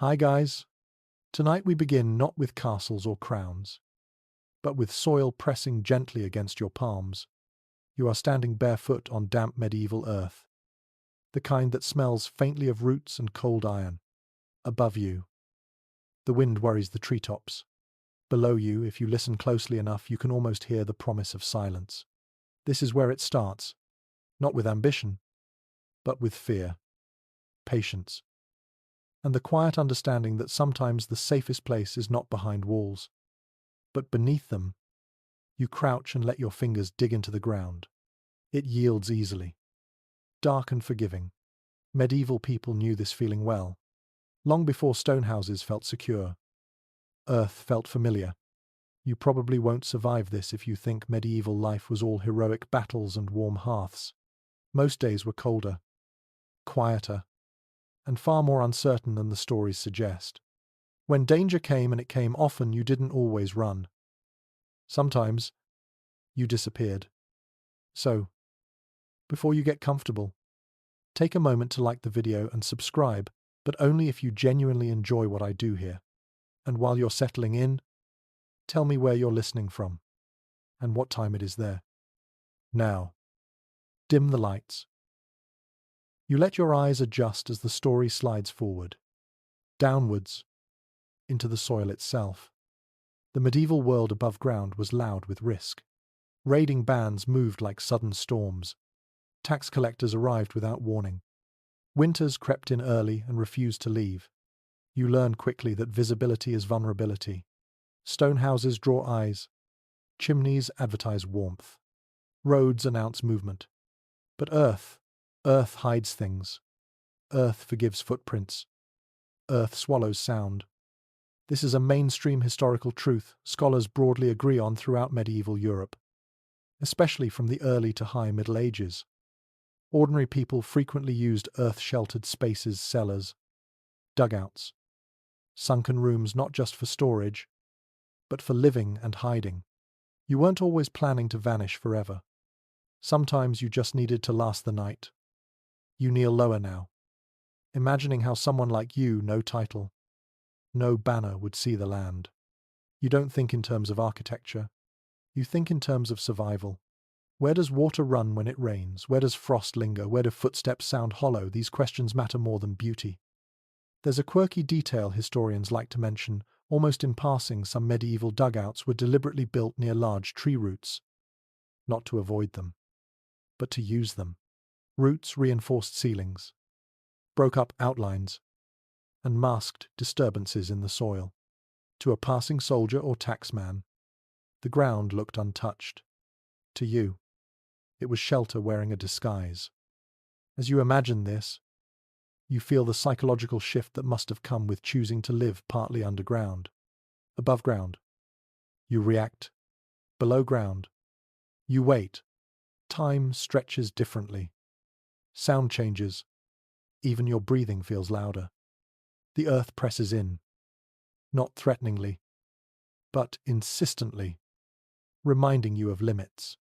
Hi guys. Tonight we begin not with castles or crowns, but with soil pressing gently against your palms. You are standing barefoot on damp medieval earth, the kind that smells faintly of roots and cold iron. Above you, the wind worries the treetops. Below you, if you listen closely enough, you can almost hear the promise of silence. This is where it starts, not with ambition, but with fear, patience, and the quiet understanding that sometimes the safest place is not behind walls, but beneath them. You crouch and let your fingers dig into the ground. It yields easily, dark and forgiving. Medieval people knew this feeling well. Long before stone houses felt secure, earth felt familiar. You probably won't survive this if you think medieval life was all heroic battles and warm hearths. Most days were colder, quieter, and far more uncertain than the stories suggest. When danger came, and it came often, you didn't always run. Sometimes you disappeared. So, before you get comfortable, take a moment to like the video and subscribe, but only if you genuinely enjoy what I do here. And while you're settling in, tell me where you're listening from and what time it is there. Now, dim the lights. You let your eyes adjust as the story slides forward, downwards, into the soil itself. The medieval world above ground was loud with risk. Raiding bands moved like sudden storms. Tax collectors arrived without warning. Winters crept in early and refused to leave. You learn quickly that visibility is vulnerability. Stone houses draw eyes. Chimneys advertise warmth. Roads announce movement. But earth hides things. Earth forgives footprints. Earth swallows sound. This is a mainstream historical truth scholars broadly agree on throughout medieval Europe, especially from the early to high Middle Ages. Ordinary people frequently used earth-sheltered spaces, cellars, dugouts, sunken rooms, not just for storage, but for living and hiding. You weren't always planning to vanish forever. Sometimes you just needed to last the night. You kneel lower now, imagining how someone like you, no title, no banner, would see the land. You don't think in terms of architecture. You think in terms of survival. Where does water run when it rains? Where does frost linger? Where do footsteps sound hollow? These questions matter more than beauty. There's a quirky detail historians like to mention. Almost in passing, some medieval dugouts were deliberately built near large tree roots. Not to avoid them, but to use them. Roots reinforced ceilings, broke up outlines, and masked disturbances in the soil. To a passing soldier or taxman, the ground looked untouched. To you, it was shelter wearing a disguise. As you imagine this, you feel the psychological shift that must have come with choosing to live partly underground. Above ground, you react. Below ground, you wait. Time stretches differently. Sound changes. Even your breathing feels louder. The earth presses in, not threateningly, but insistently, reminding you of limits.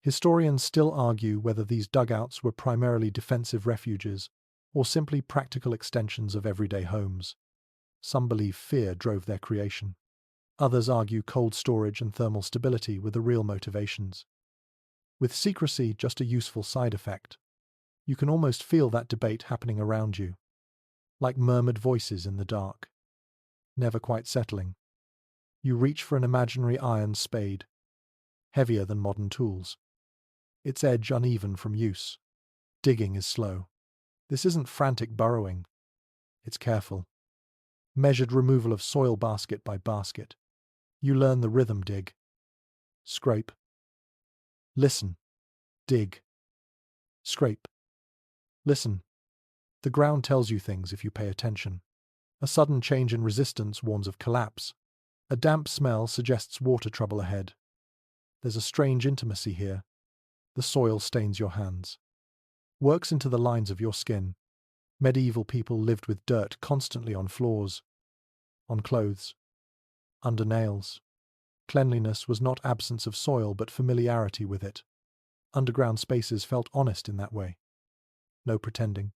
Historians still argue whether these dugouts were primarily defensive refuges or simply practical extensions of everyday homes. Some believe fear drove their creation. Others argue cold storage and thermal stability were the real motivations, with secrecy just a useful side effect. You can almost feel that debate happening around you, like murmured voices in the dark, never quite settling. You reach for an imaginary iron spade, heavier than modern tools, its edge uneven from use. Digging is slow. This isn't frantic burrowing. It's careful, measured removal of soil basket by basket. You learn the rhythm: dig, scrape, listen, dig, scrape, listen. The ground tells you things if you pay attention. A sudden change in resistance warns of collapse. A damp smell suggests water trouble ahead. There's a strange intimacy here. The soil stains your hands, works into the lines of your skin. Medieval people lived with dirt constantly on floors, on clothes, under nails. Cleanliness was not absence of soil, but familiarity with it. Underground spaces felt honest in that way. No pretending,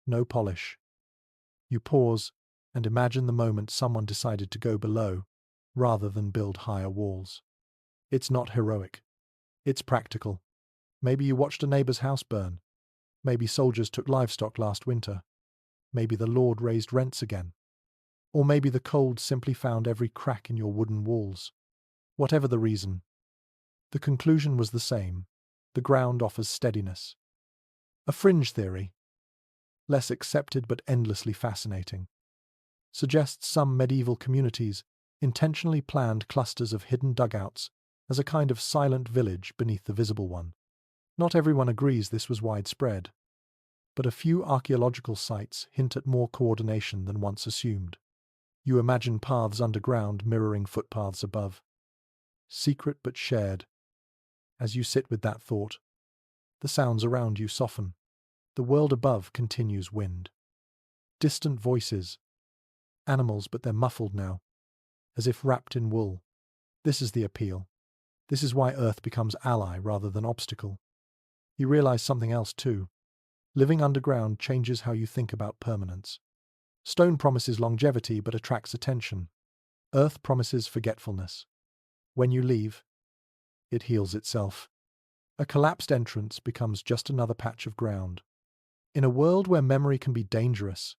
no polish. You pause, and imagine the moment someone decided to go below, rather than build higher walls. It's not heroic. It's practical. Maybe you watched a neighbor's house burn. Maybe soldiers took livestock last winter. Maybe the Lord raised rents again. Or maybe the cold simply found every crack in your wooden walls. Whatever the reason, the conclusion was the same. The ground offers steadiness. A fringe theory, less accepted but endlessly fascinating, suggests some medieval communities intentionally planned clusters of hidden dugouts as a kind of silent village beneath the visible one. Not everyone agrees this was widespread, but a few archaeological sites hint at more coordination than once assumed. You imagine paths underground mirroring footpaths above. Secret but shared. As you sit with that thought, the sounds around you soften. The world above continues wind. Distant voices. Animals, but they're muffled now, as if wrapped in wool. This is the appeal. This is why Earth becomes ally rather than obstacle. You realize something else too. Living underground changes how you think about permanence. Stone promises longevity but attracts attention. Earth promises forgetfulness. When you leave, it heals itself. A collapsed entrance becomes just another patch of ground. In a world where memory can be dangerous,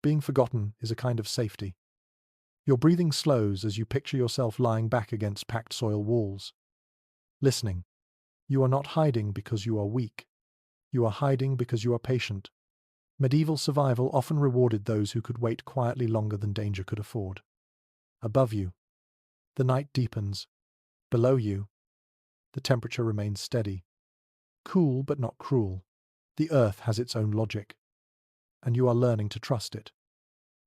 being forgotten is a kind of safety. Your breathing slows as you picture yourself lying back against packed soil walls. Listening. You are not hiding because you are weak. You are hiding because you are patient. Medieval survival often rewarded those who could wait quietly longer than danger could afford. Above you, the night deepens. Below you, the temperature remains steady. Cool but not cruel. The earth has its own logic, and you are learning to trust it.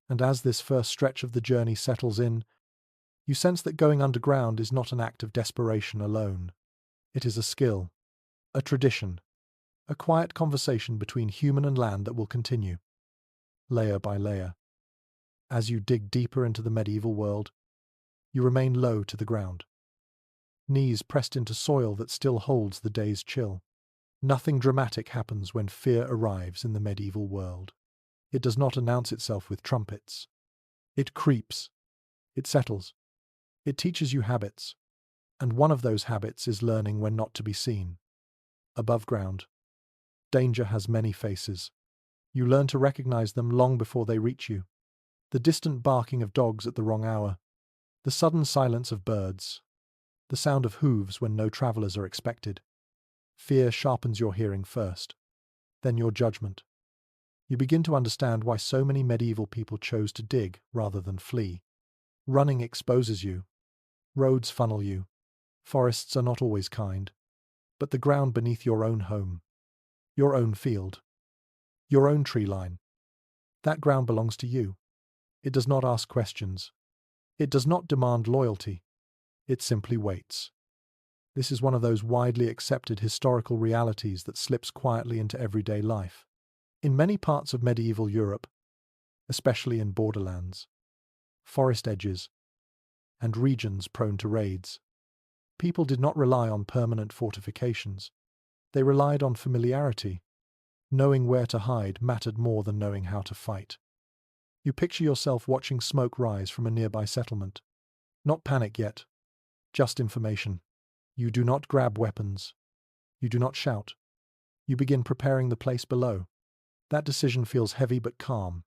And as this first stretch of the journey settles in, you sense that going underground is not an act of desperation alone. It is a skill, a tradition, a quiet conversation between human and land that will continue, layer by layer. As you dig deeper into the medieval world, you remain low to the ground, knees pressed into soil that still holds the day's chill. Nothing dramatic happens when fear arrives in the medieval world. It does not announce itself with trumpets. It creeps. It settles. It teaches you habits, and one of those habits is learning when not to be seen. Above ground, danger has many faces. You learn to recognize them long before they reach you. The distant barking of dogs at the wrong hour, the sudden silence of birds, the sound of hooves when no travelers are expected. Fear sharpens your hearing first, then your judgment. You begin to understand why so many medieval people chose to dig rather than flee. Running exposes you. Roads funnel you. Forests are not always kind. But the ground beneath your own home, your own field, your own tree line, that ground belongs to you. It does not ask questions. It does not demand loyalty. It simply waits. This is one of those widely accepted historical realities that slips quietly into everyday life. In many parts of medieval Europe, especially in borderlands, forest edges, and regions prone to raids, people did not rely on permanent fortifications. They relied on familiarity. Knowing where to hide mattered more than knowing how to fight. You picture yourself watching smoke rise from a nearby settlement. Not panic yet, just information. You do not grab weapons. You do not shout. You begin preparing the place below. That decision feels heavy but calm.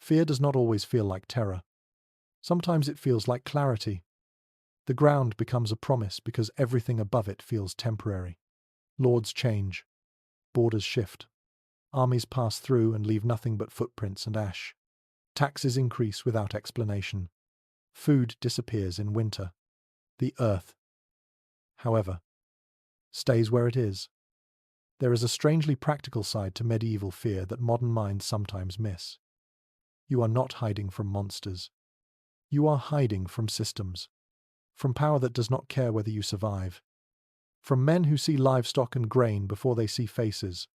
Fear does not always feel like terror. Sometimes it feels like clarity. The ground becomes a promise because everything above it feels temporary. Lords change. Borders shift. Armies pass through and leave nothing but footprints and ash. Taxes increase without explanation. Food disappears in winter. The earth, however, stays where it is. There is a strangely practical side to medieval fear that modern minds sometimes miss. You are not hiding from monsters. You are hiding from systems, from power that does not care whether you survive, from men who see livestock and grain before they see faces.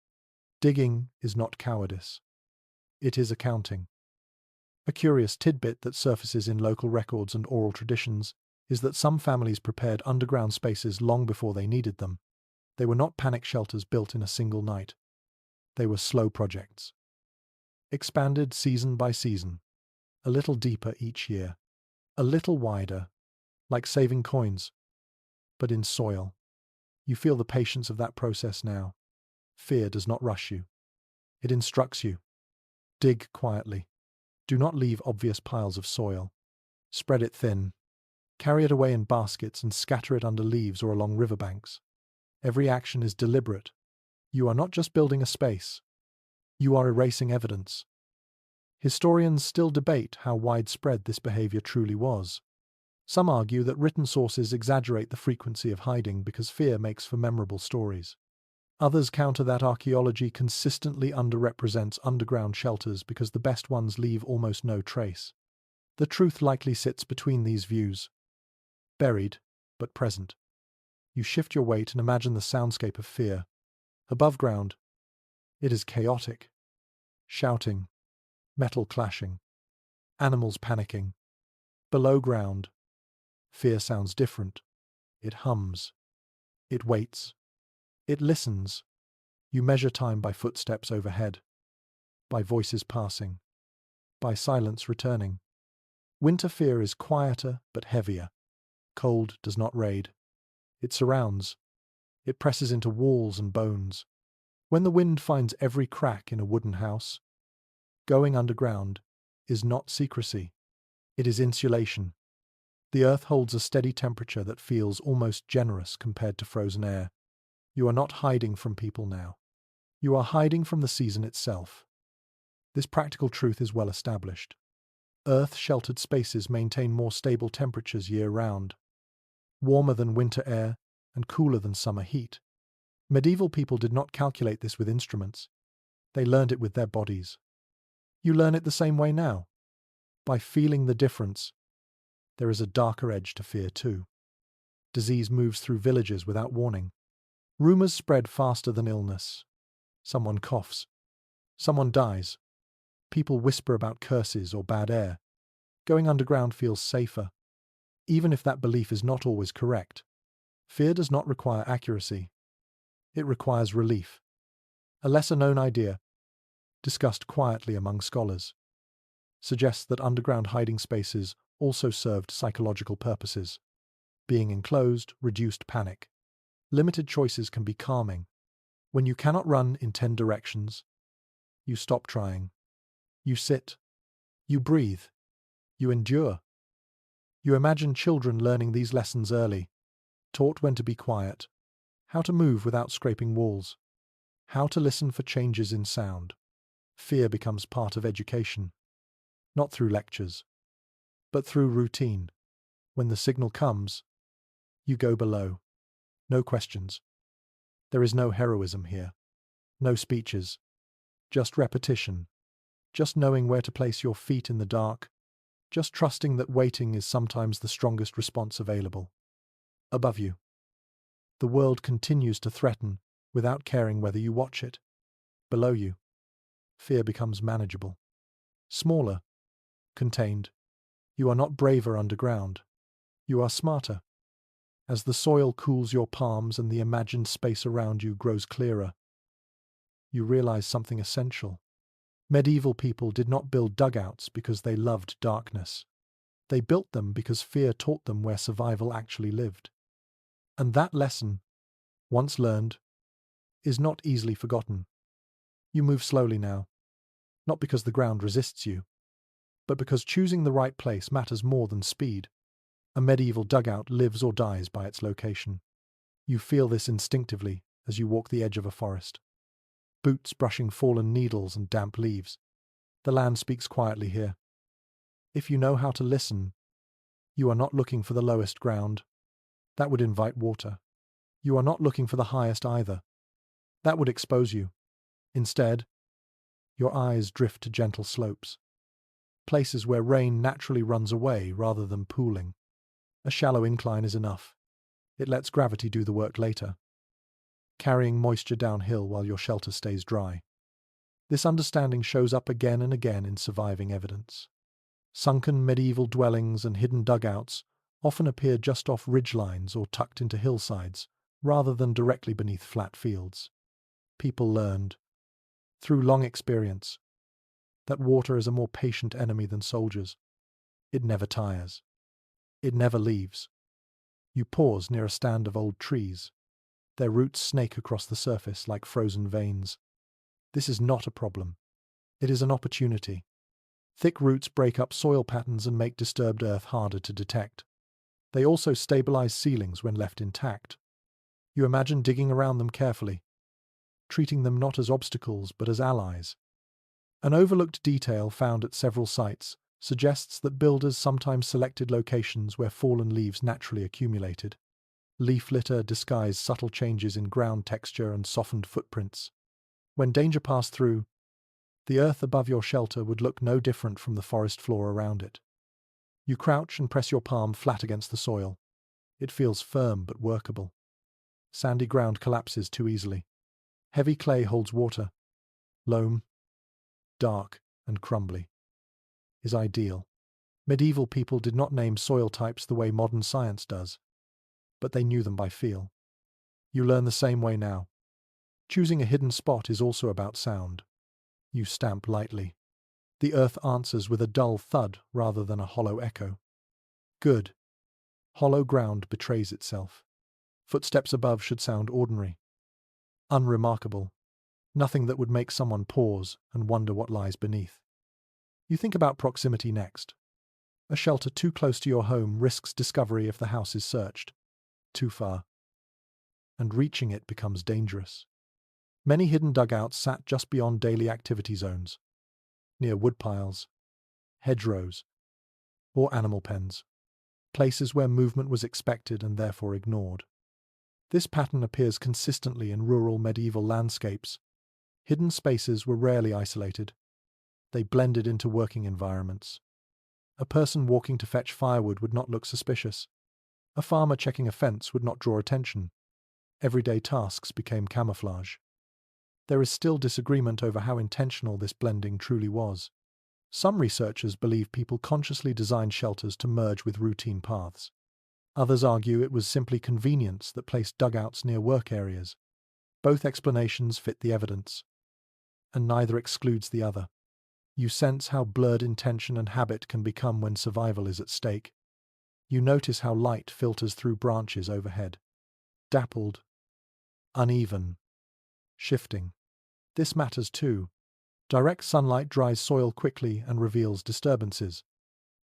Digging is not cowardice. It is accounting. A curious tidbit that surfaces in local records and oral traditions is that some families prepared underground spaces long before they needed them. They were not panic shelters built in a single night. They were slow projects, expanded season by season. a little deeper each year, a little wider, like saving coins, but in soil. You feel the patience of that process now. Fear does not rush you. It instructs you. Dig quietly. Do not leave obvious piles of soil. Spread it thin. Carry it away in baskets and scatter it under leaves or along riverbanks. Every action is deliberate. You are not just building a space. You are erasing evidence. Historians still debate how widespread this behavior truly was. Some argue that written sources exaggerate the frequency of hiding because fear makes for memorable stories. Others counter that archaeology consistently underrepresents underground shelters because the best ones leave almost no trace. The truth likely sits between these views. Buried, but present. You shift your weight and imagine the soundscape of fear. Above ground, it is chaotic. Shouting, metal clashing, animals panicking. Below ground, fear sounds different. It hums. It waits. It listens. You measure time by footsteps overhead, by voices passing, by silence returning. Winter fear is quieter but heavier. Cold does not raid. It surrounds. It presses into walls and bones. When the wind finds every crack in a wooden house, going underground is not secrecy. It is insulation. The earth holds a steady temperature that feels almost generous compared to frozen air. You are not hiding from people now. You are hiding from the season itself. This practical truth is well established. Earth-sheltered spaces maintain more stable temperatures year-round, warmer than winter air and cooler than summer heat. Medieval people did not calculate this with instruments. They learned it with their bodies. You learn it the same way now. By feeling the difference, there is a darker edge to fear too. Disease moves through villages without warning. Rumors spread faster than illness. Someone coughs. Someone dies. People whisper about curses or bad air. Going underground feels safer, even if that belief is not always correct. Fear does not require accuracy. It requires relief. A lesser-known idea, discussed quietly among scholars, suggests that underground hiding spaces also served psychological purposes. Being enclosed reduced panic. Limited choices can be calming. When you cannot run in 10 directions, you stop trying. You sit. You breathe. You endure. You imagine children learning these lessons early, taught when to be quiet, how to move without scraping walls, how to listen for changes in sound. Fear becomes part of education, not through lectures, but through routine. When the signal comes, you go below. No questions. There is no heroism here. No speeches. Just repetition. Just knowing where to place your feet in the dark. Just trusting that waiting is sometimes the strongest response available. Above you, the world continues to threaten without caring whether you watch it. Below you, fear becomes manageable. Smaller. Contained. You are not braver underground. You are smarter. As the soil cools your palms and the imagined space around you grows clearer, you realize something essential. Medieval people did not build dugouts because they loved darkness. They built them because fear taught them where survival actually lived. And that lesson, once learned, is not easily forgotten. You move slowly now, not because the ground resists you, but because choosing the right place matters more than speed. A medieval dugout lives or dies by its location. You feel this instinctively as you walk the edge of a forest. Boots brushing fallen needles and damp leaves. The land speaks quietly here. If you know how to listen, you are not looking for the lowest ground. That would invite water. You are not looking for the highest either. That would expose you. Instead, your eyes drift to gentle slopes, places where rain naturally runs away rather than pooling. A shallow incline is enough. It lets gravity do the work later, carrying moisture downhill while your shelter stays dry. This understanding shows up again and again in surviving evidence. Sunken medieval dwellings and hidden dugouts often appear just off ridgelines or tucked into hillsides, rather than directly beneath flat fields. People learned, through long experience, that water is a more patient enemy than soldiers. It never tires. It never leaves. You pause near a stand of old trees. Their roots snake across the surface like frozen veins. This is not a problem. It is an opportunity. Thick roots break up soil patterns and make disturbed earth harder to detect. They also stabilize ceilings when left intact. You imagine digging around them carefully, treating them not as obstacles but as allies. An overlooked detail found at several sites suggests that builders sometimes selected locations where fallen leaves naturally accumulated. Leaf litter disguised subtle changes in ground texture and softened footprints. When danger passed through, the earth above your shelter would look no different from the forest floor around it. You crouch and press your palm flat against the soil. It feels firm but workable. Sandy ground collapses too easily. Heavy clay holds water. Loam, dark and crumbly, is ideal. Medieval people did not name soil types the way modern science does, but they knew them by feel. You learn the same way now. Choosing a hidden spot is also about sound. You stamp lightly. The earth answers with a dull thud rather than a hollow echo. Good. Hollow ground betrays itself. Footsteps above should sound ordinary. Unremarkable. Nothing that would make someone pause and wonder what lies beneath. You think about proximity next. A shelter too close to your home risks discovery if the house is searched. Too far. And reaching it becomes dangerous. Many hidden dugouts sat just beyond daily activity zones, near woodpiles, hedgerows, or animal pens, places where movement was expected and therefore ignored. This pattern appears consistently in rural medieval landscapes. Hidden spaces were rarely isolated. They blended into working environments. A person walking to fetch firewood would not look suspicious. A farmer checking a fence would not draw attention. Everyday tasks became camouflage. There is still disagreement over how intentional this blending truly was. Some researchers believe people consciously designed shelters to merge with routine paths. Others argue it was simply convenience that placed dugouts near work areas. Both explanations fit the evidence, and neither excludes the other. You sense how blurred intention and habit can become when survival is at stake. You notice how light filters through branches overhead. Dappled, uneven, shifting. This matters too. Direct sunlight dries soil quickly and reveals disturbances.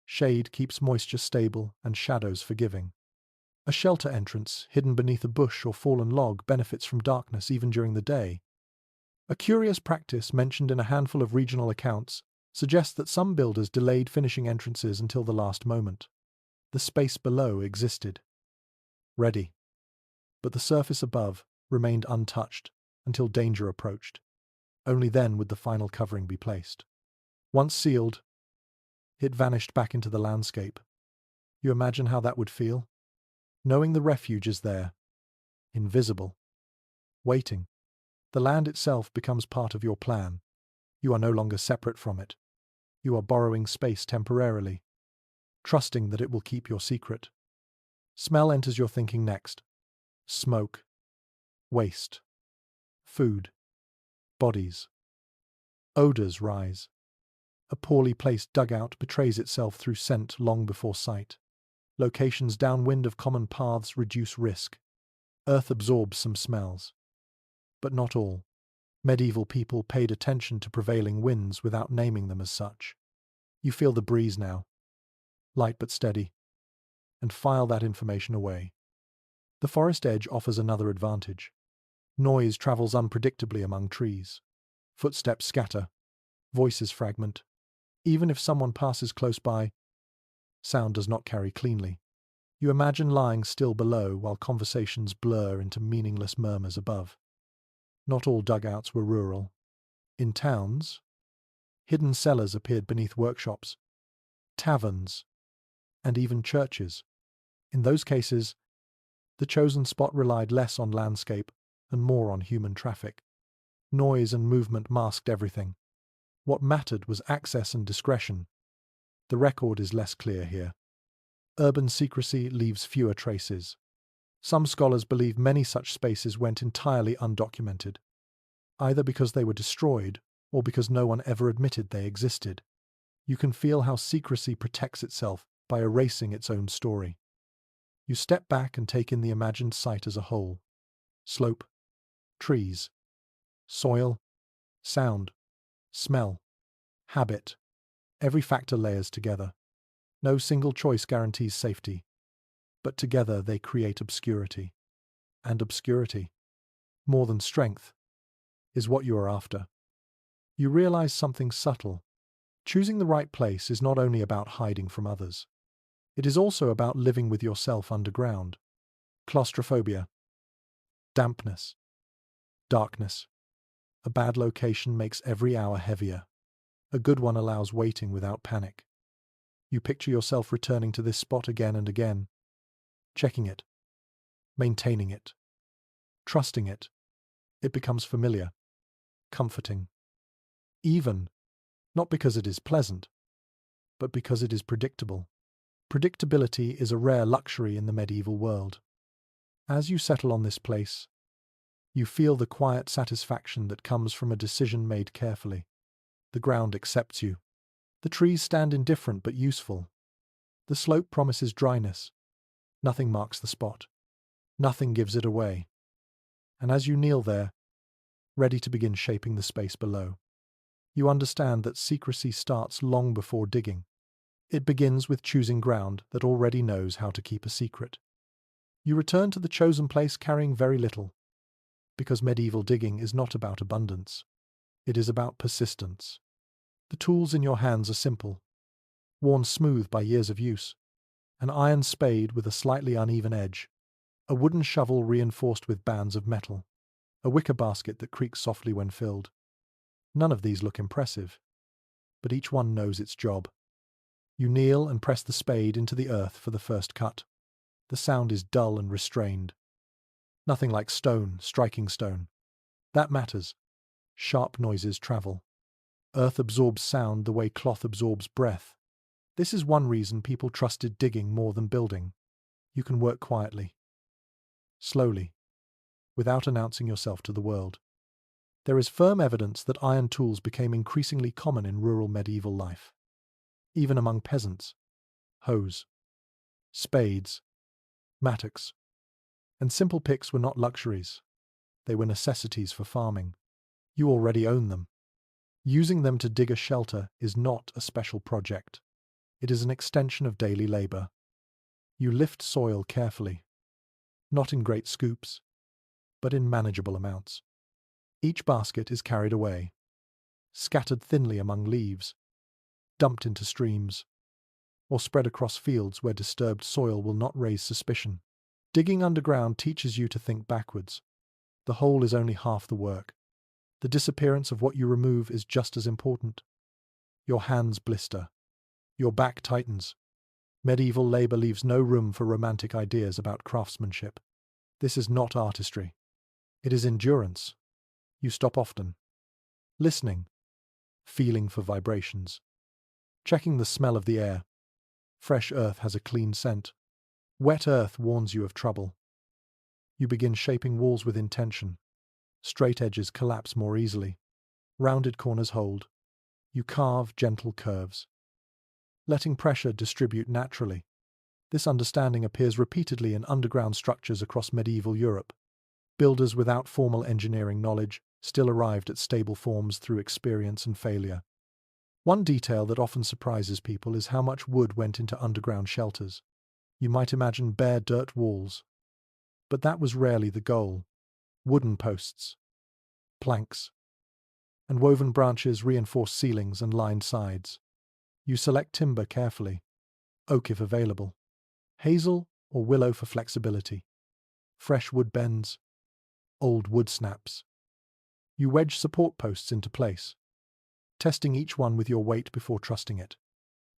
Shade keeps moisture stable and shadows forgiving. A shelter entrance, hidden beneath a bush or fallen log, benefits from darkness even during the day. A curious practice mentioned in a handful of regional accounts suggests that some builders delayed finishing entrances until the last moment. The space below existed, ready, but the surface above remained untouched until danger approached. Only then would the final covering be placed. Once sealed, it vanished back into the landscape. You imagine how that would feel? Knowing the refuge is there, invisible, waiting. The land itself becomes part of your plan. You are no longer separate from it. You are borrowing space temporarily, trusting that it will keep your secret. Smell enters your thinking next. Smoke, waste, food, bodies. Odors rise. A poorly placed dugout betrays itself through scent long before sight. Locations downwind of common paths reduce risk. Earth absorbs some smells. But not all. Medieval people paid attention to prevailing winds without naming them as such. You feel the breeze now, light but steady, and file that information away. The forest edge offers another advantage. Noise travels unpredictably among trees. Footsteps scatter, voices fragment. Even if someone passes close by, sound does not carry cleanly. You imagine lying still below while conversations blur into meaningless murmurs above. Not all dugouts were rural. In towns, hidden cellars appeared beneath workshops, taverns, and even churches. In those cases, the chosen spot relied less on landscape and more on human traffic. Noise and movement masked everything. What mattered was access and discretion. The record is less clear here. Urban secrecy leaves fewer traces. Some scholars believe many such spaces went entirely undocumented, either because they were destroyed or because no one ever admitted they existed. You can feel how secrecy protects itself by erasing its own story. You step back and take in the imagined site as a whole. Slope, trees, soil, sound, smell, habit. Every factor layers together. No single choice guarantees safety, but together they create obscurity. And obscurity, more than strength, is what you are after. You realize something subtle. Choosing the right place is not only about hiding from others. It is also about living with yourself underground. Claustrophobia, dampness, darkness. A bad location makes every hour heavier. A good one allows waiting without panic. You picture yourself returning to this spot again and again, checking it, maintaining it, trusting it. It becomes familiar, comforting. Even, not because it is pleasant, but because it is predictable. Predictability is a rare luxury in the medieval world. As you settle on this place, you feel the quiet satisfaction that comes from a decision made carefully. The ground accepts you. The trees stand indifferent but useful. The slope promises dryness. Nothing marks the spot. Nothing gives it away. And as you kneel there, ready to begin shaping the space below, you understand that secrecy starts long before digging. It begins with choosing ground that already knows how to keep a secret. You return to the chosen place carrying very little, because medieval digging is not about abundance. It is about persistence. The tools in your hands are simple, worn smooth by years of use. An iron spade with a slightly uneven edge, a wooden shovel reinforced with bands of metal, a wicker basket that creaks softly when filled. None of these look impressive, but each one knows its job. You kneel and press the spade into the earth for the first cut. The sound is dull and restrained. Nothing like stone striking stone. That matters. Sharp noises travel. Earth absorbs sound the way cloth absorbs breath. This is one reason people trusted digging more than building. You can work quietly, slowly, without announcing yourself to the world. There is firm evidence that iron tools became increasingly common in rural medieval life. Even among peasants, hoes, spades, mattocks, and simple picks were not luxuries. They were necessities for farming. You already own them. Using them to dig a shelter is not a special project. It is an extension of daily labor. You lift soil carefully, not in great scoops, but in manageable amounts. Each basket is carried away, scattered thinly among leaves, dumped into streams, or spread across fields where disturbed soil will not raise suspicion. Digging underground teaches you to think backwards. The whole is only half the work. The disappearance of what you remove is just as important. Your hands blister. Your back tightens. Medieval labor leaves no room for romantic ideas about craftsmanship. This is not artistry. It is endurance. You stop often, listening, feeling for vibrations, checking the smell of the air. Fresh earth has a clean scent. Wet earth warns you of trouble. You begin shaping walls with intention. Straight edges collapse more easily. Rounded corners hold. You carve gentle curves, letting pressure distribute naturally. This understanding appears repeatedly in underground structures across medieval Europe. Builders without formal engineering knowledge still arrived at stable forms through experience and failure. One detail that often surprises people is how much wood went into underground shelters. You might imagine bare dirt walls, but that was rarely the goal. Wooden posts, planks, and woven branches reinforce ceilings and lined sides. You select timber carefully, oak if available, hazel or willow for flexibility. Fresh wood bends, old wood snaps. You wedge support posts into place, testing each one with your weight before trusting it.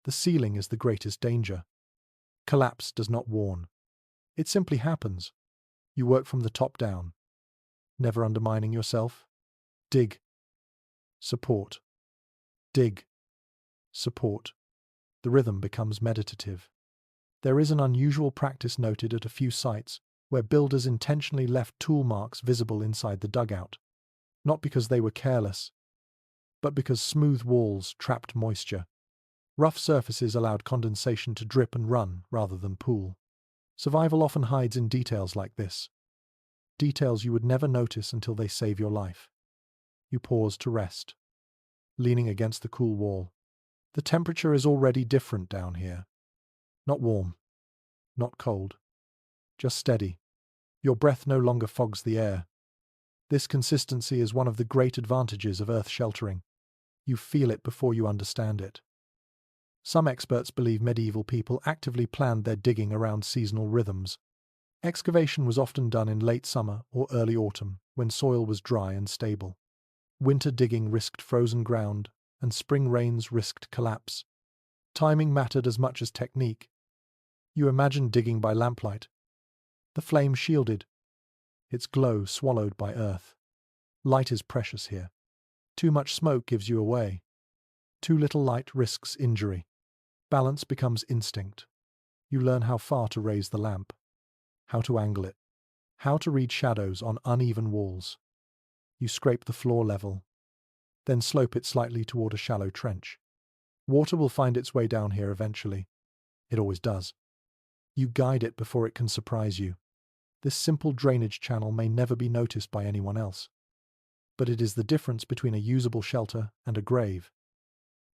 The ceiling is the greatest danger. Collapse does not warn. It simply happens. You work from the top down, never undermining yourself. Dig. Support. Dig. Support. The rhythm becomes meditative. There is an unusual practice noted at a few sites where builders intentionally left tool marks visible inside the dugout. Not because they were careless, but because smooth walls trapped moisture. Rough surfaces allowed condensation to drip and run rather than pool. Survival often hides in details like this. Details you would never notice until they save your life. You pause to rest, leaning against the cool wall. The temperature is already different down here. Not warm, not cold, just steady. Your breath no longer fogs the air. This consistency is one of the great advantages of earth sheltering. You feel it before you understand it. Some experts believe medieval people actively planned their digging around seasonal rhythms. Excavation was often done in late summer or early autumn, when soil was dry and stable. Winter digging risked frozen ground, and spring rains risked collapse. Timing mattered as much as technique. You imagine digging by lamplight. The flame shielded, its glow swallowed by earth. Light is precious here. Too much smoke gives you away. Too little light risks injury. Balance becomes instinct. You learn how far to raise the lamp, how to angle it, how to read shadows on uneven walls. You scrape the floor level, then slope it slightly toward a shallow trench. Water will find its way down here eventually. It always does. You guide it before it can surprise you. This simple drainage channel may never be noticed by anyone else, but it is the difference between a usable shelter and a grave.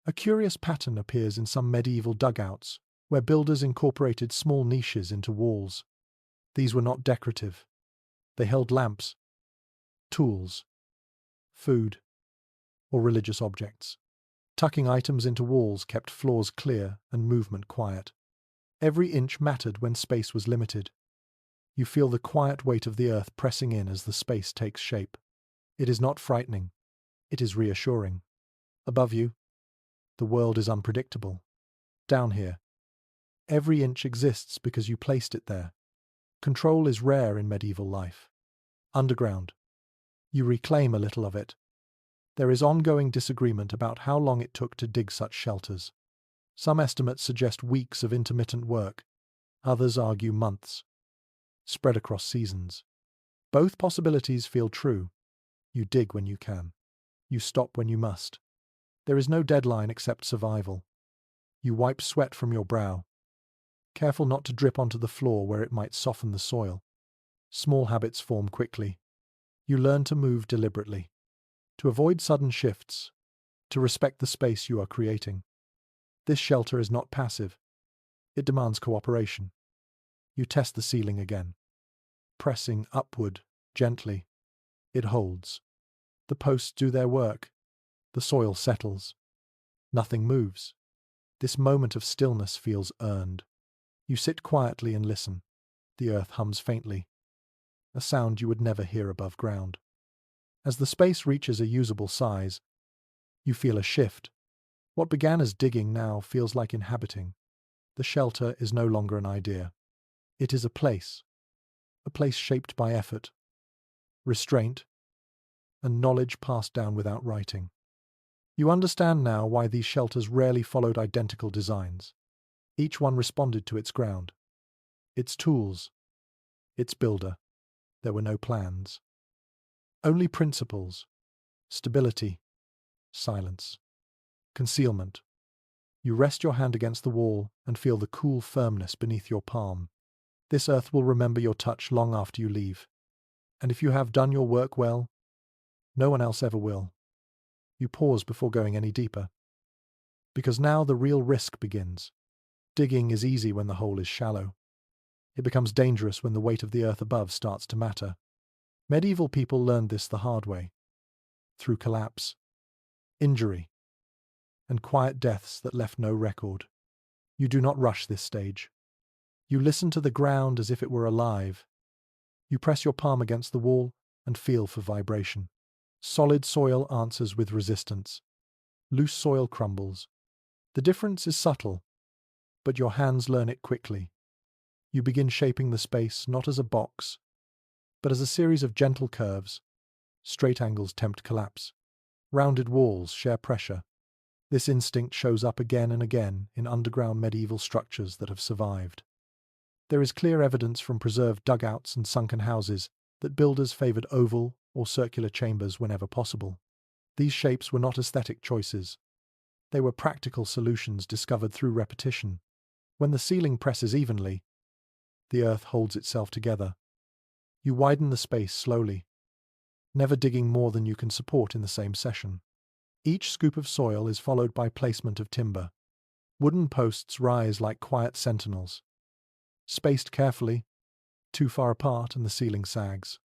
A curious pattern appears in some medieval dugouts, where builders incorporated small niches into walls. These were not decorative. They held lamps, tools, food, or religious objects. Tucking items into walls kept floors clear and movement quiet. Every inch mattered when space was limited. You feel the quiet weight of the earth pressing in as the space takes shape. It is not frightening. It is reassuring. Above you, the world is unpredictable. Down here, every inch exists because you placed it there. Control is rare in medieval life. Underground, you reclaim a little of it. There is ongoing disagreement about how long it took to dig such shelters. Some estimates suggest weeks of intermittent work. Others argue months, spread across seasons. Both possibilities feel true. You dig when you can. You stop when you must. There is no deadline except survival. You wipe sweat from your brow, careful not to drip onto the floor where it might soften the soil. Small habits form quickly. You learn to move deliberately, to avoid sudden shifts, to respect the space you are creating. This shelter is not passive. It demands cooperation. You test the ceiling again, pressing upward gently. It holds. The posts do their work. The soil settles. Nothing moves. This moment of stillness feels earned. You sit quietly and listen. The earth hums faintly, a sound you would never hear above ground. As the space reaches a usable size, you feel a shift. What began as digging now feels like inhabiting. The shelter is no longer an idea. It is a place shaped by effort, restraint, and knowledge passed down without writing. You understand now why these shelters rarely followed identical designs. Each one responded to its ground, its tools, its builder. There were no plans. Only principles: stability, silence, concealment. You rest your hand against the wall and feel the cool firmness beneath your palm. This earth will remember your touch long after you leave. And if you have done your work well, no one else ever will. You pause before going any deeper, because now the real risk begins. Digging is easy when the hole is shallow. It becomes dangerous when the weight of the earth above starts to matter. Medieval people learned this the hard way, through collapse, injury, and quiet deaths that left no record. You do not rush this stage. You listen to the ground as if it were alive. You press your palm against the wall and feel for vibration. Solid soil answers with resistance. Loose soil crumbles. The difference is subtle, but your hands learn it quickly. You begin shaping the space not as a box, but as a series of gentle curves. Straight angles tempt collapse. Rounded walls share pressure. This instinct shows up again and again in underground medieval structures that have survived. There is clear evidence from preserved dugouts and sunken houses that builders favored oval or circular chambers whenever possible. These shapes were not aesthetic choices. They were practical solutions discovered through repetition. When the ceiling presses evenly, the earth holds itself together. You widen the space slowly, never digging more than you can support in the same session. Each scoop of soil is followed by placement of timber. Wooden posts rise like quiet sentinels. Spaced carefully, too far apart and the ceiling sags.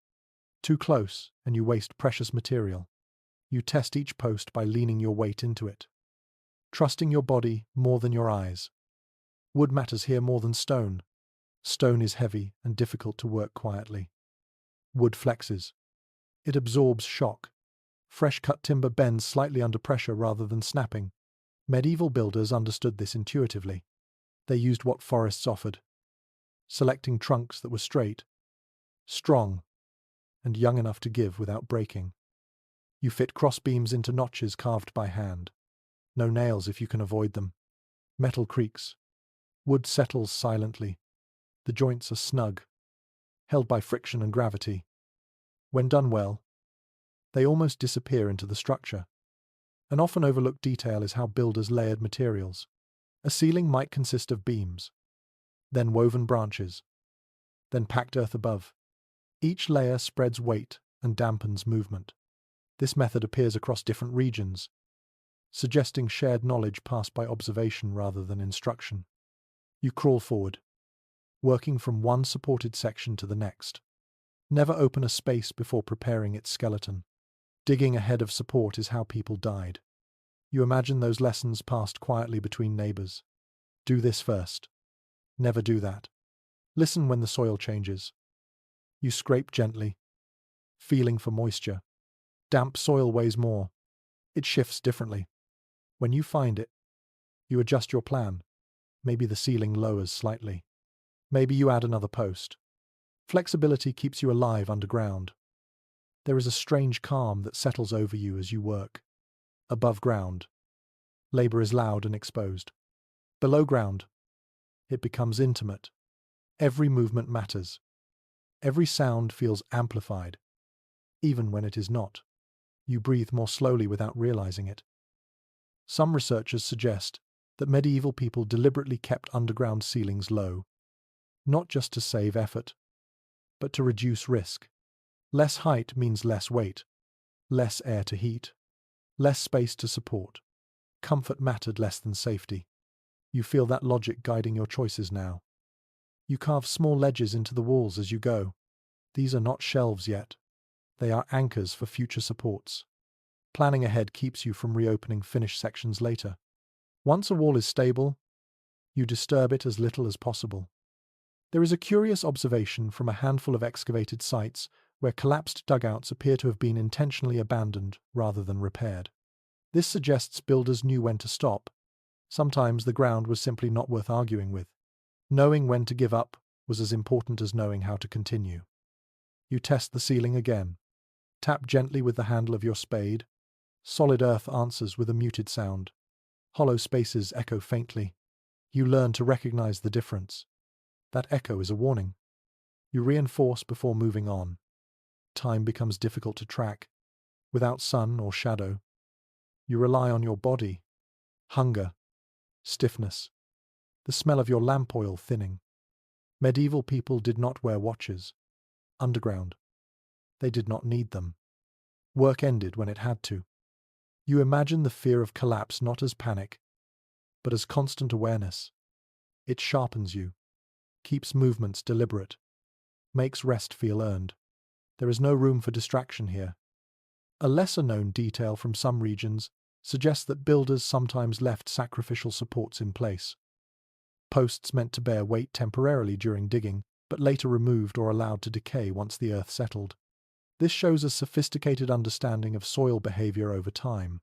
Too close and you waste precious material. You test each post by leaning your weight into it, trusting your body more than your eyes. Wood matters here more than stone. Stone is heavy and difficult to work quietly. Wood flexes. It absorbs shock. Fresh-cut timber bends slightly under pressure rather than snapping. Medieval builders understood this intuitively. They used what forests offered, selecting trunks that were straight, strong, and young enough to give without breaking. You fit crossbeams into notches carved by hand. No nails if you can avoid them. Metal creaks. Wood settles silently. The joints are snug, held by friction and gravity. When done well, they almost disappear into the structure. An often overlooked detail is how builders layered materials. A ceiling might consist of beams, then woven branches, then packed earth above. Each layer spreads weight and dampens movement. This method appears across different regions, suggesting shared knowledge passed by observation rather than instruction. You crawl forward, working from one supported section to the next. Never open a space before preparing its skeleton. Digging ahead of support is how people died. You imagine those lessons passed quietly between neighbors. Do this first. Never do that. Listen when the soil changes. You scrape gently, feeling for moisture. Damp soil weighs more. It shifts differently. When you find it, you adjust your plan. Maybe the ceiling lowers slightly. Maybe you add another post. Flexibility keeps you alive underground. There is a strange calm that settles over you as you work. Above ground, labor is loud and exposed. Below ground, it becomes intimate. Every movement matters. Every sound feels amplified, even when it is not. You breathe more slowly without realizing it. Some researchers suggest that medieval people deliberately kept underground ceilings low, not just to save effort, but to reduce risk. Less height means less weight, less air to heat, less space to support. Comfort mattered less than safety. You feel that logic guiding your choices now. You carve small ledges into the walls as you go. These are not shelves yet. They are anchors for future supports. Planning ahead keeps you from reopening finished sections later. Once a wall is stable, you disturb it as little as possible. There is a curious observation from a handful of excavated sites where collapsed dugouts appear to have been intentionally abandoned rather than repaired. This suggests builders knew when to stop. Sometimes the ground was simply not worth arguing with. Knowing when to give up was as important as knowing how to continue. You test the ceiling again. Tap gently with the handle of your spade. Solid earth answers with a muted sound. Hollow spaces echo faintly. You learn to recognize the difference. That echo is a warning. You reinforce before moving on. Time becomes difficult to track. Without sun or shadow, you rely on your body. Hunger, stiffness, the smell of your lamp oil thinning. Medieval people did not wear watches. Underground, they did not need them. Work ended when it had to. You imagine the fear of collapse not as panic, but as constant awareness. It sharpens you, keeps movements deliberate, makes rest feel earned. There is no room for distraction here. A lesser-known detail from some regions suggests that builders sometimes left sacrificial supports in place. Posts meant to bear weight temporarily during digging, but later removed or allowed to decay once the earth settled. This shows a sophisticated understanding of soil behavior over time,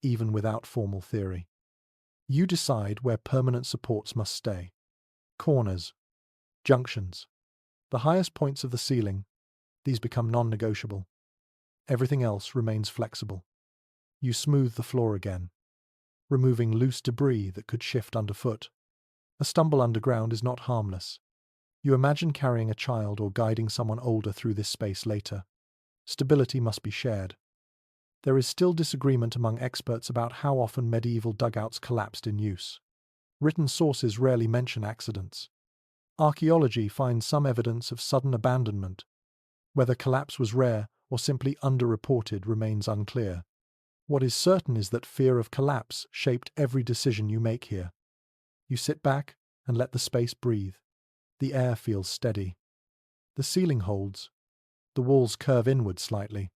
even without formal theory. You decide where permanent supports must stay. Corners, junctions, the highest points of the ceiling, these become non-negotiable. Everything else remains flexible. You smooth the floor again, removing loose debris that could shift underfoot. A stumble underground is not harmless. You imagine carrying a child or guiding someone older through this space later. Stability must be shared. There is still disagreement among experts about how often medieval dugouts collapsed in use. Written sources rarely mention accidents. Archaeology finds some evidence of sudden abandonment. Whether collapse was rare or simply underreported remains unclear. What is certain is that fear of collapse shaped every decision you make here. You sit back and let the space breathe. The air feels steady. The ceiling holds. The walls curve inward slightly,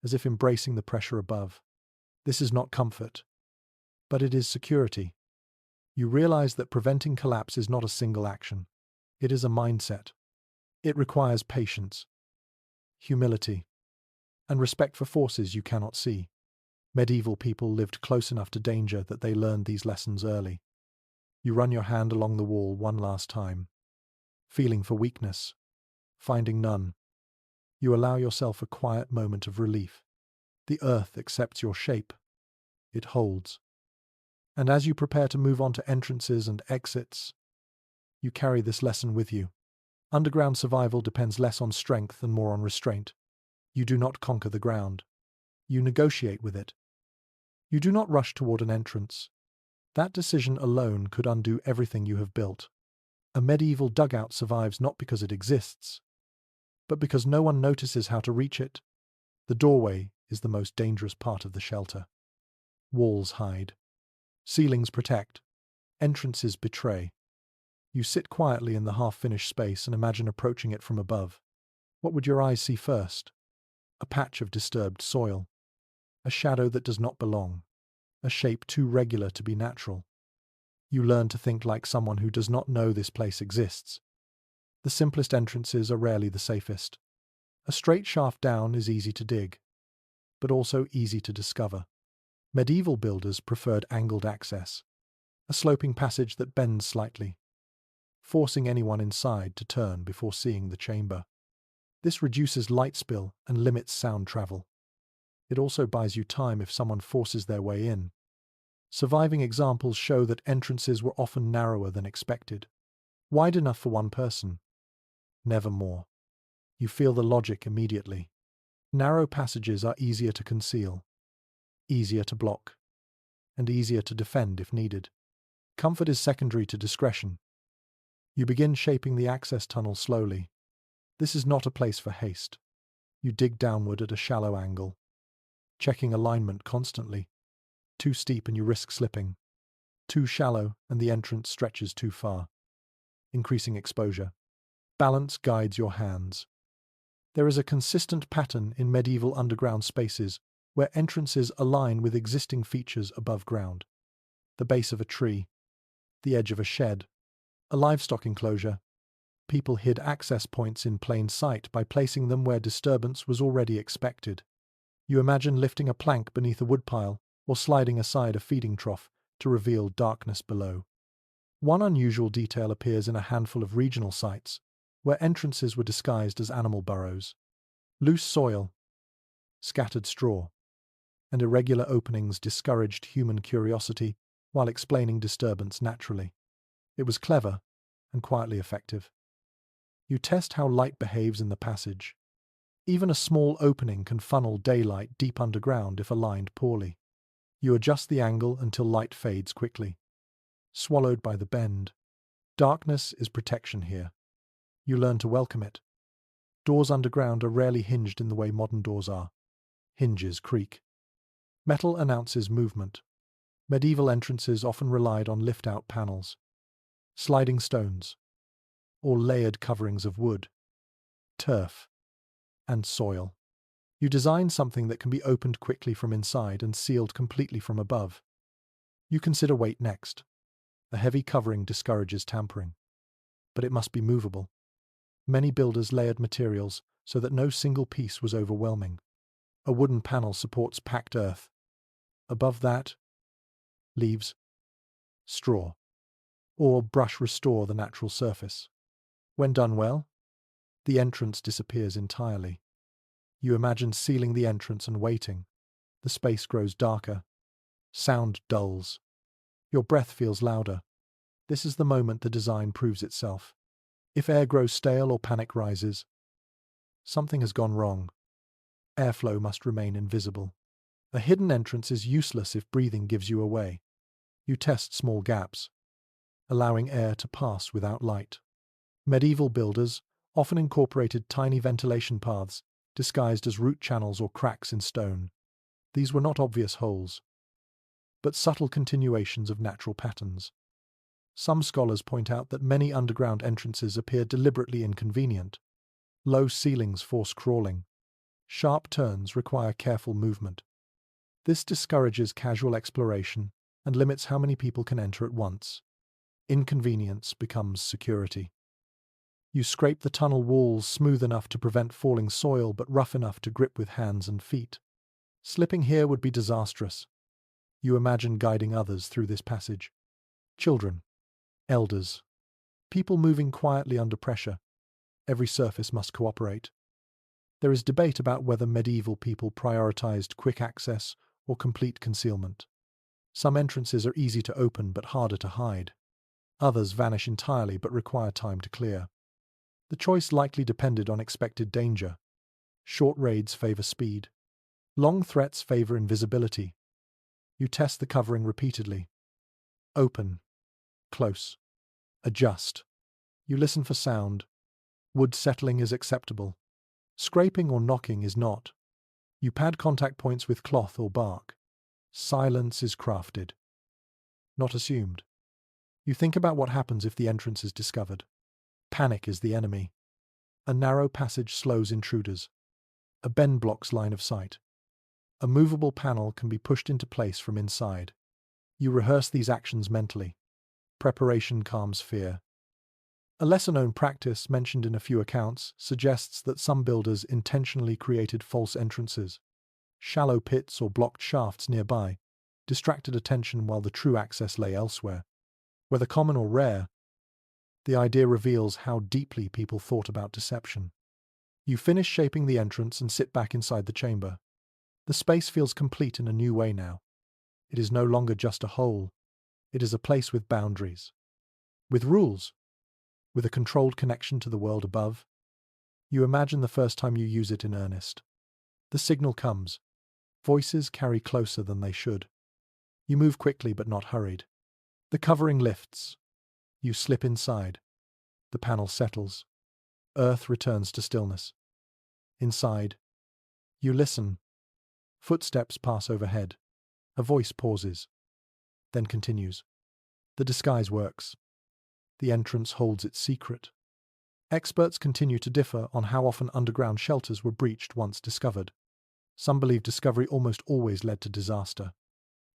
as if embracing the pressure above. This is not comfort, but it is security. You realize that preventing collapse is not a single action. It is a mindset. It requires patience, humility, and respect for forces you cannot see. Medieval people lived close enough to danger that they learned these lessons early. You run your hand along the wall one last time, feeling for weakness, finding none. You allow yourself a quiet moment of relief. The earth accepts your shape. It holds. And as you prepare to move on to entrances and exits, you carry this lesson with you. Underground survival depends less on strength and more on restraint. You do not conquer the ground. You negotiate with it. You do not rush toward an entrance. That decision alone could undo everything you have built. A medieval dugout survives not because it exists, but because no one notices how to reach it. The doorway is the most dangerous part of the shelter. Walls hide. Ceilings protect. Entrances betray. You sit quietly in the half-finished space and imagine approaching it from above. What would your eyes see first? A patch of disturbed soil. A shadow that does not belong. A shape too regular to be natural. You learn to think like someone who does not know this place exists. The simplest entrances are rarely the safest. A straight shaft down is easy to dig, but also easy to discover. Medieval builders preferred angled access, a sloping passage that bends slightly, forcing anyone inside to turn before seeing the chamber. This reduces light spill and limits sound travel. It also buys you time if someone forces their way in. Surviving examples show that entrances were often narrower than expected. Wide enough for one person. Never more. You feel the logic immediately. Narrow passages are easier to conceal, easier to block, and easier to defend if needed. Comfort is secondary to discretion. You begin shaping the access tunnel slowly. This is not a place for haste. You dig downward at a shallow angle, checking alignment constantly. Too steep and you risk slipping. Too shallow and the entrance stretches too far. Increasing exposure. Balance guides your hands. There is a consistent pattern in medieval underground spaces where entrances align with existing features above ground. The base of a tree, the edge of a shed, a livestock enclosure. People hid access points in plain sight by placing them where disturbance was already expected. You imagine lifting a plank beneath a woodpile or sliding aside a feeding trough to reveal darkness below. One unusual detail appears in a handful of regional sites, where entrances were disguised as animal burrows. Loose soil, scattered straw, and irregular openings discouraged human curiosity while explaining disturbance naturally. It was clever and quietly effective. You test how light behaves in the passage. Even a small opening can funnel daylight deep underground if aligned poorly. You adjust the angle until light fades quickly, swallowed by the bend. Darkness is protection here. You learn to welcome it. Doors underground are rarely hinged in the way modern doors are. Hinges creak. Metal announces movement. Medieval entrances often relied on lift-out panels, sliding stones, or layered coverings of wood, turf, and soil. You design something that can be opened quickly from inside and sealed completely from above. You consider weight next. A heavy covering discourages tampering, but it must be movable. Many builders layered materials so that no single piece was overwhelming. A wooden panel supports packed earth. Above that, leaves, straw, or brush restore the natural surface. When done well, the entrance disappears entirely. You imagine sealing the entrance and waiting. The space grows darker. Sound dulls. Your breath feels louder. This is the moment the design proves itself. If air grows stale or panic rises, something has gone wrong. Airflow must remain invisible. A hidden entrance is useless if breathing gives you away. You test small gaps, allowing air to pass without light. Medieval builders often incorporated tiny ventilation paths disguised as root channels or cracks in stone. These were not obvious holes, but subtle continuations of natural patterns. Some scholars point out that many underground entrances appear deliberately inconvenient. Low ceilings force crawling. Sharp turns require careful movement. This discourages casual exploration and limits how many people can enter at once. Inconvenience becomes security. You scrape the tunnel walls smooth enough to prevent falling soil but rough enough to grip with hands and feet. Slipping here would be disastrous. You imagine guiding others through this passage. Children, elders, people moving quietly under pressure. Every surface must cooperate. There is debate about whether medieval people prioritized quick access or complete concealment. Some entrances are easy to open but harder to hide. Others vanish entirely but require time to clear. The choice likely depended on expected danger. Short raids favor speed. Long threats favor invisibility. You test the covering repeatedly. Open. Close. Adjust. You listen for sound. Wood settling is acceptable. Scraping or knocking is not. You pad contact points with cloth or bark. Silence is crafted, not assumed. You think about what happens if the entrance is discovered. Panic is the enemy. A narrow passage slows intruders. A bend blocks line of sight. A movable panel can be pushed into place from inside. You rehearse these actions mentally. Preparation calms fear. A lesser-known practice mentioned in a few accounts suggests that some builders intentionally created false entrances. Shallow pits or blocked shafts nearby distracted attention while the true access lay elsewhere. Whether common or rare, the idea reveals how deeply people thought about deception. You finish shaping the entrance and sit back inside the chamber. The space feels complete in a new way now. It is no longer just a hole. It is a place with boundaries, with rules, with a controlled connection to the world above. You imagine the first time you use it in earnest. The signal comes. Voices carry closer than they should. You move quickly but not hurried. The covering lifts. You slip inside. The panel settles. Earth returns to stillness. Inside. You listen. Footsteps pass overhead. A voice pauses, then continues. The disguise works. The entrance holds its secret. Experts continue to differ on how often underground shelters were breached once discovered. Some believe discovery almost always led to disaster.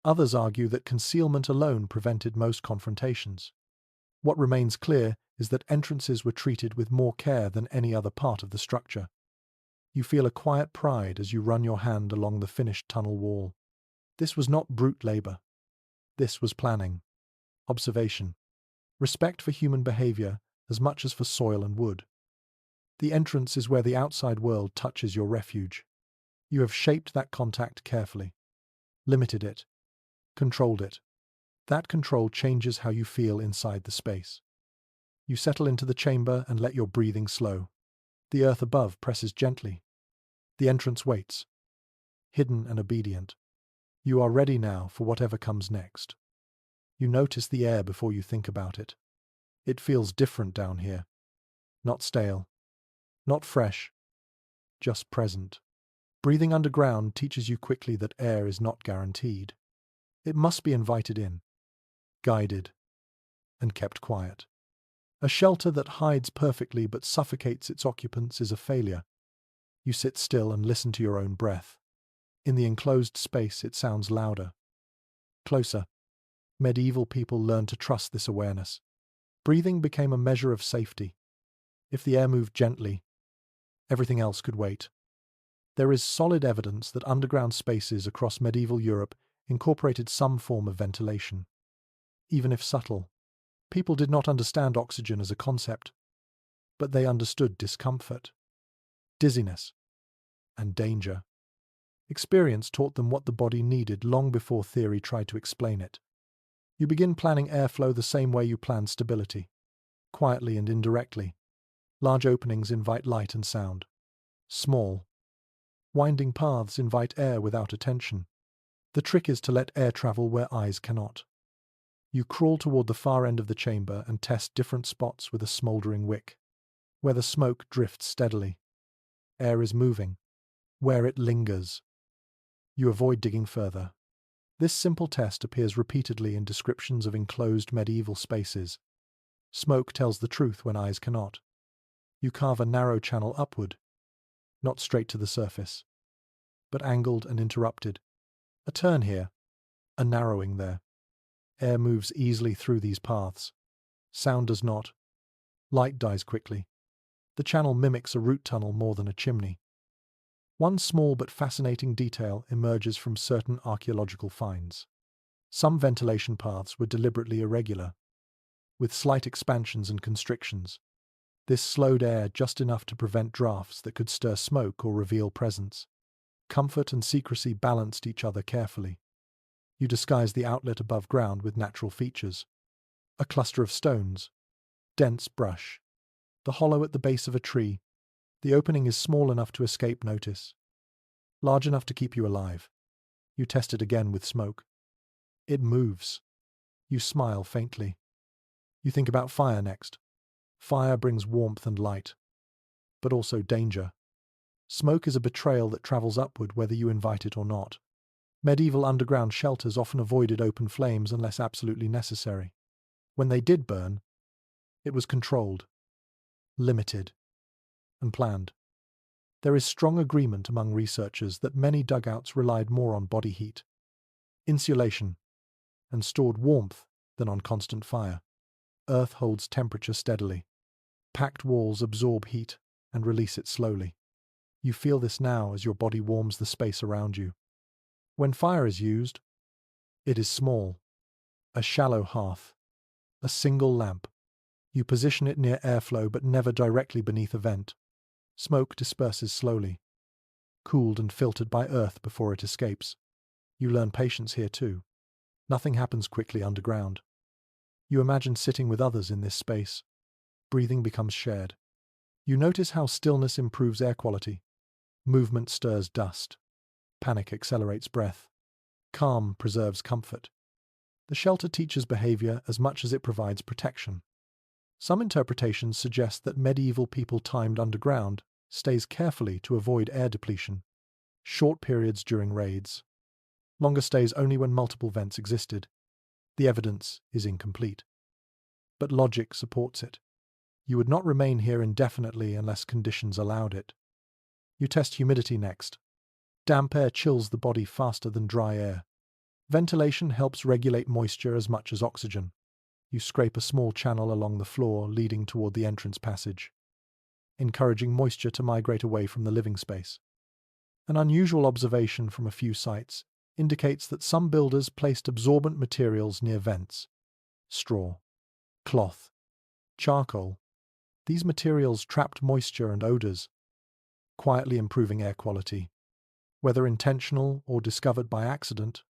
Others argue that concealment alone prevented most confrontations. What remains clear is that entrances were treated with more care than any other part of the structure. You feel a quiet pride as you run your hand along the finished tunnel wall. This was not brute labor. This was planning, observation, respect for human behavior as much as for soil and wood. The entrance is where the outside world touches your refuge. You have shaped that contact carefully, limited it, controlled it. That control changes how you feel inside the space. You settle into the chamber and let your breathing slow. The earth above presses gently. The entrance waits, hidden and obedient. You are ready now for whatever comes next. You notice the air before you think about it. It feels different down here. Not stale, not fresh, just present. Breathing underground teaches you quickly that air is not guaranteed. It must be invited in, guided, and kept quiet. A shelter that hides perfectly but suffocates its occupants is a failure. You sit still and listen to your own breath. In the enclosed space, it sounds louder, closer. Medieval people learned to trust this awareness. Breathing became a measure of safety. If the air moved gently, everything else could wait. There is solid evidence that underground spaces across medieval Europe incorporated some form of ventilation. Even if subtle, people did not understand oxygen as a concept, but they understood discomfort, dizziness, and danger. Experience taught them what the body needed long before theory tried to explain it. You begin planning airflow the same way you plan stability, quietly and indirectly. Large openings invite light and sound. Small, winding paths invite air without attention. The trick is to let air travel where eyes cannot. You crawl toward the far end of the chamber and test different spots with a smouldering wick. Where the smoke drifts steadily, air is moving. Where it lingers, you avoid digging further. This simple test appears repeatedly in descriptions of enclosed medieval spaces. Smoke tells the truth when eyes cannot. You carve a narrow channel upward, not straight to the surface, but angled and interrupted. A turn here, a narrowing there. Air moves easily through these paths. Sound does not. Light dies quickly. The channel mimics a root tunnel more than a chimney. One small but fascinating detail emerges from certain archaeological finds. Some ventilation paths were deliberately irregular, with slight expansions and constrictions. This slowed air just enough to prevent drafts that could stir smoke or reveal presence. Comfort and secrecy balanced each other carefully. You disguise the outlet above ground with natural features. A cluster of stones, dense brush, the hollow at the base of a tree. The opening is small enough to escape notice, large enough to keep you alive. You test it again with smoke. It moves. You smile faintly. You think about fire next. Fire brings warmth and light, but also danger. Smoke is a betrayal that travels upward whether you invite it or not. Medieval underground shelters often avoided open flames unless absolutely necessary. When they did burn, it was controlled, limited, and planned. There is strong agreement among researchers that many dugouts relied more on body heat, insulation, and stored warmth than on constant fire. Earth holds temperature steadily. Packed walls absorb heat and release it slowly. You feel this now as your body warms the space around you. When fire is used, it is small, a shallow hearth, a single lamp. You position it near airflow but never directly beneath a vent. Smoke disperses slowly, cooled and filtered by earth before it escapes. You learn patience here too. Nothing happens quickly underground. You imagine sitting with others in this space. Breathing becomes shared. You notice how stillness improves air quality. Movement stirs dust. Panic accelerates breath. Calm preserves comfort. The shelter teaches behavior as much as it provides protection. Some interpretations suggest that medieval people timed underground stays carefully to avoid air depletion. Short periods during raids. Longer stays only when multiple vents existed. The evidence is incomplete. But logic supports it. You would not remain here indefinitely unless conditions allowed it. You test humidity next. Damp air chills the body faster than dry air. Ventilation helps regulate moisture as much as oxygen. You scrape a small channel along the floor leading toward the entrance passage, encouraging moisture to migrate away from the living space. An unusual observation from a few sites indicates that some builders placed absorbent materials near vents. Straw, cloth, charcoal. These materials trapped moisture and odors, quietly improving air quality. Whether intentional or discovered by accident,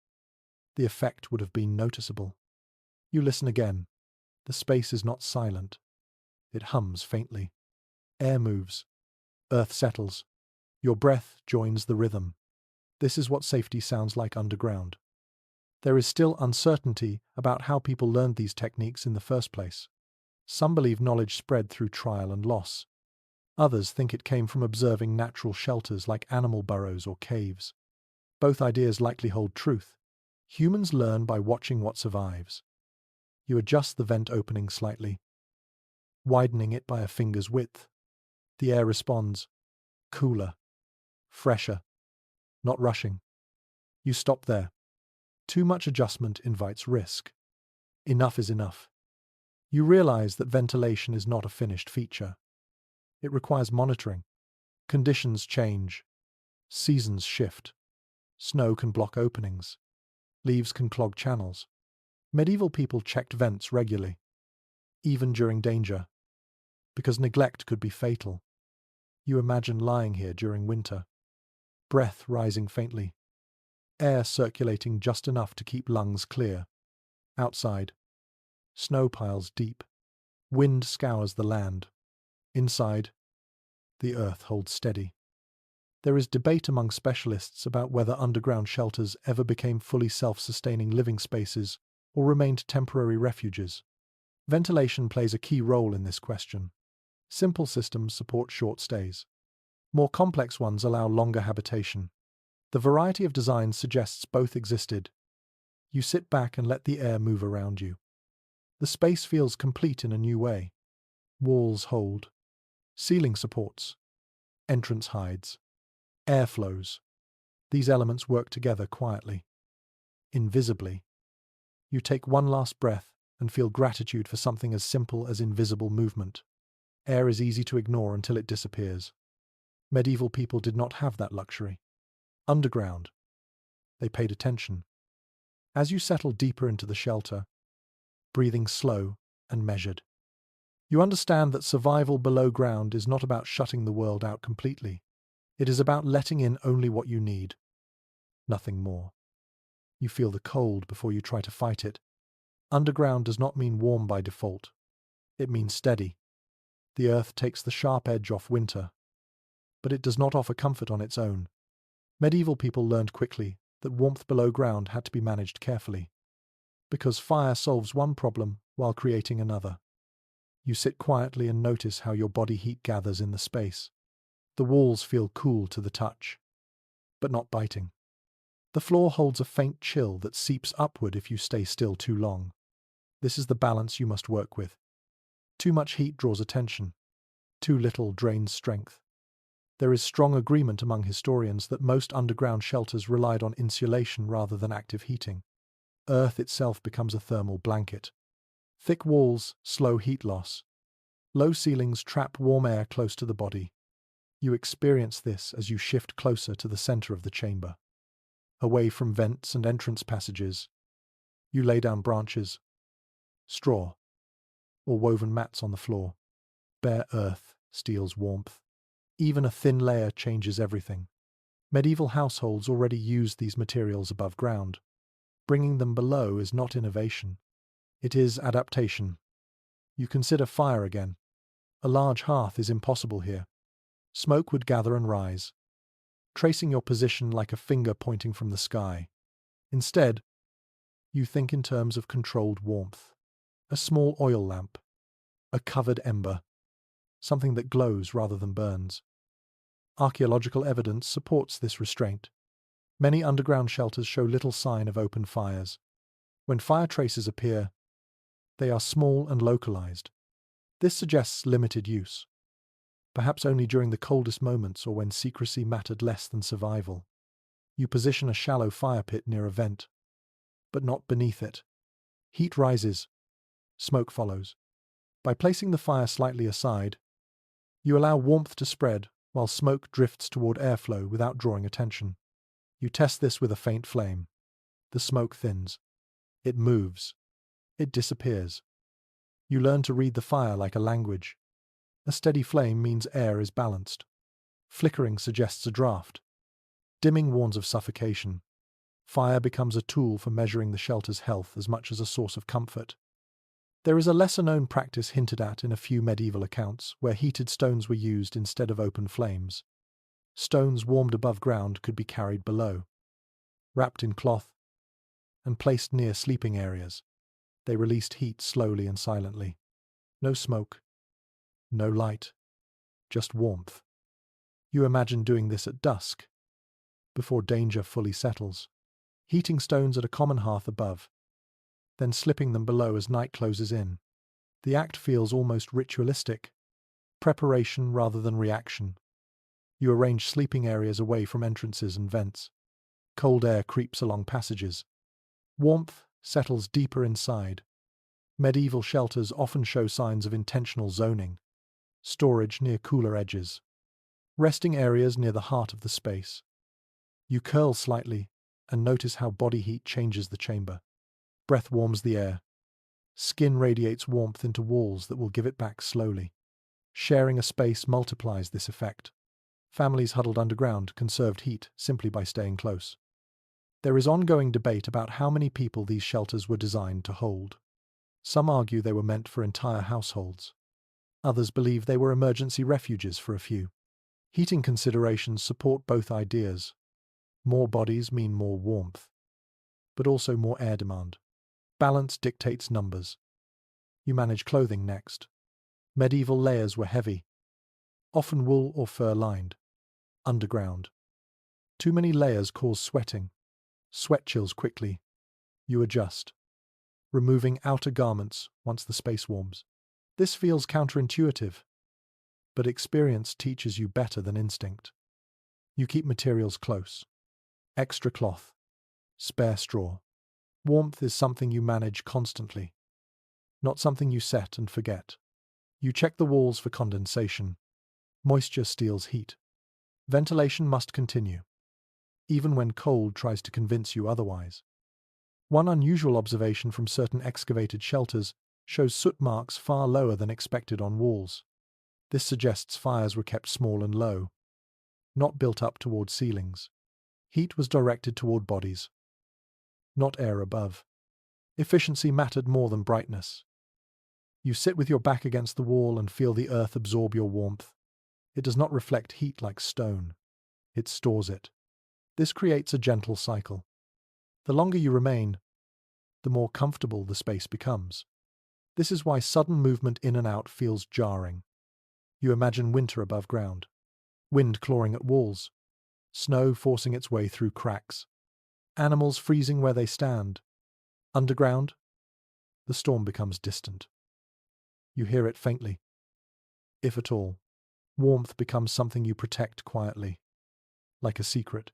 the effect would have been noticeable. You listen again. The space is not silent. It hums faintly. Air moves. Earth settles. Your breath joins the rhythm. This is what safety sounds like underground. There is still uncertainty about how people learned these techniques in the first place. Some believe knowledge spread through trial and loss. Others think it came from observing natural shelters like animal burrows or caves. Both ideas likely hold truth. Humans learn by watching what survives. You adjust the vent opening slightly, widening it by a finger's width. The air responds, cooler, fresher, not rushing. You stop there. Too much adjustment invites risk. Enough is enough. You realize that ventilation is not a finished feature. It requires monitoring. Conditions change. Seasons shift. Snow can block openings. Leaves can clog channels. Medieval people checked vents regularly, even during danger, because neglect could be fatal. You imagine lying here during winter, breath rising faintly, air circulating just enough to keep lungs clear. Outside, snow piles deep, wind scours the land. Inside, the earth holds steady. There is debate among specialists about whether underground shelters ever became fully self-sustaining living spaces or remained temporary refuges. Ventilation plays a key role in this question. Simple systems support short stays. More complex ones allow longer habitation. The variety of designs suggests both existed. You sit back and let the air move around you. The space feels complete in a new way. Walls hold. Ceiling supports. Entrance hides. Air flows. These elements work together quietly. Invisibly. You take one last breath and feel gratitude for something as simple as invisible movement. Air is easy to ignore until it disappears. Medieval people did not have that luxury. Underground. They paid attention. As you settle deeper into the shelter, breathing slow and measured, you understand that survival below ground is not about shutting the world out completely. It is about letting in only what you need. Nothing more. You feel the cold before you try to fight it. Underground does not mean warm by default. It means steady. The earth takes the sharp edge off winter, but it does not offer comfort on its own. Medieval people learned quickly that warmth below ground had to be managed carefully, because fire solves one problem while creating another. You sit quietly and notice how your body heat gathers in the space. The walls feel cool to the touch, but not biting. The floor holds a faint chill that seeps upward if you stay still too long. This is the balance you must work with. Too much heat draws attention. Too little drains strength. There is strong agreement among historians that most underground shelters relied on insulation rather than active heating. Earth itself becomes a thermal blanket. Thick walls slow heat loss. Low ceilings trap warm air close to the body. You experience this as you shift closer to the center of the chamber. Away from vents and entrance passages, you lay down branches, straw, or woven mats on the floor. Bare earth steals warmth. Even a thin layer changes everything. Medieval households already used these materials above ground. Bringing them below is not innovation. It is adaptation. You consider fire again. A large hearth is impossible here. Smoke would gather and rise, tracing your position like a finger pointing from the sky. Instead, you think in terms of controlled warmth. A small oil lamp, a covered ember, something that glows rather than burns. Archaeological evidence supports this restraint. Many underground shelters show little sign of open fires. When fire traces appear, they are small and localized. This suggests limited use, perhaps only during the coldest moments or when secrecy mattered less than survival. You position a shallow fire pit near a vent, but not beneath it. Heat rises, smoke follows. By placing the fire slightly aside, you allow warmth to spread while smoke drifts toward airflow without drawing attention. You test this with a faint flame. The smoke thins. It moves. It disappears. You learn to read the fire like a language. A steady flame means air is balanced. Flickering suggests a draft. Dimming warns of suffocation. Fire becomes a tool for measuring the shelter's health as much as a source of comfort. There is a lesser-known practice hinted at in a few medieval accounts where heated stones were used instead of open flames. Stones warmed above ground could be carried below, wrapped in cloth, and placed near sleeping areas. They released heat slowly and silently. No smoke, no light, just warmth. You imagine doing this at dusk, before danger fully settles, heating stones at a common hearth above, then slipping them below as night closes in. The act feels almost ritualistic, preparation rather than reaction. You arrange sleeping areas away from entrances and vents. Cold air creeps along passages. Warmth settles deeper inside. Medieval shelters often show signs of intentional zoning. Storage near cooler edges. Resting areas near the heart of the space. You curl slightly and notice how body heat changes the chamber. Breath warms the air. Skin radiates warmth into walls that will give it back slowly. Sharing a space multiplies this effect. Families huddled underground conserved heat simply by staying close. There is ongoing debate about how many people these shelters were designed to hold. Some argue they were meant for entire households. Others believe they were emergency refuges for a few. Heating considerations support both ideas. More bodies mean more warmth, but also more air demand. Balance dictates numbers. You manage clothing next. Medieval layers were heavy, often wool or fur lined. Underground. Too many layers cause sweating. Sweat chills quickly. You adjust, removing outer garments once the space warms. This feels counterintuitive, but experience teaches you better than instinct. You keep materials close. Extra cloth. Spare straw. Warmth is something you manage constantly, not something you set and forget. You check the walls for condensation. Moisture steals heat. Ventilation must continue, even when cold tries to convince you otherwise. One unusual observation from certain excavated shelters shows soot marks far lower than expected on walls. This suggests fires were kept small and low, not built up toward ceilings. Heat was directed toward bodies, not air above. Efficiency mattered more than brightness. You sit with your back against the wall and feel the earth absorb your warmth. It does not reflect heat like stone. It stores it. This creates a gentle cycle. The longer you remain, the more comfortable the space becomes. This is why sudden movement in and out feels jarring. You imagine winter above ground, wind clawing at walls, snow forcing its way through cracks, animals freezing where they stand. Underground, the storm becomes distant. You hear it faintly, if at all. Warmth becomes something you protect quietly, like a secret.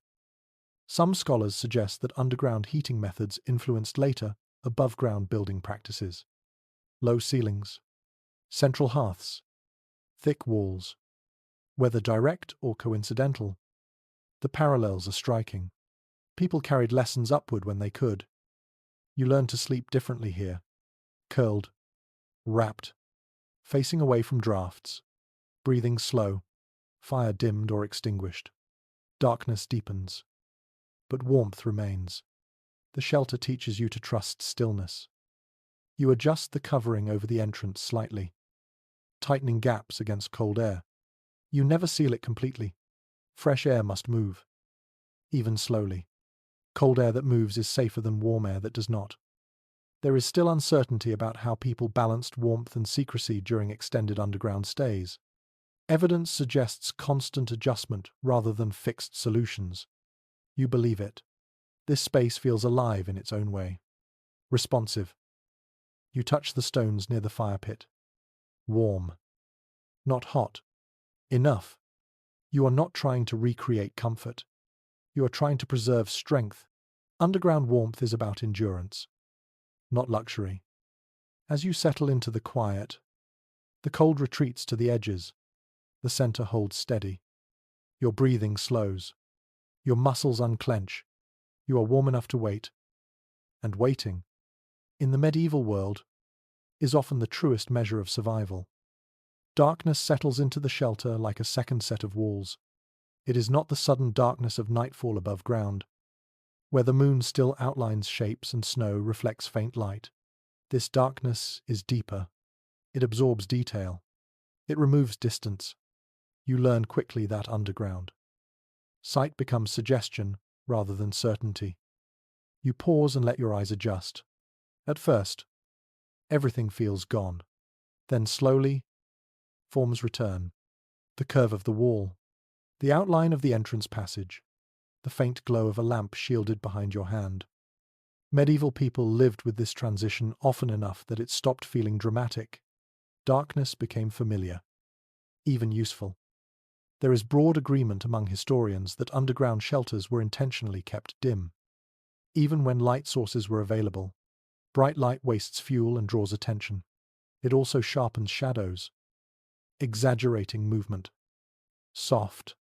Some scholars suggest that underground heating methods influenced later, above-ground building practices. Low ceilings, central hearths, thick walls. Whether direct or coincidental, the parallels are striking. People carried lessons upward when they could. You learn to sleep differently here. Curled, wrapped, facing away from drafts, breathing slow, fire dimmed or extinguished. Darkness deepens, but warmth remains. The shelter teaches you to trust stillness. You adjust the covering over the entrance slightly, tightening gaps against cold air. You never seal it completely. Fresh air must move, even slowly. Cold air that moves is safer than warm air that does not. There is still uncertainty about how people balanced warmth and secrecy during extended underground stays. Evidence suggests constant adjustment rather than fixed solutions. You believe it. This space feels alive in its own way. Responsive. You touch the stones near the fire pit. Warm. Not hot. Enough. You are not trying to recreate comfort. You are trying to preserve strength. Underground warmth is about endurance, not luxury. As you settle into the quiet, the cold retreats to the edges. The center holds steady. Your breathing slows. Your muscles unclench. You are warm enough to wait. And waiting, in the medieval world, is often the truest measure of survival. Darkness settles into the shelter like a second set of walls. It is not the sudden darkness of nightfall above ground, where the moon still outlines shapes and snow reflects faint light. This darkness is deeper. It absorbs detail. It removes distance. You learn quickly that underground. Sight becomes suggestion rather than certainty. You pause and let your eyes adjust. At first, everything feels gone. Then slowly, forms return. The curve of the wall, the outline of the entrance passage, the faint glow of a lamp shielded behind your hand. Medieval people lived with this transition often enough that it stopped feeling dramatic. Darkness became familiar, even useful. There is broad agreement among historians that underground shelters were intentionally kept dim. Even when light sources were available, bright light wastes fuel and draws attention. It also sharpens shadows, exaggerating movement. Soft,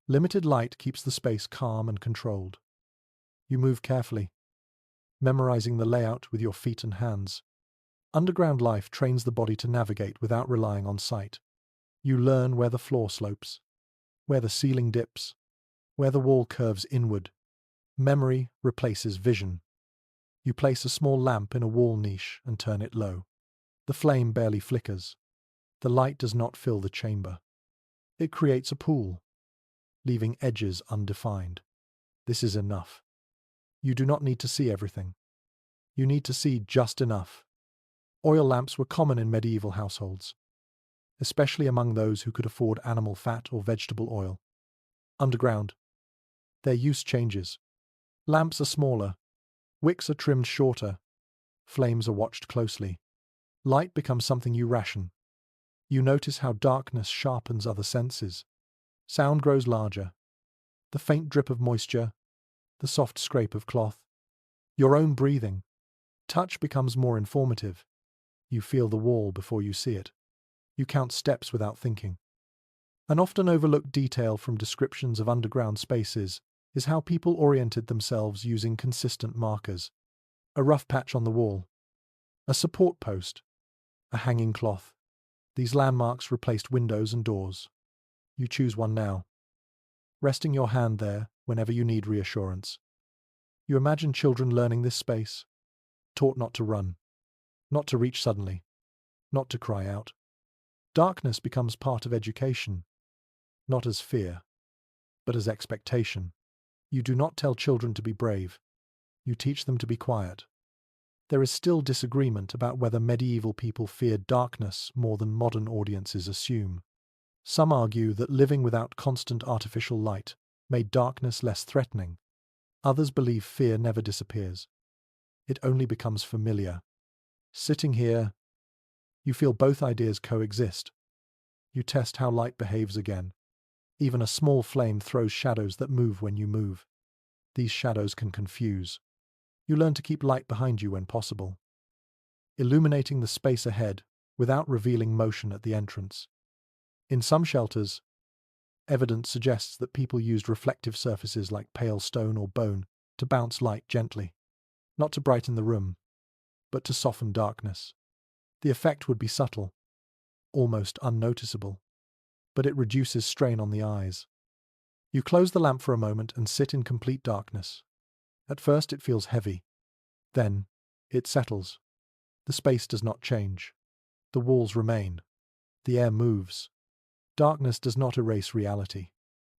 limited light keeps the space calm and controlled. You move carefully, memorizing the layout with your feet and hands. Underground life trains the body to navigate without relying on sight. You learn where the floor slopes, where the ceiling dips, where the wall curves inward. Memory replaces vision. You place a small lamp in a wall niche and turn it low. The flame barely flickers. The light does not fill the chamber. It creates a pool, leaving edges undefined. This is enough. You do not need to see everything. You need to see just enough. Oil lamps were common in medieval households, especially among those who could afford animal fat or vegetable oil. Underground, their use changes. Lamps are smaller, wicks are trimmed shorter, flames are watched closely. Light becomes something you ration. You notice how darkness sharpens other senses. Sound grows larger. The faint drip of moisture, the soft scrape of cloth, your own breathing. Touch becomes more informative. You feel the wall before you see it. You count steps without thinking. An often overlooked detail from descriptions of underground spaces is how people oriented themselves using consistent markers. A rough patch on the wall, a support post, a hanging cloth. These landmarks replaced windows and doors. You choose one now, resting your hand there whenever you need reassurance. You imagine children learning this space, taught not to run, not to reach suddenly, not to cry out. Darkness becomes part of education, not as fear, but as expectation. You do not tell children to be brave. You teach them to be quiet. There is still disagreement about whether medieval people feared darkness more than modern audiences assume. Some argue that living without constant artificial light made darkness less threatening. Others believe fear never disappears. It only becomes familiar. Sitting here, you feel both ideas coexist. You test how light behaves again. Even a small flame throws shadows that move when you move. These shadows can confuse. You learn to keep light behind you when possible, illuminating the space ahead without revealing motion at the entrance. In some shelters, evidence suggests that people used reflective surfaces like pale stone or bone to bounce light gently, not to brighten the room, but to soften darkness. The effect would be subtle, almost unnoticeable, but it reduces strain on the eyes. You close the lamp for a moment and sit in complete darkness. At first it feels heavy. Then it settles. The space does not change. The walls remain. The air moves. Darkness does not erase reality.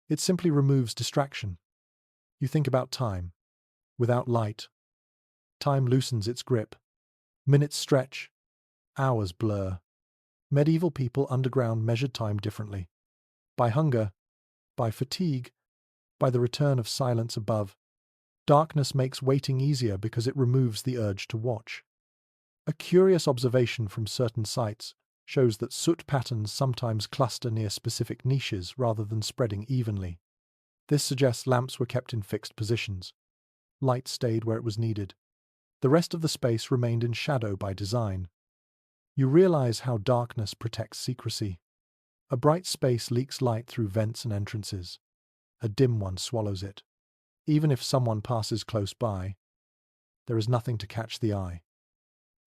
It simply removes distraction. You think about time. Without light, time loosens its grip. Minutes stretch. Hours blur. Medieval people underground measured time differently. By hunger, by fatigue, by the return of silence above. Darkness makes waiting easier because it removes the urge to watch. A curious observation from certain sites shows that soot patterns sometimes cluster near specific niches rather than spreading evenly. This suggests lamps were kept in fixed positions. Light stayed where it was needed. The rest of the space remained in shadow by design. You realize how darkness protects secrecy. A bright space leaks light through vents and entrances. A dim one swallows it. Even if someone passes close by, there is nothing to catch the eye.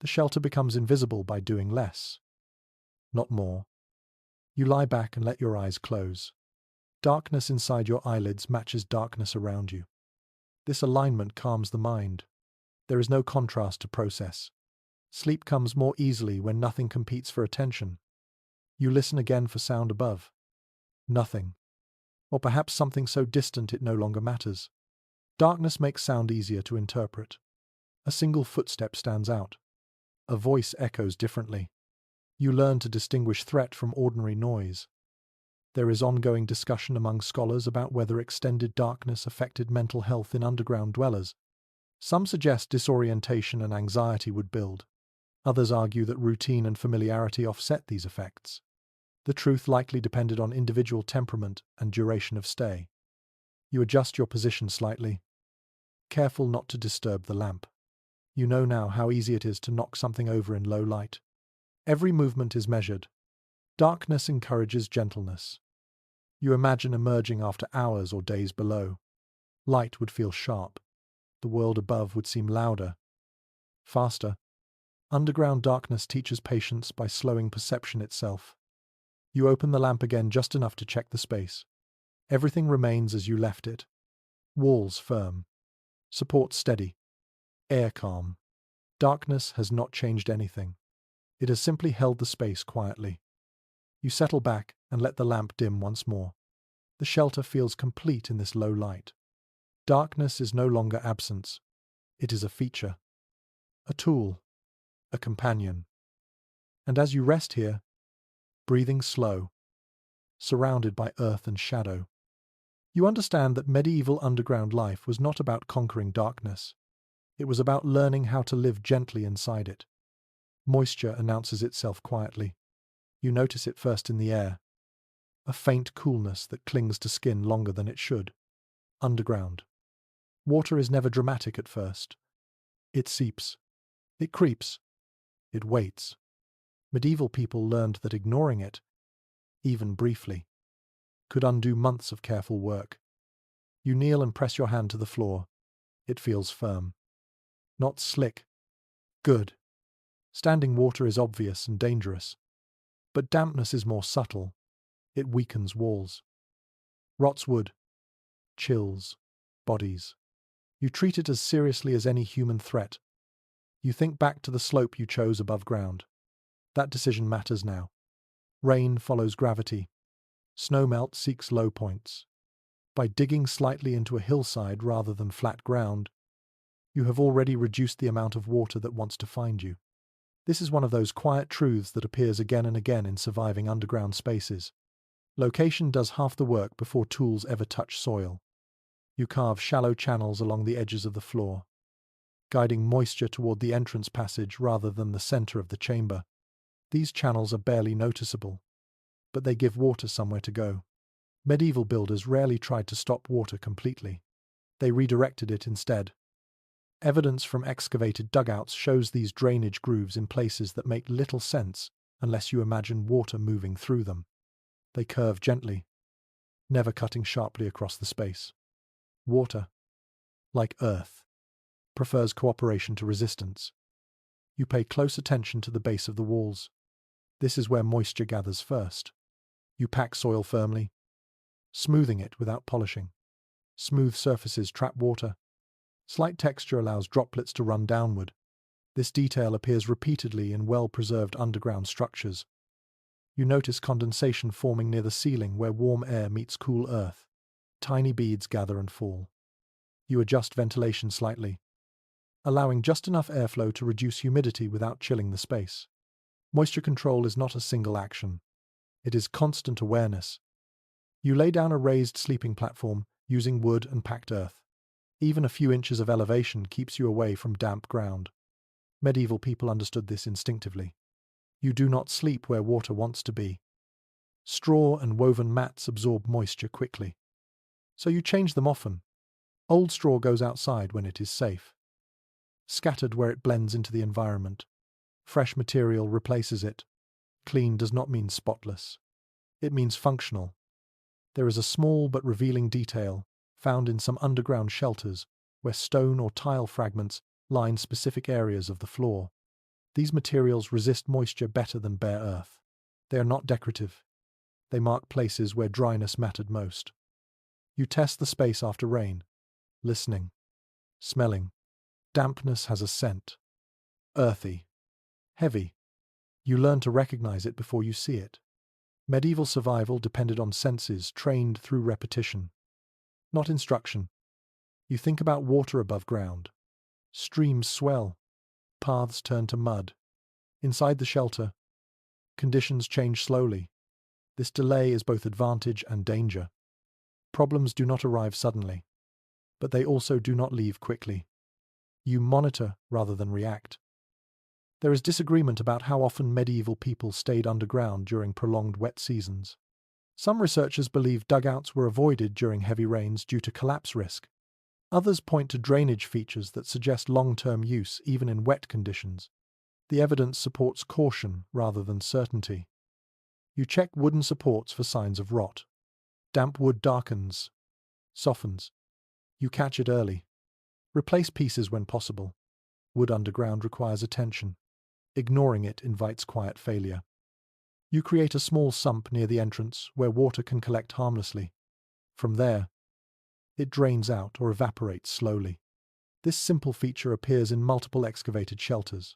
The shelter becomes invisible by doing less, not more. You lie back and let your eyes close. Darkness inside your eyelids matches darkness around you. This alignment calms the mind. There is no contrast to process. Sleep comes more easily when nothing competes for attention. You listen again for sound above. Nothing. Or perhaps something so distant it no longer matters. Darkness makes sound easier to interpret. A single footstep stands out. A voice echoes differently. You learn to distinguish threat from ordinary noise. There is ongoing discussion among scholars about whether extended darkness affected mental health in underground dwellers. Some suggest disorientation and anxiety would build. Others argue that routine and familiarity offset these effects. The truth likely depended on individual temperament and duration of stay. You adjust your position slightly, careful not to disturb the lamp. You know now how easy it is to knock something over in low light. Every movement is measured. Darkness encourages gentleness. You imagine emerging after hours or days below. Light would feel sharp. The world above would seem louder, faster. Underground darkness teaches patience by slowing perception itself. You open the lamp again just enough to check the space. Everything remains as you left it. Walls firm. Support steady. Air calm. Darkness has not changed anything. It has simply held the space quietly. You settle back and let the lamp dim once more. The shelter feels complete in this low light. Darkness is no longer absence. It is a feature, a tool, a companion. And as you rest here, breathing slow, surrounded by earth and shadow, you understand that medieval underground life was not about conquering darkness. It was about learning how to live gently inside it. Moisture announces itself quietly. You notice it first in the air, a faint coolness that clings to skin longer than it should. Underground. Water is never dramatic at first. It seeps. It creeps. It waits. Medieval people learned that ignoring it, even briefly, could undo months of careful work. You kneel and press your hand to the floor. It feels firm. Not slick. Good. Standing water is obvious and dangerous. But dampness is more subtle. It weakens walls. Rots wood. Chills. Bodies. You treat it as seriously as any human threat. You think back to the slope you chose above ground. That decision matters now. Rain follows gravity. Snowmelt seeks low points. By digging slightly into a hillside rather than flat ground, you have already reduced the amount of water that wants to find you. This is one of those quiet truths that appears again and again in surviving underground spaces. Location does half the work before tools ever touch soil. You carve shallow channels along the edges of the floor, guiding moisture toward the entrance passage rather than the center of the chamber. These channels are barely noticeable, but they give water somewhere to go. Medieval builders rarely tried to stop water completely. They redirected it instead. Evidence from excavated dugouts shows these drainage grooves in places that make little sense unless you imagine water moving through them. They curve gently, never cutting sharply across the space. Water, like earth, prefers cooperation to resistance. You pay close attention to the base of the walls. This is where moisture gathers first. You pack soil firmly, smoothing it without polishing. Smooth surfaces trap water. Slight texture allows droplets to run downward. This detail appears repeatedly in well-preserved underground structures. You notice condensation forming near the ceiling where warm air meets cool earth. Tiny beads gather and fall. You adjust ventilation slightly, allowing just enough airflow to reduce humidity without chilling the space. Moisture control is not a single action. It is constant awareness. You lay down a raised sleeping platform using wood and packed earth. Even a few inches of elevation keeps you away from damp ground. Medieval people understood this instinctively. You do not sleep where water wants to be. Straw and woven mats absorb moisture quickly, so you change them often. Old straw goes outside when it is safe, scattered where it blends into the environment. Fresh material replaces it. Clean does not mean spotless. It means functional. There is a small but revealing detail found in some underground shelters where stone or tile fragments line specific areas of the floor. These materials resist moisture better than bare earth. They are not decorative. They mark places where dryness mattered most. You test the space after rain, listening, smelling. Dampness has a scent. Earthy. Heavy. You learn to recognize it before you see it. Medieval survival depended on senses trained through repetition, not instruction. You think about water above ground. Streams swell. Paths turn to mud. Inside the shelter, conditions change slowly. This delay is both advantage and danger. Problems do not arrive suddenly, but they also do not leave quickly. You monitor rather than react. There is disagreement about how often medieval people stayed underground during prolonged wet seasons. Some researchers believe dugouts were avoided during heavy rains due to collapse risk. Others point to drainage features that suggest long-term use even in wet conditions. The evidence supports caution rather than certainty. You check wooden supports for signs of rot. Damp wood darkens, softens. You catch it early. Replace pieces when possible. Wood underground requires attention. Ignoring it invites quiet failure. You create a small sump near the entrance where water can collect harmlessly. From there, it drains out or evaporates slowly. This simple feature appears in multiple excavated shelters,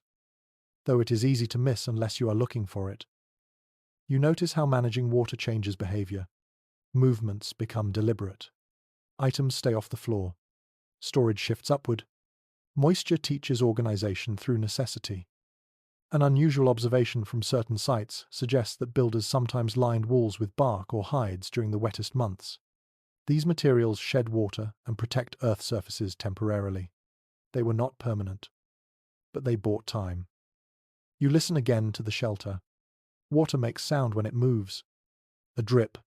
though it is easy to miss unless you are looking for it. You notice how managing water changes behavior. Movements become deliberate. Items stay off the floor. Storage shifts upward. Moisture teaches organization through necessity. An unusual observation from certain sites suggests that builders sometimes lined walls with bark or hides during the wettest months. These materials shed water and protect earth surfaces temporarily. They were not permanent, but they bought time. You listen again to the shelter. Water makes sound when it moves. A drip,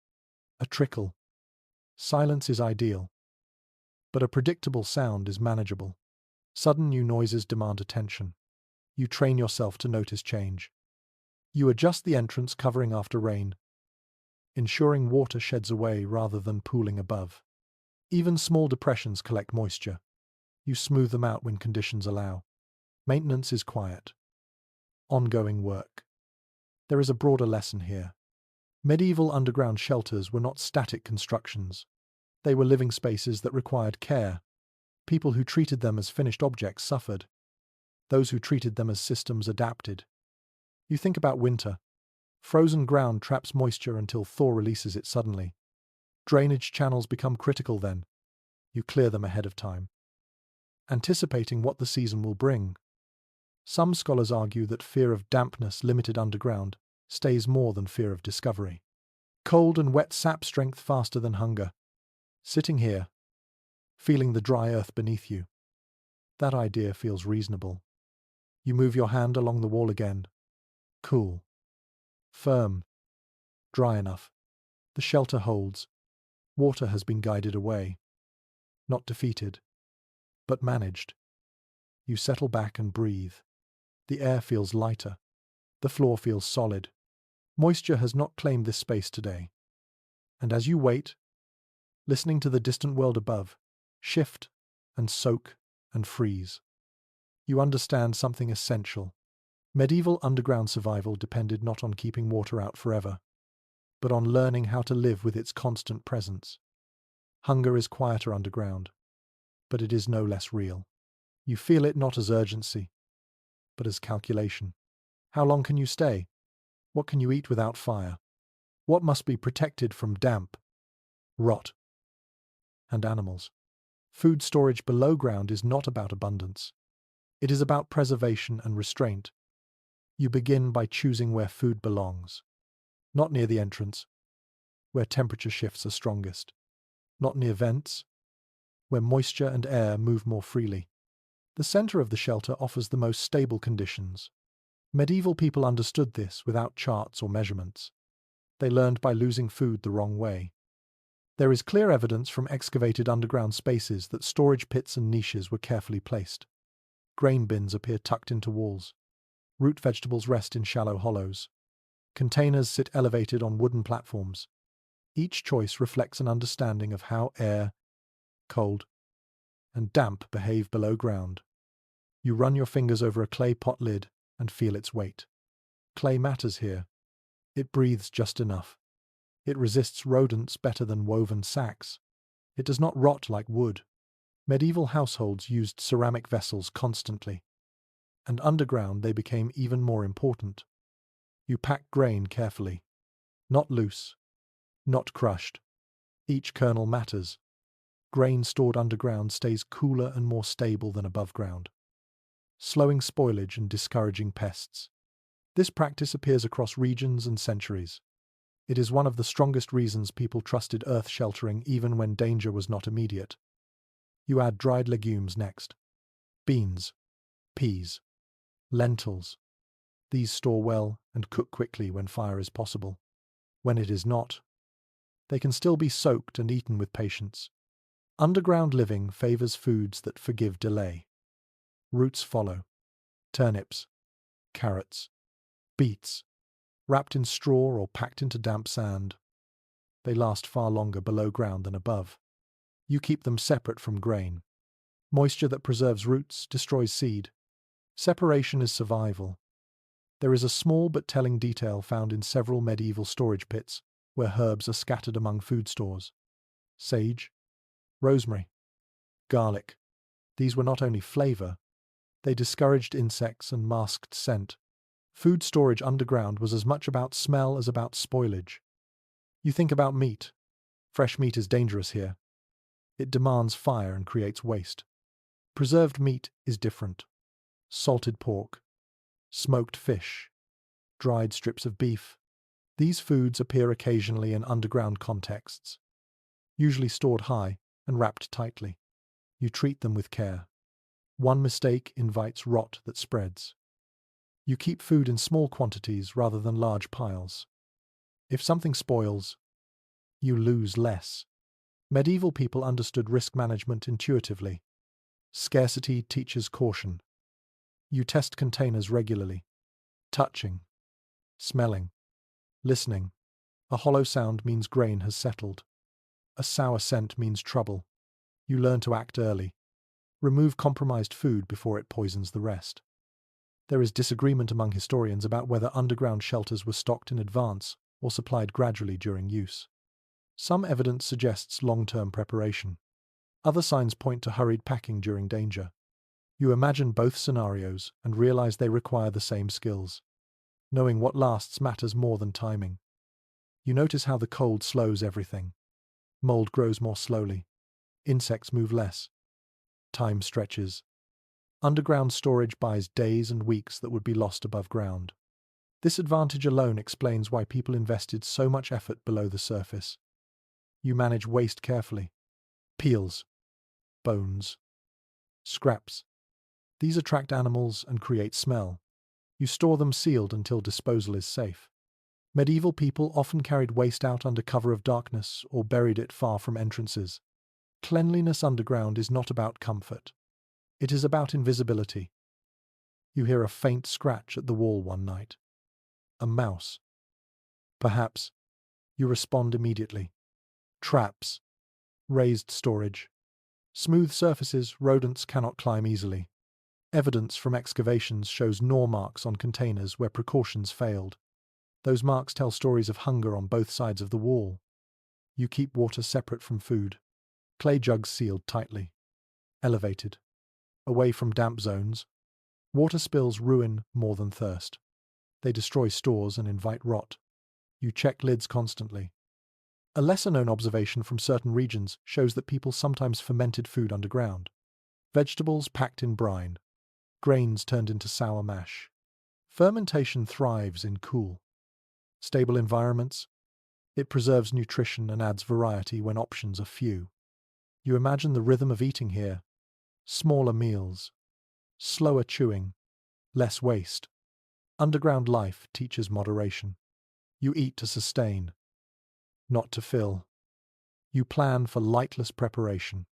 a trickle. Silence is ideal, but a predictable sound is manageable. Sudden new noises demand attention. You train yourself to notice change. You adjust the entrance covering after rain, ensuring water sheds away rather than pooling above. Even small depressions collect moisture. You smooth them out when conditions allow. Maintenance is quiet. Ongoing work. There is a broader lesson here. Medieval underground shelters were not static constructions. They were living spaces that required care. People who treated them as finished objects suffered. Those who treated them as systems adapted. You think about winter. Frozen ground traps moisture until thaw releases it suddenly. Drainage channels become critical then. You clear them ahead of time, anticipating what the season will bring. Some scholars argue that fear of dampness limited underground stays more than fear of discovery. Cold and wet sap strength faster than hunger. Sitting here, feeling the dry earth beneath you. That idea feels reasonable. You move your hand along the wall again. Cool. Firm. Dry enough. The shelter holds. Water has been guided away. Not defeated, but managed. You settle back and breathe. The air feels lighter. The floor feels solid. Moisture has not claimed this space today. And as you wait, listening to the distant world above, shift and soak and freeze, you understand something essential. Medieval underground survival depended not on keeping water out forever, but on learning how to live with its constant presence. Hunger is quieter underground, but it is no less real. You feel it not as urgency, but as calculation. How long can you stay? What can you eat without fire? What must be protected from damp, rot, and animals? Food storage below ground is not about abundance. It is about preservation and restraint. You begin by choosing where food belongs. Not near the entrance, where temperature shifts are strongest. Not near vents, where moisture and air move more freely. The center of the shelter offers the most stable conditions. Medieval people understood this without charts or measurements. They learned by losing food the wrong way. There is clear evidence from excavated underground spaces that storage pits and niches were carefully placed. Grain bins appear tucked into walls. Root vegetables rest in shallow hollows. Containers sit elevated on wooden platforms. Each choice reflects an understanding of how air, cold, and damp behave below ground. You run your fingers over a clay pot lid and feel its weight. Clay matters here. It breathes just enough. It resists rodents better than woven sacks. It does not rot like wood. Medieval households used ceramic vessels constantly, and underground they became even more important. You pack grain carefully, not loose, not crushed. Each kernel matters. Grain stored underground stays cooler and more stable than above ground, slowing spoilage and discouraging pests. This practice appears across regions and centuries. It is one of the strongest reasons people trusted earth sheltering even when danger was not immediate. You add dried legumes next. Beans, peas, lentils. These store well and cook quickly when fire is possible. When it is not, they can still be soaked and eaten with patience. Underground living favors foods that forgive delay. Roots follow. Turnips, carrots, beets, wrapped in straw or packed into damp sand. They last far longer below ground than above. You keep them separate from grain. Moisture that preserves roots destroys seed. Separation is survival. There is a small but telling detail found in several medieval storage pits where herbs are scattered among food stores. Sage, rosemary, garlic. These were not only flavor, they discouraged insects and masked scent. Food storage underground was as much about smell as about spoilage. You think about meat. Fresh meat is dangerous here. It demands fire and creates waste. Preserved meat is different. Salted pork, smoked fish, dried strips of beef. These foods appear occasionally in underground contexts, usually stored high and wrapped tightly. You treat them with care. One mistake invites rot that spreads. You keep food in small quantities rather than large piles. If something spoils, you lose less. Medieval people understood risk management intuitively. Scarcity teaches caution. You test containers regularly, touching, smelling, listening. A hollow sound means grain has settled. A sour scent means trouble. You learn to act early. Remove compromised food before it poisons the rest. There is disagreement among historians about whether underground shelters were stocked in advance or supplied gradually during use. Some evidence suggests long-term preparation. Other signs point to hurried packing during danger. You imagine both scenarios and realize they require the same skills. Knowing what lasts matters more than timing. You notice how the cold slows everything. Mold grows more slowly. Insects move less. Time stretches. Underground storage buys days and weeks that would be lost above ground. This advantage alone explains why people invested so much effort below the surface. You manage waste carefully. Peels, bones, scraps. These attract animals and create smell. You store them sealed until disposal is safe. Medieval people often carried waste out under cover of darkness or buried it far from entrances. Cleanliness underground is not about comfort. It is about invisibility. You hear a faint scratch at the wall one night. A mouse. Perhaps. You respond immediately. Traps. Raised storage. Smooth surfaces rodents cannot climb easily. Evidence from excavations shows gnaw marks on containers where precautions failed. Those marks tell stories of hunger on both sides of the wall. You keep water separate from food. Clay jugs sealed tightly. Elevated. Away from damp zones. Water spills ruin more than thirst. They destroy stores and invite rot. You check lids constantly. A lesser-known observation from certain regions shows that people sometimes fermented food underground. Vegetables packed in brine. Grains turned into sour mash. Fermentation thrives in cool, stable environments. It preserves nutrition and adds variety when options are few. You imagine the rhythm of eating here. Smaller meals. Slower chewing. Less waste. Underground life teaches moderation. You eat to sustain, not to fill. You plan for lightless preparation.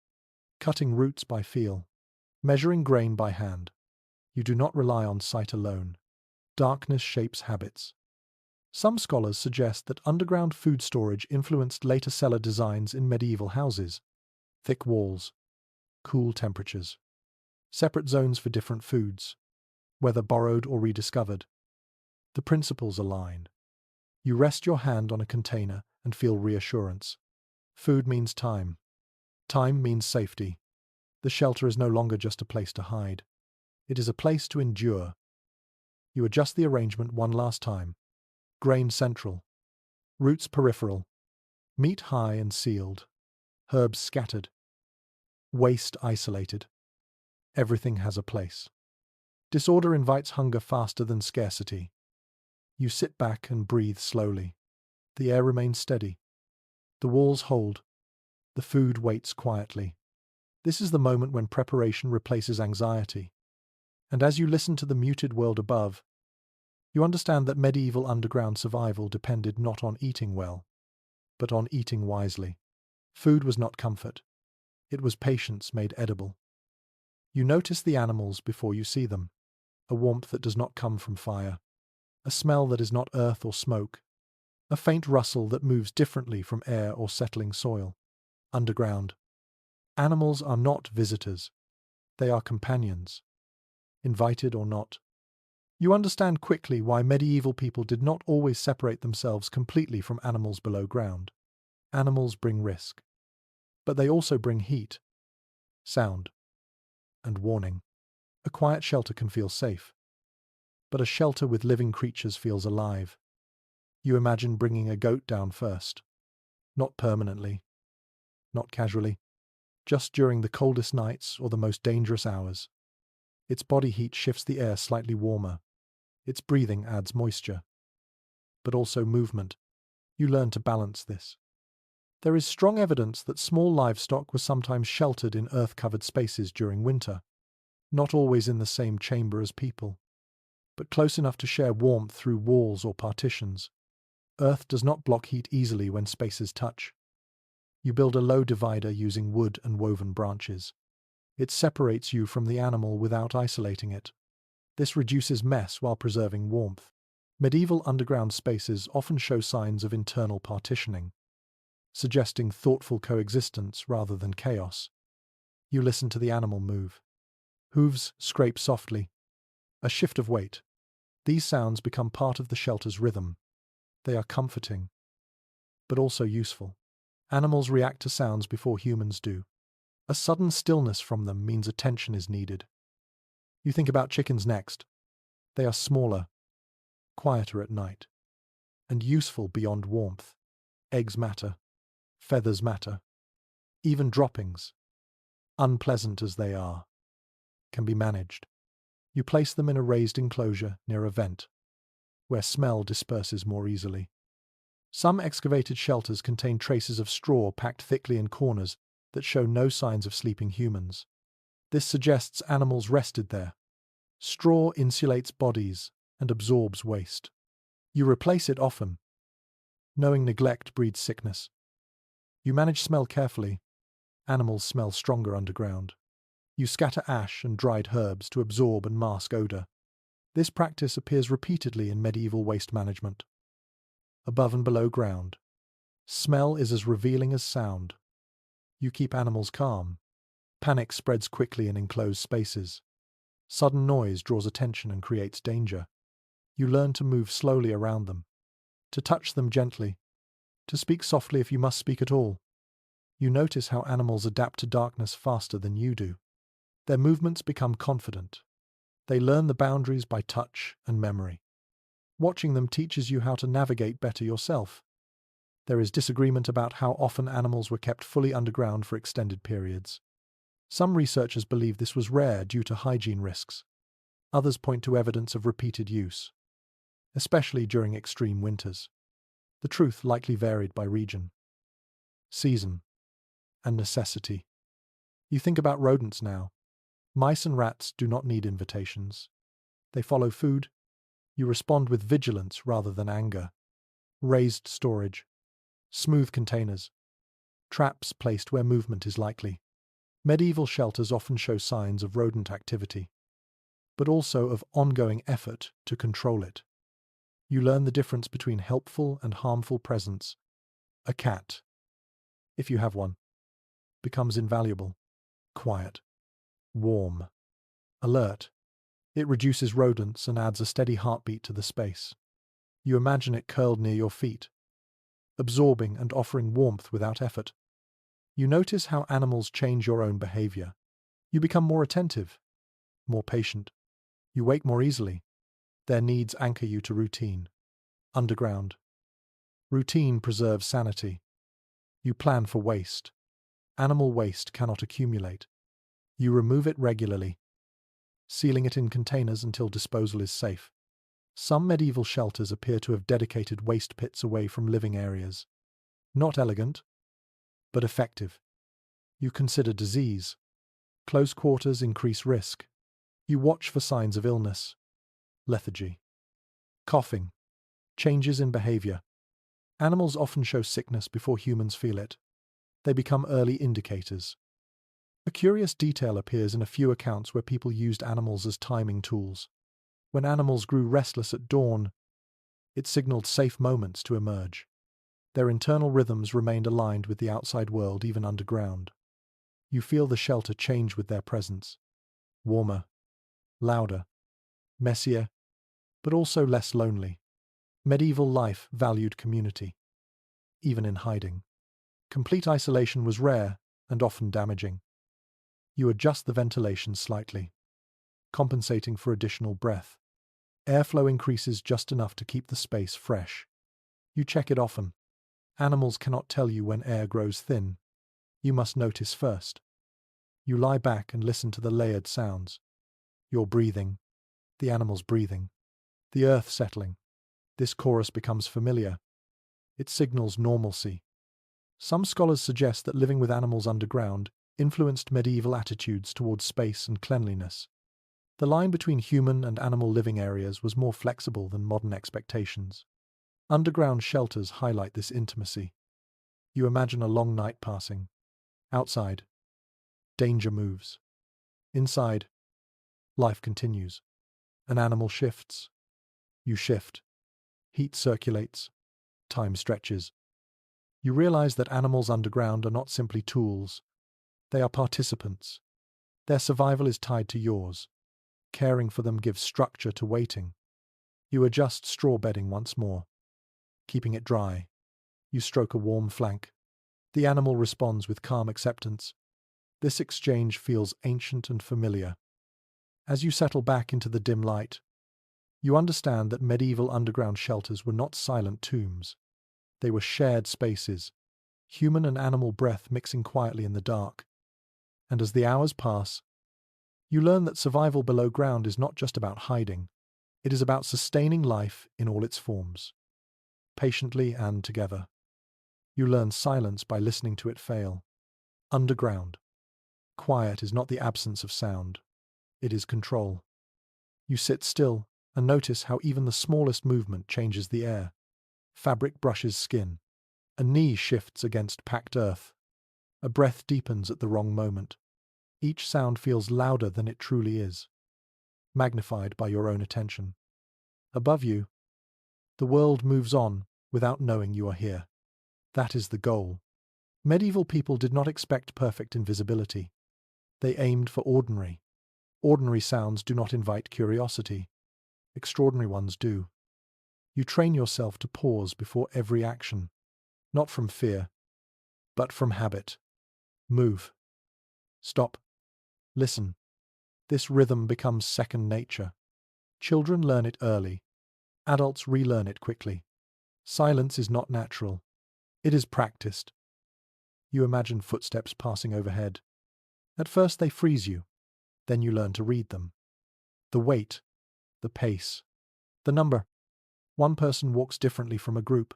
Cutting roots by feel. Measuring grain by hand. You do not rely on sight alone. Darkness shapes habits. Some scholars suggest that underground food storage influenced later cellar designs in medieval houses. Thick walls. Cool temperatures. Separate zones for different foods, whether borrowed or rediscovered. The principles align. You rest your hand on a container and feel reassurance. Food means time. Time means safety. The shelter is no longer just a place to hide. It is a place to endure. You adjust the arrangement one last time. Grain central. Roots peripheral. Meat high and sealed. Herbs scattered. Waste isolated. Everything has a place. Disorder invites hunger faster than scarcity. You sit back and breathe slowly. The air remains steady. The walls hold. The food waits quietly. This is the moment when preparation replaces anxiety. And as you listen to the muted world above, you understand that medieval underground survival depended not on eating well, but on eating wisely. Food was not comfort. It was patience made edible. You notice the animals before you see them, a warmth that does not come from fire, a smell that is not earth or smoke, a faint rustle that moves differently from air or settling soil. Underground. Animals are not visitors. They are companions, invited or not. You understand quickly why medieval people did not always separate themselves completely from animals below ground. Animals bring risk, but they also bring heat, sound, and warning. A quiet shelter can feel safe. But a shelter with living creatures feels alive. You imagine bringing a goat down first. Not permanently. Not casually. Just during the coldest nights or the most dangerous hours. Its body heat shifts the air slightly warmer. Its breathing adds moisture. But also movement. You learn to balance this. There is strong evidence that small livestock were sometimes sheltered in earth-covered spaces during winter. Not always in the same chamber as people, but close enough to share warmth through walls or partitions. Earth does not block heat easily when spaces touch. You build a low divider using wood and woven branches. It separates you from the animal without isolating it. This reduces mess while preserving warmth. Medieval underground spaces often show signs of internal partitioning, suggesting thoughtful coexistence rather than chaos. You listen to the animal move. Hooves scrape softly. A shift of weight. These sounds become part of the shelter's rhythm. They are comforting, but also useful. Animals react to sounds before humans do. A sudden stillness from them means attention is needed. You think about chickens next. They are smaller, quieter at night, and useful beyond warmth. Eggs matter. Feathers matter. Even droppings, unpleasant as they are, can be managed. You place them in a raised enclosure near a vent, where smell disperses more easily. Some excavated shelters contain traces of straw packed thickly in corners that show no signs of sleeping humans. This suggests animals rested there. Straw insulates bodies and absorbs waste. You replace it often. Knowing neglect breeds sickness. You manage smell carefully. Animals smell stronger underground. You scatter ash and dried herbs to absorb and mask odor. This practice appears repeatedly in medieval waste management. Above and below ground, smell is as revealing as sound. You keep animals calm. Panic spreads quickly in enclosed spaces. Sudden noise draws attention and creates danger. You learn to move slowly around them, to touch them gently, to speak softly if you must speak at all. You notice how animals adapt to darkness faster than you do. Their movements become confident. They learn the boundaries by touch and memory. Watching them teaches you how to navigate better yourself. There is disagreement about how often animals were kept fully underground for extended periods. Some researchers believe this was rare due to hygiene risks. Others point to evidence of repeated use, especially during extreme winters. The truth likely varied by region, season, and necessity. You think about rodents now. Mice and rats do not need invitations. They follow food. You respond with vigilance rather than anger. Raised storage, smooth containers, traps placed where movement is likely. Medieval shelters often show signs of rodent activity, but also of ongoing effort to control it. You learn the difference between helpful and harmful presence. A cat, if you have one, becomes invaluable. Quiet, warm, alert. It reduces rodents and adds a steady heartbeat to the space. You imagine it curled near your feet, absorbing and offering warmth without effort. You notice how animals change your own behavior. You become more attentive, more patient. You wake more easily. Their needs anchor you to routine. Underground. Routine preserves sanity. You plan for waste. Animal waste cannot accumulate. You remove it regularly, sealing it in containers until disposal is safe. Some medieval shelters appear to have dedicated waste pits away from living areas. Not elegant, but effective. You consider disease. Close quarters increase risk. You watch for signs of illness, lethargy, coughing, changes in behavior. Animals often show sickness before humans feel it. They become early indicators. A curious detail appears in a few accounts where people used animals as timing tools. When animals grew restless at dawn, it signaled safe moments to emerge. Their internal rhythms remained aligned with the outside world even underground. You feel the shelter change with their presence. Warmer, louder, messier, but also less lonely. Medieval life valued community, even in hiding. Complete isolation was rare and often damaging. You adjust the ventilation slightly, compensating for additional breath. Airflow increases just enough to keep the space fresh. You check it often. Animals cannot tell you when air grows thin. You must notice first. You lie back and listen to the layered sounds. You're breathing. The animal's breathing. The earth settling. This chorus becomes familiar. It signals normalcy. Some scholars suggest that living with animals underground influenced medieval attitudes towards space and cleanliness. The line between human and animal living areas was more flexible than modern expectations. Underground shelters highlight this intimacy. You imagine a long night passing. Outside, danger moves. Inside, life continues. An animal shifts. You shift. Heat circulates. Time stretches. You realize that animals underground are not simply tools. They are participants. Their survival is tied to yours. Caring for them gives structure to waiting. You adjust straw bedding once more, keeping it dry. You stroke a warm flank. The animal responds with calm acceptance. This exchange feels ancient and familiar. As you settle back into the dim light, you understand that medieval underground shelters were not silent tombs. They were shared spaces, human and animal breath mixing quietly in the dark. And as the hours pass, you learn that survival below ground is not just about hiding. It is about sustaining life in all its forms, patiently and together. You learn silence by listening to it fail. Underground, quiet is not the absence of sound. It is control. You sit still and notice how even the smallest movement changes the air. Fabric brushes skin. A knee shifts against packed earth. A breath deepens at the wrong moment. Each sound feels louder than it truly is, magnified by your own attention. Above you, the world moves on without knowing you are here. That is the goal. Medieval people did not expect perfect invisibility. They aimed for ordinary. Ordinary sounds do not invite curiosity. Extraordinary ones do. You train yourself to pause before every action, not from fear, but from habit. Move. Stop. Listen. This rhythm becomes second nature. Children learn it early. Adults relearn it quickly. Silence is not natural. It is practiced. You imagine footsteps passing overhead. At first they freeze you. Then you learn to read them. The weight, the pace, the number. One person walks differently from a group.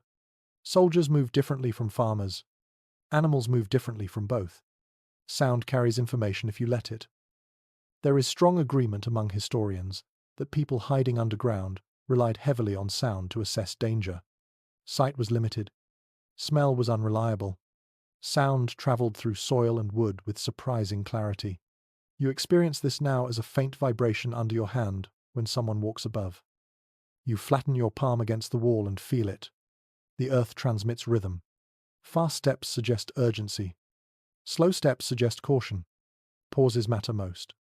Soldiers move differently from farmers. Animals move differently from both. Sound carries information if you let it. There is strong agreement among historians that people hiding underground relied heavily on sound to assess danger. Sight was limited. Smell was unreliable. Sound traveled through soil and wood with surprising clarity. You experience this now as a faint vibration under your hand when someone walks above. You flatten your palm against the wall and feel it. The earth transmits rhythm. Fast steps suggest urgency. Slow steps suggest caution. Pauses matter most.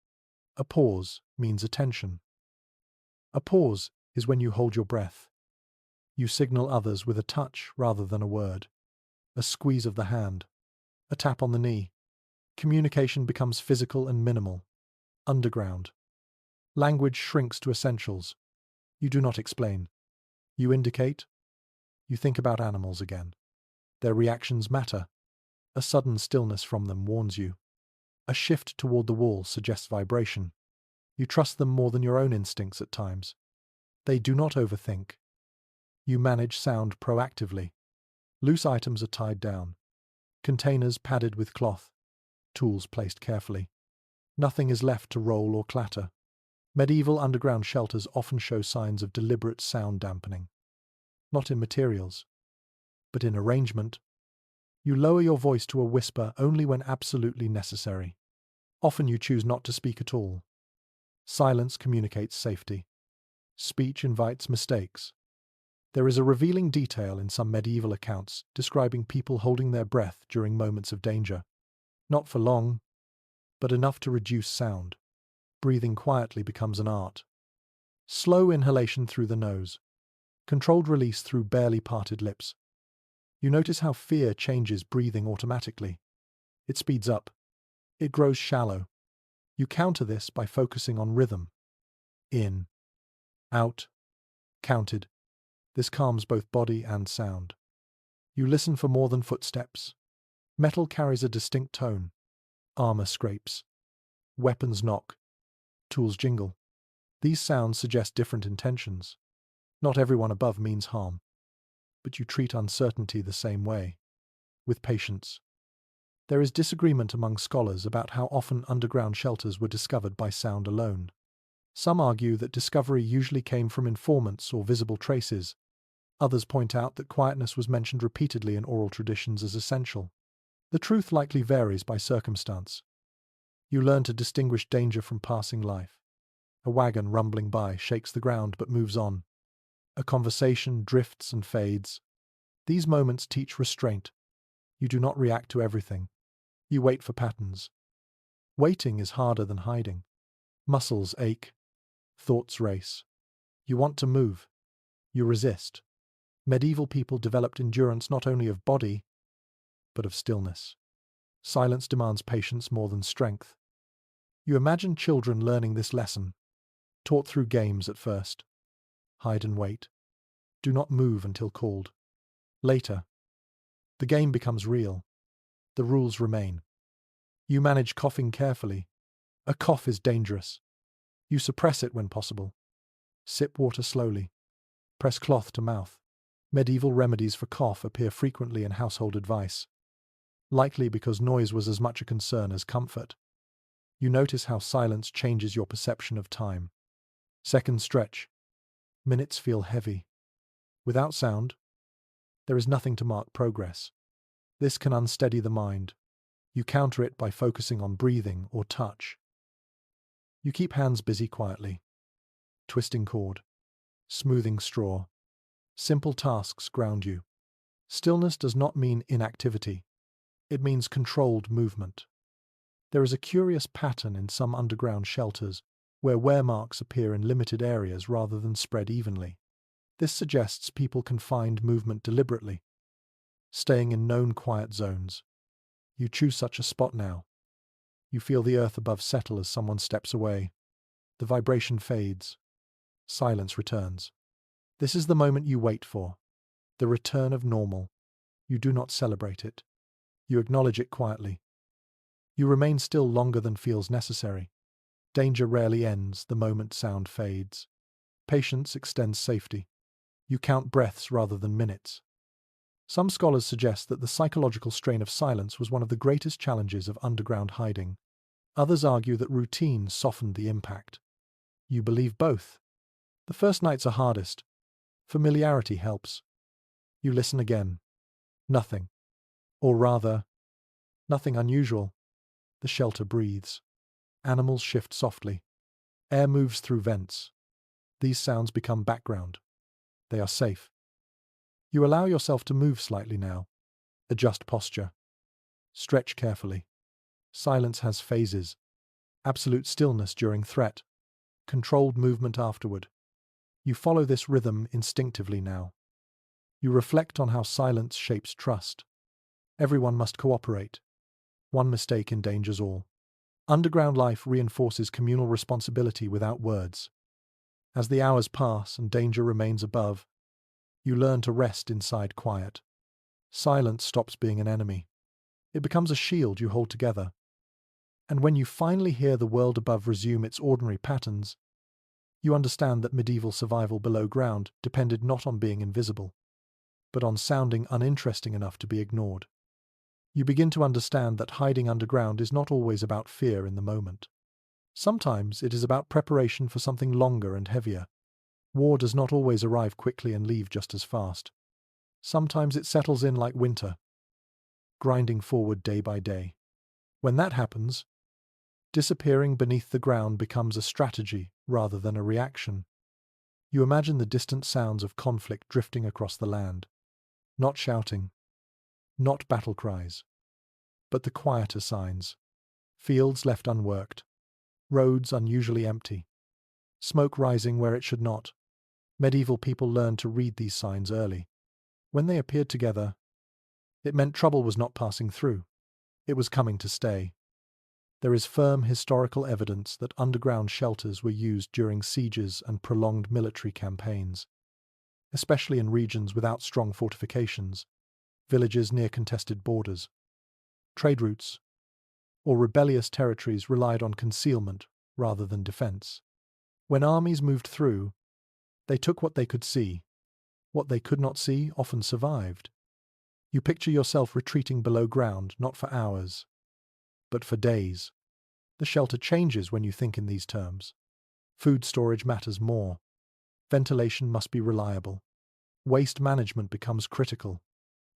A pause means attention. A pause is when you hold your breath. You signal others with a touch rather than a word. A squeeze of the hand. A tap on the knee. Communication becomes physical and minimal. Underground. Language shrinks to essentials. You do not explain. You indicate. You think about animals again. Their reactions matter. A sudden stillness from them warns you. A shift toward the wall suggests vibration. You trust them more than your own instincts at times. They do not overthink. You manage sound proactively. Loose items are tied down. Containers padded with cloth. Tools placed carefully. Nothing is left to roll or clatter. Medieval underground shelters often show signs of deliberate sound dampening. Not in materials, but in arrangement. You lower your voice to a whisper only when absolutely necessary. Often you choose not to speak at all. Silence communicates safety. Speech invites mistakes. There is a revealing detail in some medieval accounts describing people holding their breath during moments of danger. Not for long, but enough to reduce sound. Breathing quietly becomes an art. Slow inhalation through the nose. Controlled release through barely parted lips. You notice how fear changes breathing automatically. It speeds up. It grows shallow. You counter this by focusing on rhythm. In, out, counted. This calms both body and sound. You listen for more than footsteps. Metal carries a distinct tone. Armor scrapes. Weapons knock. Tools jingle. These sounds suggest different intentions. Not everyone above means harm. But you treat uncertainty the same way, with patience. There is disagreement among scholars about how often underground shelters were discovered by sound alone. Some argue that discovery usually came from informants or visible traces. Others point out that quietness was mentioned repeatedly in oral traditions as essential. The truth likely varies by circumstance. You learn to distinguish danger from passing life. A wagon rumbling by shakes the ground but moves on. A conversation drifts and fades. These moments teach restraint. You do not react to everything. You wait for patterns. Waiting is harder than hiding. Muscles ache. Thoughts race. You want to move. You resist. Medieval people developed endurance not only of body, but of stillness. Silence demands patience more than strength. You imagine children learning this lesson, taught through games at first. Hide and wait. Do not move until called. Later, the game becomes real. The rules remain. You manage coughing carefully. A cough is dangerous. You suppress it when possible. Sip water slowly. Press cloth to mouth. Medieval remedies for cough appear frequently in household advice, likely because noise was as much a concern as comfort. You notice how silence changes your perception of time. Seconds stretch. Minutes feel heavy. Without sound, there is nothing to mark progress. This can unsteady the mind. You counter it by focusing on breathing or touch. You keep hands busy quietly. Twisting cord. Smoothing straw. Simple tasks ground you. Stillness does not mean inactivity. It means controlled movement. There is a curious pattern in some underground shelters where wear marks appear in limited areas rather than spread evenly. This suggests people confined movement deliberately, staying in known quiet zones. You choose such a spot now. You feel the earth above settle as someone steps away. The vibration fades. Silence returns. This is the moment you wait for, the return of normal. You do not celebrate it. You acknowledge it quietly. You remain still longer than feels necessary. Danger rarely ends the moment sound fades. Patience extends safety. You count breaths rather than minutes. Some scholars suggest that the psychological strain of silence was one of the greatest challenges of underground hiding. Others argue that routine softened the impact. You believe both. The first nights are hardest. Familiarity helps. You listen again. Nothing. Or rather, nothing unusual. The shelter breathes. Animals shift softly. Air moves through vents. These sounds become background. They are safe. You allow yourself to move slightly now. Adjust posture. Stretch carefully. Silence has phases. Absolute stillness during threat. Controlled movement afterward. You follow this rhythm instinctively now. You reflect on how silence shapes trust. Everyone must cooperate. One mistake endangers all. Underground life reinforces communal responsibility without words. As the hours pass and danger remains above, you learn to rest inside quiet. Silence stops being an enemy. It becomes a shield you hold together. And when you finally hear the world above resume its ordinary patterns, you understand that medieval survival below ground depended not on being invisible, but on sounding uninteresting enough to be ignored. You begin to understand that hiding underground is not always about fear in the moment. Sometimes it is about preparation for something longer and heavier. War does not always arrive quickly and leave just as fast. Sometimes it settles in like winter, grinding forward day by day. When that happens, disappearing beneath the ground becomes a strategy rather than a reaction. You imagine the distant sounds of conflict drifting across the land. Not shouting, not battle cries, but the quieter signs. Fields left unworked, roads unusually empty, smoke rising where it should not. Medieval people learned to read these signs early. When they appeared together, it meant trouble was not passing through. It was coming to stay. There is firm historical evidence that underground shelters were used during sieges and prolonged military campaigns. especially in regions without strong fortifications, villages near contested borders. Trade routes or rebellious territories relied on concealment rather than defense. When armies moved through, they took what they could see. What they could not see often survived. You picture yourself retreating below ground, not for hours, but for days. The shelter changes when you think in these terms. Food storage matters more. Ventilation must be reliable. Waste management becomes critical.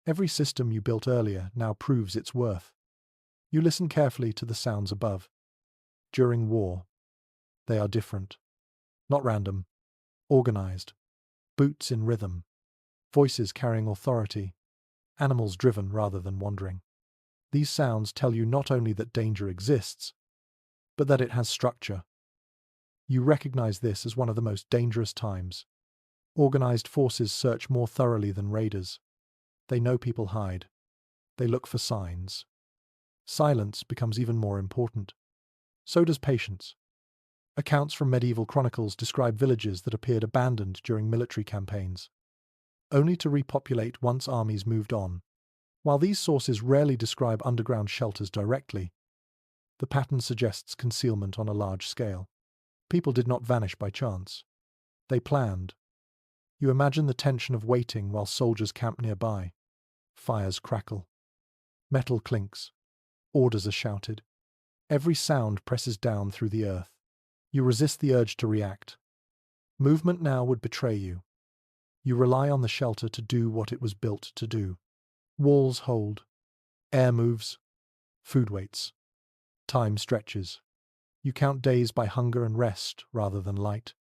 Every system you built earlier now proves its worth. You listen carefully to the sounds above. During war, they are different. Not random. Organized. Boots in rhythm. Voices carrying authority. Animals driven rather than wandering. These sounds tell you not only that danger exists, but that it has structure. You recognize this as one of the most dangerous times. Organized forces search more thoroughly than raiders. They know people hide. They look for signs. Silence becomes even more important. So does patience. Accounts from medieval chronicles describe villages that appeared abandoned during military campaigns, only to repopulate once armies moved on. While these sources rarely describe underground shelters directly, the pattern suggests concealment on a large scale. People did not vanish by chance. They planned. You imagine the tension of waiting while soldiers camp nearby. Fires crackle. Metal clinks. Orders are shouted. Every sound presses down through the earth. You resist the urge to react. Movement now would betray you. You rely on the shelter to do what it was built to do. Walls hold. Air moves. Food waits. Time stretches. You count days by hunger and rest rather than light.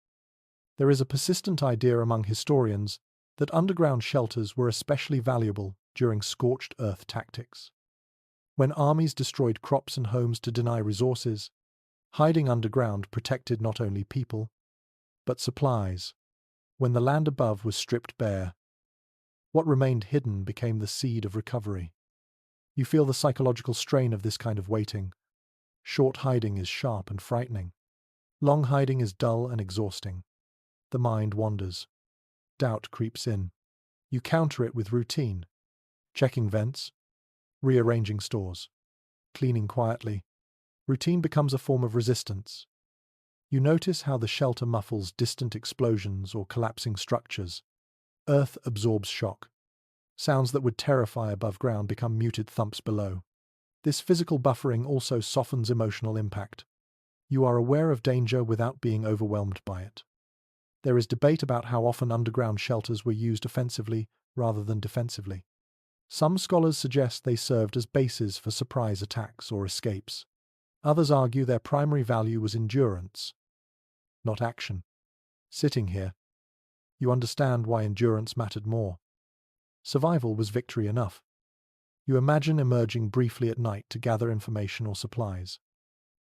There is a persistent idea among historians that underground shelters were especially valuable during scorched earth tactics. When armies destroyed crops and homes to deny resources, hiding underground protected not only people, but supplies. When the land above was stripped bare, what remained hidden became the seed of recovery. You feel the psychological strain of this kind of waiting. Short hiding is sharp and frightening. Long hiding is dull and exhausting. The mind wanders. Doubt creeps in. You counter it with routine. Checking vents, rearranging stores, cleaning quietly. Routine becomes a form of resistance. You notice how the shelter muffles distant explosions or collapsing structures. Earth absorbs shock. Sounds that would terrify above ground become muted thumps below. This physical buffering also softens emotional impact. You are aware of danger without being overwhelmed by it. There is debate about how often underground shelters were used offensively rather than defensively. Some scholars suggest they served as bases for surprise attacks or escapes. Others argue their primary value was endurance, not action. Sitting here, you understand why endurance mattered more. Survival was victory enough. You imagine emerging briefly at night to gather information or supplies.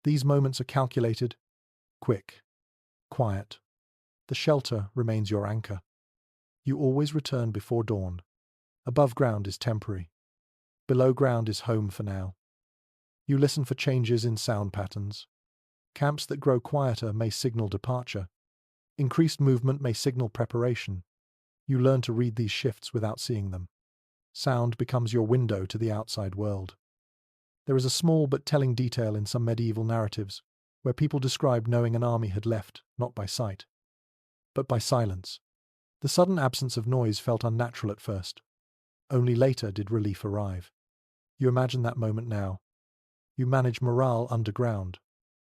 These moments are calculated, quick, quiet. The shelter remains your anchor. You always return before dawn. Above ground is temporary. Below ground is home for now. You listen for changes in sound patterns. Camps that grow quieter may signal departure. Increased movement may signal preparation. You learn to read these shifts without seeing them. Sound becomes your window to the outside world. There is a small but telling detail in some medieval narratives where people describe knowing an army had left, not by sight, but by silence. The sudden absence of noise felt unnatural at first. Only later did relief arrive. You imagine that moment now. You manage morale underground.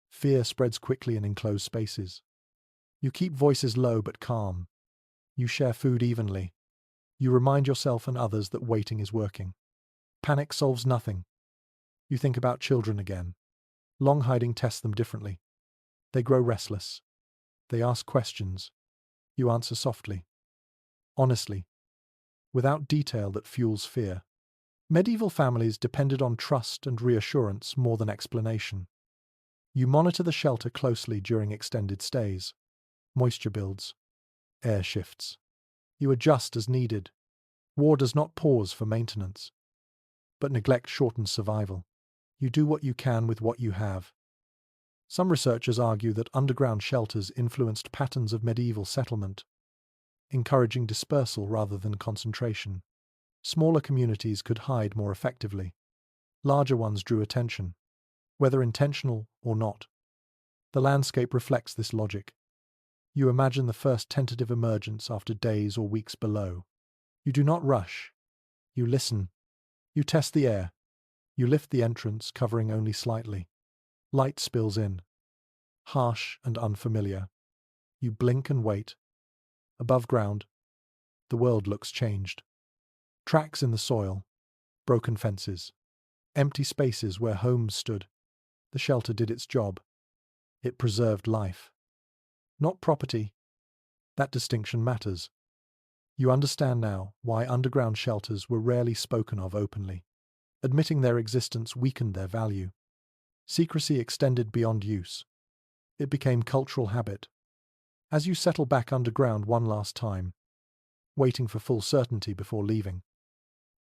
Fear spreads quickly in enclosed spaces. You keep voices low but calm. You share food evenly. You remind yourself and others that waiting is working. Panic solves nothing. You think about children again. Long hiding tests them differently. They grow restless. They ask questions. You answer softly, honestly, without detail that fuels fear. Medieval families depended on trust and reassurance more than explanation. You monitor the shelter closely during extended stays. Moisture builds. Air shifts. You adjust as needed. War does not pause for maintenance, but neglect shortens survival. You do what you can with what you have. Some researchers argue that underground shelters influenced patterns of medieval settlement. encouraging dispersal rather than concentration. Smaller communities could hide more effectively. Larger ones drew attention, whether intentional or not. The landscape reflects this logic. You imagine the first tentative emergence after days or weeks below. You do not rush. You listen. You test the air. You lift the entrance, covering only slightly. Light spills in, harsh and unfamiliar. You blink and wait. Above ground, the world looks changed. Tracks in the soil, broken fences, empty spaces where homes stood. The shelter did its job. It preserved life. Not property. That distinction matters. You understand now why underground shelters were rarely spoken of openly. Admitting their existence weakened their value. Secrecy extended beyond use. It became cultural habit. As you settle back underground one last time, waiting for full certainty before leaving,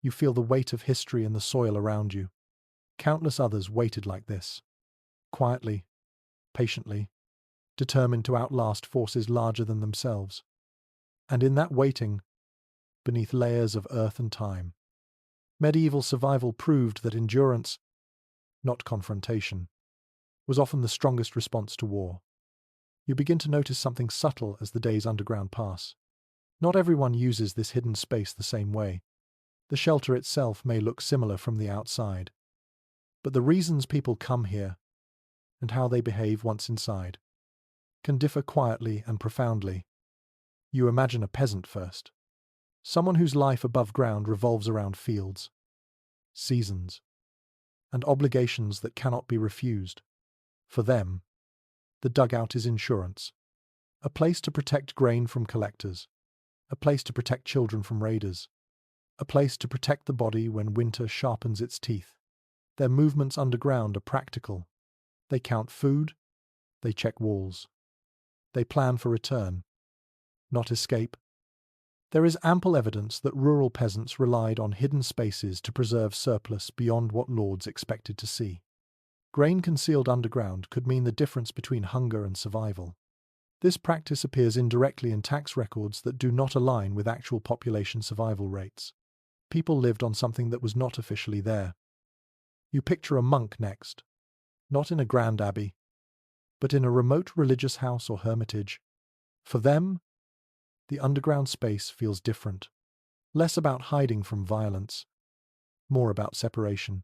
you feel the weight of history in the soil around you. Countless others waited like this. Quietly, patiently, determined to outlast forces larger than themselves. And in that waiting, beneath layers of earth and time, medieval survival proved that endurance, not confrontation, was often the strongest response to war. You begin to notice something subtle as the days underground pass. Not everyone uses this hidden space the same way. The shelter itself may look similar from the outside, but the reasons people come here, and how they behave once inside, can differ quietly and profoundly. You imagine a peasant first, someone whose life above ground revolves around fields, seasons, and obligations that cannot be refused. For them, the dugout is insurance, a place to protect grain from collectors, a place to protect children from raiders, a place to protect the body when winter sharpens its teeth. Their movements underground are practical. They count food, they check walls. They plan for return, not escape. There is ample evidence that rural peasants relied on hidden spaces to preserve surplus beyond what lords expected to see. Grain concealed underground could mean the difference between hunger and survival. This practice appears indirectly in tax records that do not align with actual population survival rates. People lived on something that was not officially there. You picture a monk next, not in a grand abbey, but in a remote religious house or hermitage. For them, the underground space feels different, less about hiding from violence, more about separation.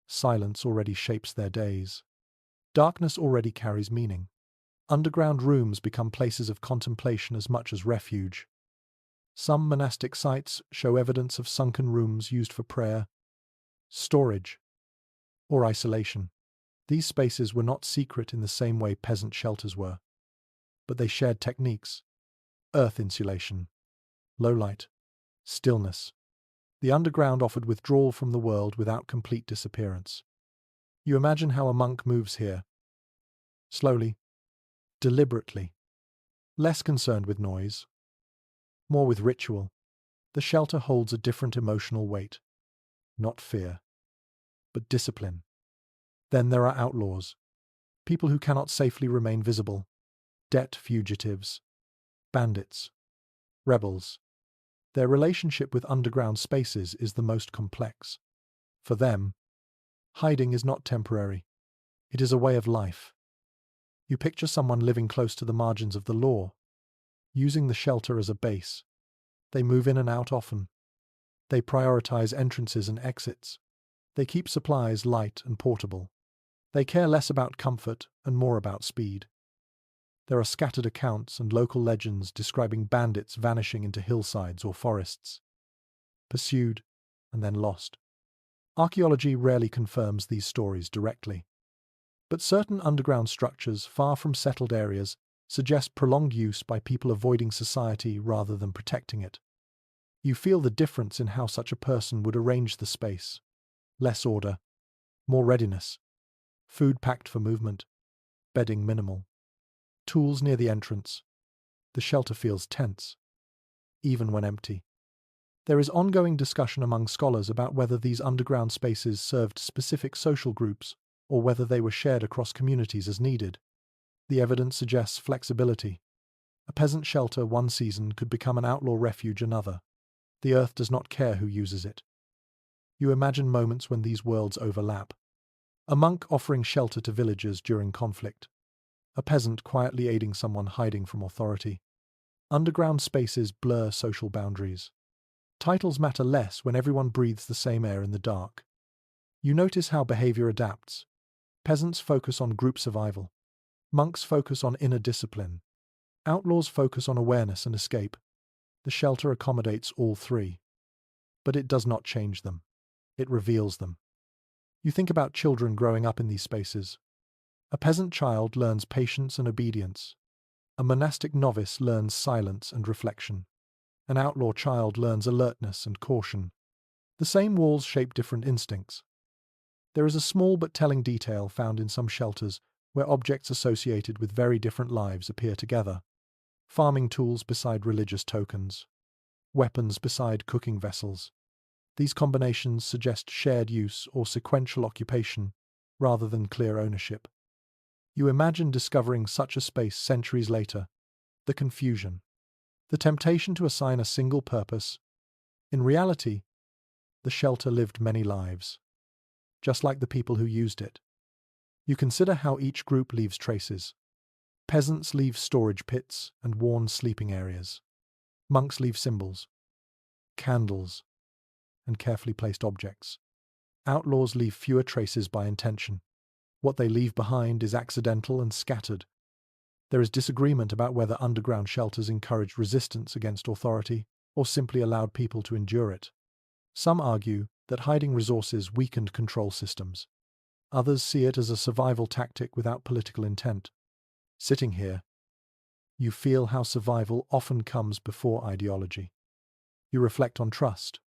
Silence already shapes their days. Darkness already carries meaning. Underground rooms become places of contemplation as much as refuge. Some monastic sites show evidence of sunken rooms used for prayer, storage, or isolation. These spaces were not secret in the same way peasant shelters were, but they shared techniques: earth insulation, low light, stillness. The underground offered withdrawal from the world without complete disappearance. You imagine how a monk moves here. Slowly, deliberately, less concerned with noise, more with ritual. The shelter holds a different emotional weight. Not fear, but discipline. Then there are outlaws, people who cannot safely remain visible, debt fugitives, bandits, rebels. Their relationship with underground spaces is the most complex. For them, hiding is not temporary. It is a way of life. You picture someone living close to the margins of the law, using the shelter as a base. They move in and out often. They prioritize entrances and exits. They keep supplies light and portable. They care less about comfort and more about speed. There are scattered accounts and local legends describing bandits vanishing into hillsides or forests, pursued and then lost. Archaeology rarely confirms these stories directly, but certain underground structures far from settled areas suggest prolonged use by people avoiding society rather than protecting it. You feel the difference in how such a person would arrange the space. Less order, more readiness. Food packed for movement, bedding minimal. Tools near the entrance. The shelter feels tense, even when empty. There is ongoing discussion among scholars about whether these underground spaces served specific social groups or whether they were shared across communities as needed. The evidence suggests flexibility. A peasant shelter one season could become an outlaw refuge another. The earth does not care who uses it. You imagine moments when these worlds overlap. A monk offering shelter to villagers during conflict. A peasant quietly aiding someone hiding from authority. Underground spaces blur social boundaries. Titles matter less when everyone breathes the same air in the dark. You notice how behavior adapts. Peasants focus on group survival. Monks focus on inner discipline. Outlaws focus on awareness and escape. The shelter accommodates all three. But it does not change them. It reveals them. You think about children growing up in these spaces. A peasant child learns patience and obedience. A monastic novice learns silence and reflection. An outlaw child learns alertness and caution. The same walls shape different instincts. There is a small but telling detail found in some shelters where objects associated with very different lives appear together. Farming tools beside religious tokens. Weapons beside cooking vessels. These combinations suggest shared use or sequential occupation rather than clear ownership. You imagine discovering such a space centuries later. The confusion. The temptation to assign a single purpose. In reality, the shelter lived many lives, just like the people who used it. You consider how each group leaves traces. Peasants leave storage pits and worn sleeping areas. Monks leave symbols, candles, and carefully placed objects. Outlaws leave fewer traces by intention. What they leave behind is accidental and scattered. There is disagreement about whether underground shelters encouraged resistance against authority or simply allowed people to endure it. Some argue that hiding resources weakened control systems. Others see it as a survival tactic without political intent. Sitting here, you feel how survival often comes before ideology. You reflect on trust.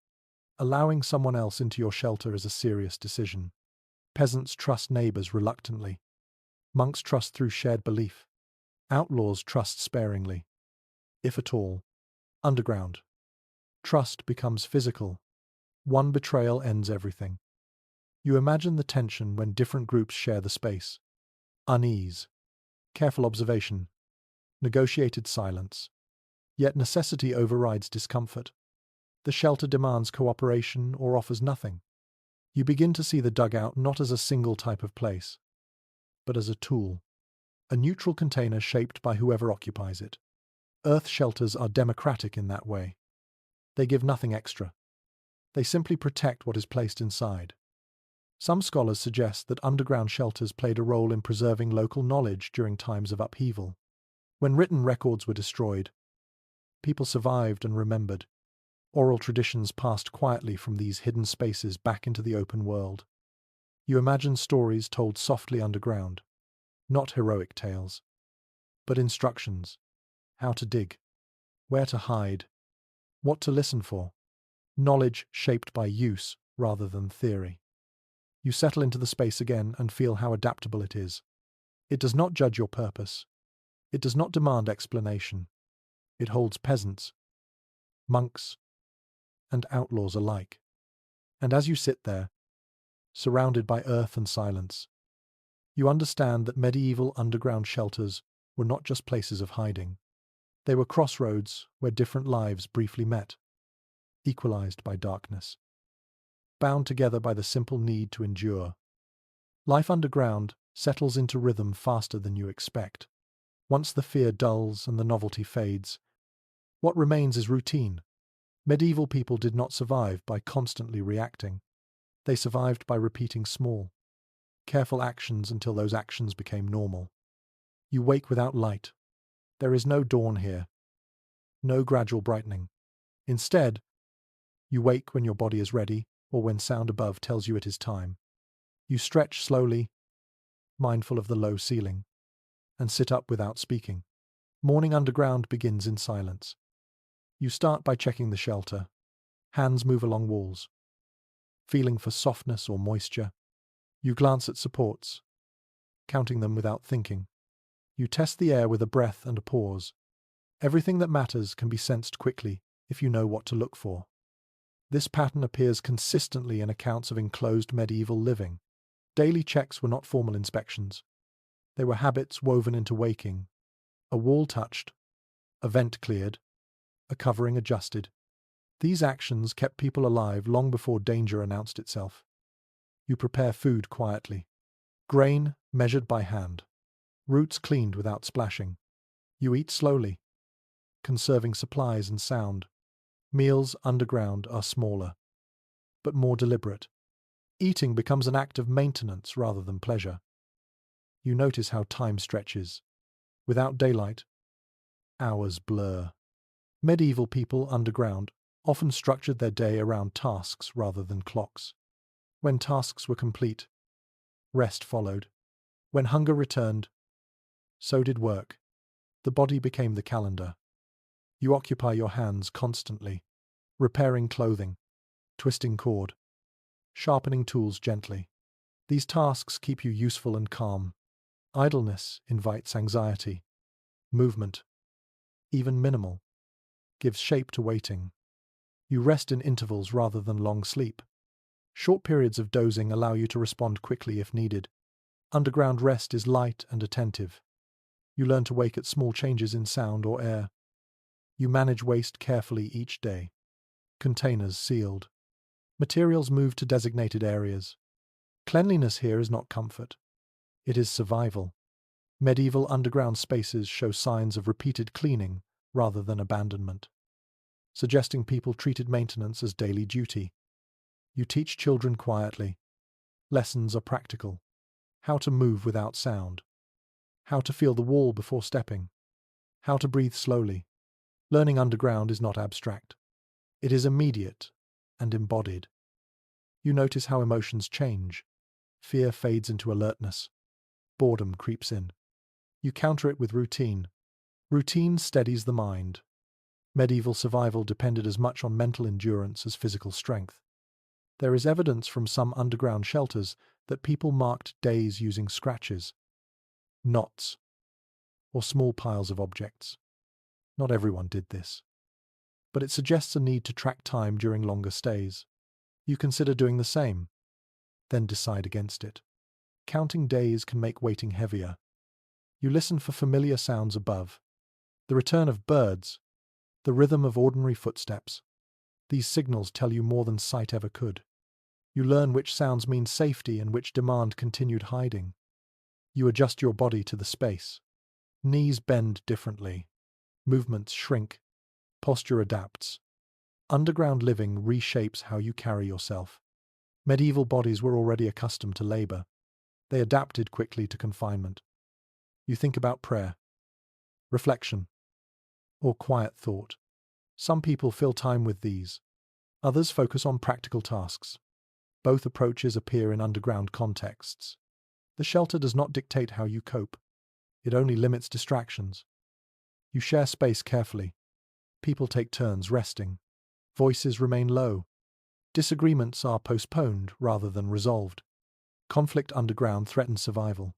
Allowing someone else into your shelter is a serious decision. Peasants trust neighbors reluctantly. Monks trust through shared belief. Outlaws trust sparingly, if at all. Underground. Trust becomes physical. One betrayal ends everything. You imagine the tension when different groups share the space. Unease. Careful observation. Negotiated silence. Yet necessity overrides discomfort. The shelter demands cooperation or offers nothing. You begin to see the dugout not as a single type of place, but as a tool. A neutral container shaped by whoever occupies it. Earth shelters are democratic in that way. They give nothing extra. They simply protect what is placed inside. Some scholars suggest that underground shelters played a role in preserving local knowledge during times of upheaval. When written records were destroyed, people survived and remembered. Oral traditions passed quietly from these hidden spaces back into the open world. You imagine stories told softly underground. Not heroic tales, but instructions. How to dig, where to hide, what to listen for. Knowledge shaped by use rather than theory. You settle into the space again and feel how adaptable it is. It does not judge your purpose. It does not demand explanation. It holds peasants, monks, and outlaws alike. And as you sit there, surrounded by earth and silence, you understand that medieval underground shelters were not just places of hiding. They were crossroads where different lives briefly met, equalized by darkness, bound together by the simple need to endure. Life underground settles into rhythm faster than you expect. Once the fear dulls and the novelty fades, what remains is routine. Medieval people did not survive by constantly reacting. They survived by repeating small, careful actions until those actions became normal. You wake without light. There is no dawn here, no gradual brightening. Instead, you wake when your body is ready or when sound above tells you it is time. You stretch slowly, mindful of the low ceiling, and sit up without speaking. Morning underground begins in silence. You start by checking the shelter. Hands move along walls, feeling for softness or moisture. You glance at supports, counting them without thinking. You test the air with a breath and a pause. Everything that matters can be sensed quickly if you know what to look for. This pattern appears consistently in accounts of enclosed medieval living. Daily checks were not formal inspections. They were habits woven into waking. A wall touched, A vent cleared, a covering adjusted. These actions kept people alive long before danger announced itself. You prepare food quietly. Grain measured by hand. Roots cleaned without splashing. You eat slowly, conserving supplies and sound. Meals underground are smaller, but more deliberate. Eating becomes an act of maintenance rather than pleasure. You notice how time stretches. Without daylight, hours blur. Medieval people underground often structured their day around tasks rather than clocks. When tasks were complete, rest followed. When hunger returned, so did work. The body became the calendar. You occupy your hands constantly, repairing clothing, twisting cord, sharpening tools gently. These tasks keep you useful and calm. Idleness invites anxiety. Movement, even minimal, gives shape to waiting. You rest in intervals rather than long sleep. Short periods of dozing allow you to respond quickly if needed. Underground rest is light and attentive. You learn to wake at small changes in sound or air. You manage waste carefully each day. Containers sealed. Materials moved to designated areas. Cleanliness here is not comfort. It is survival. Medieval underground spaces show signs of repeated cleaning rather than abandonment, suggesting people treated maintenance as daily duty. You teach children quietly. Lessons are practical. How to move without sound. How to feel the wall before stepping. How to breathe slowly. Learning underground is not abstract. It is immediate and embodied. You notice how emotions change. Fear fades into alertness. Boredom creeps in. You counter it with routine. Routine steadies the mind. Medieval survival depended as much on mental endurance as physical strength. There is evidence from some underground shelters that people marked days using scratches, knots, or small piles of objects. Not everyone did this, but it suggests a need to track time during longer stays. You consider doing the same, then decide against it. Counting days can make waiting heavier. You listen for familiar sounds above. The return of birds, the rhythm of ordinary footsteps. These signals tell you more than sight ever could. You learn which sounds mean safety and which demand continued hiding. You adjust your body to the space. Knees bend differently. Movements shrink. Posture adapts. Underground living reshapes how you carry yourself. Medieval bodies were already accustomed to labor. They adapted quickly to confinement. You think about prayer, reflection, or quiet thought. Some people fill time with these. Others focus on practical tasks. Both approaches appear in underground contexts. The shelter does not dictate how you cope. It only limits distractions. You share space carefully. People take turns resting. Voices remain low. Disagreements are postponed rather than resolved. Conflict underground threatens survival.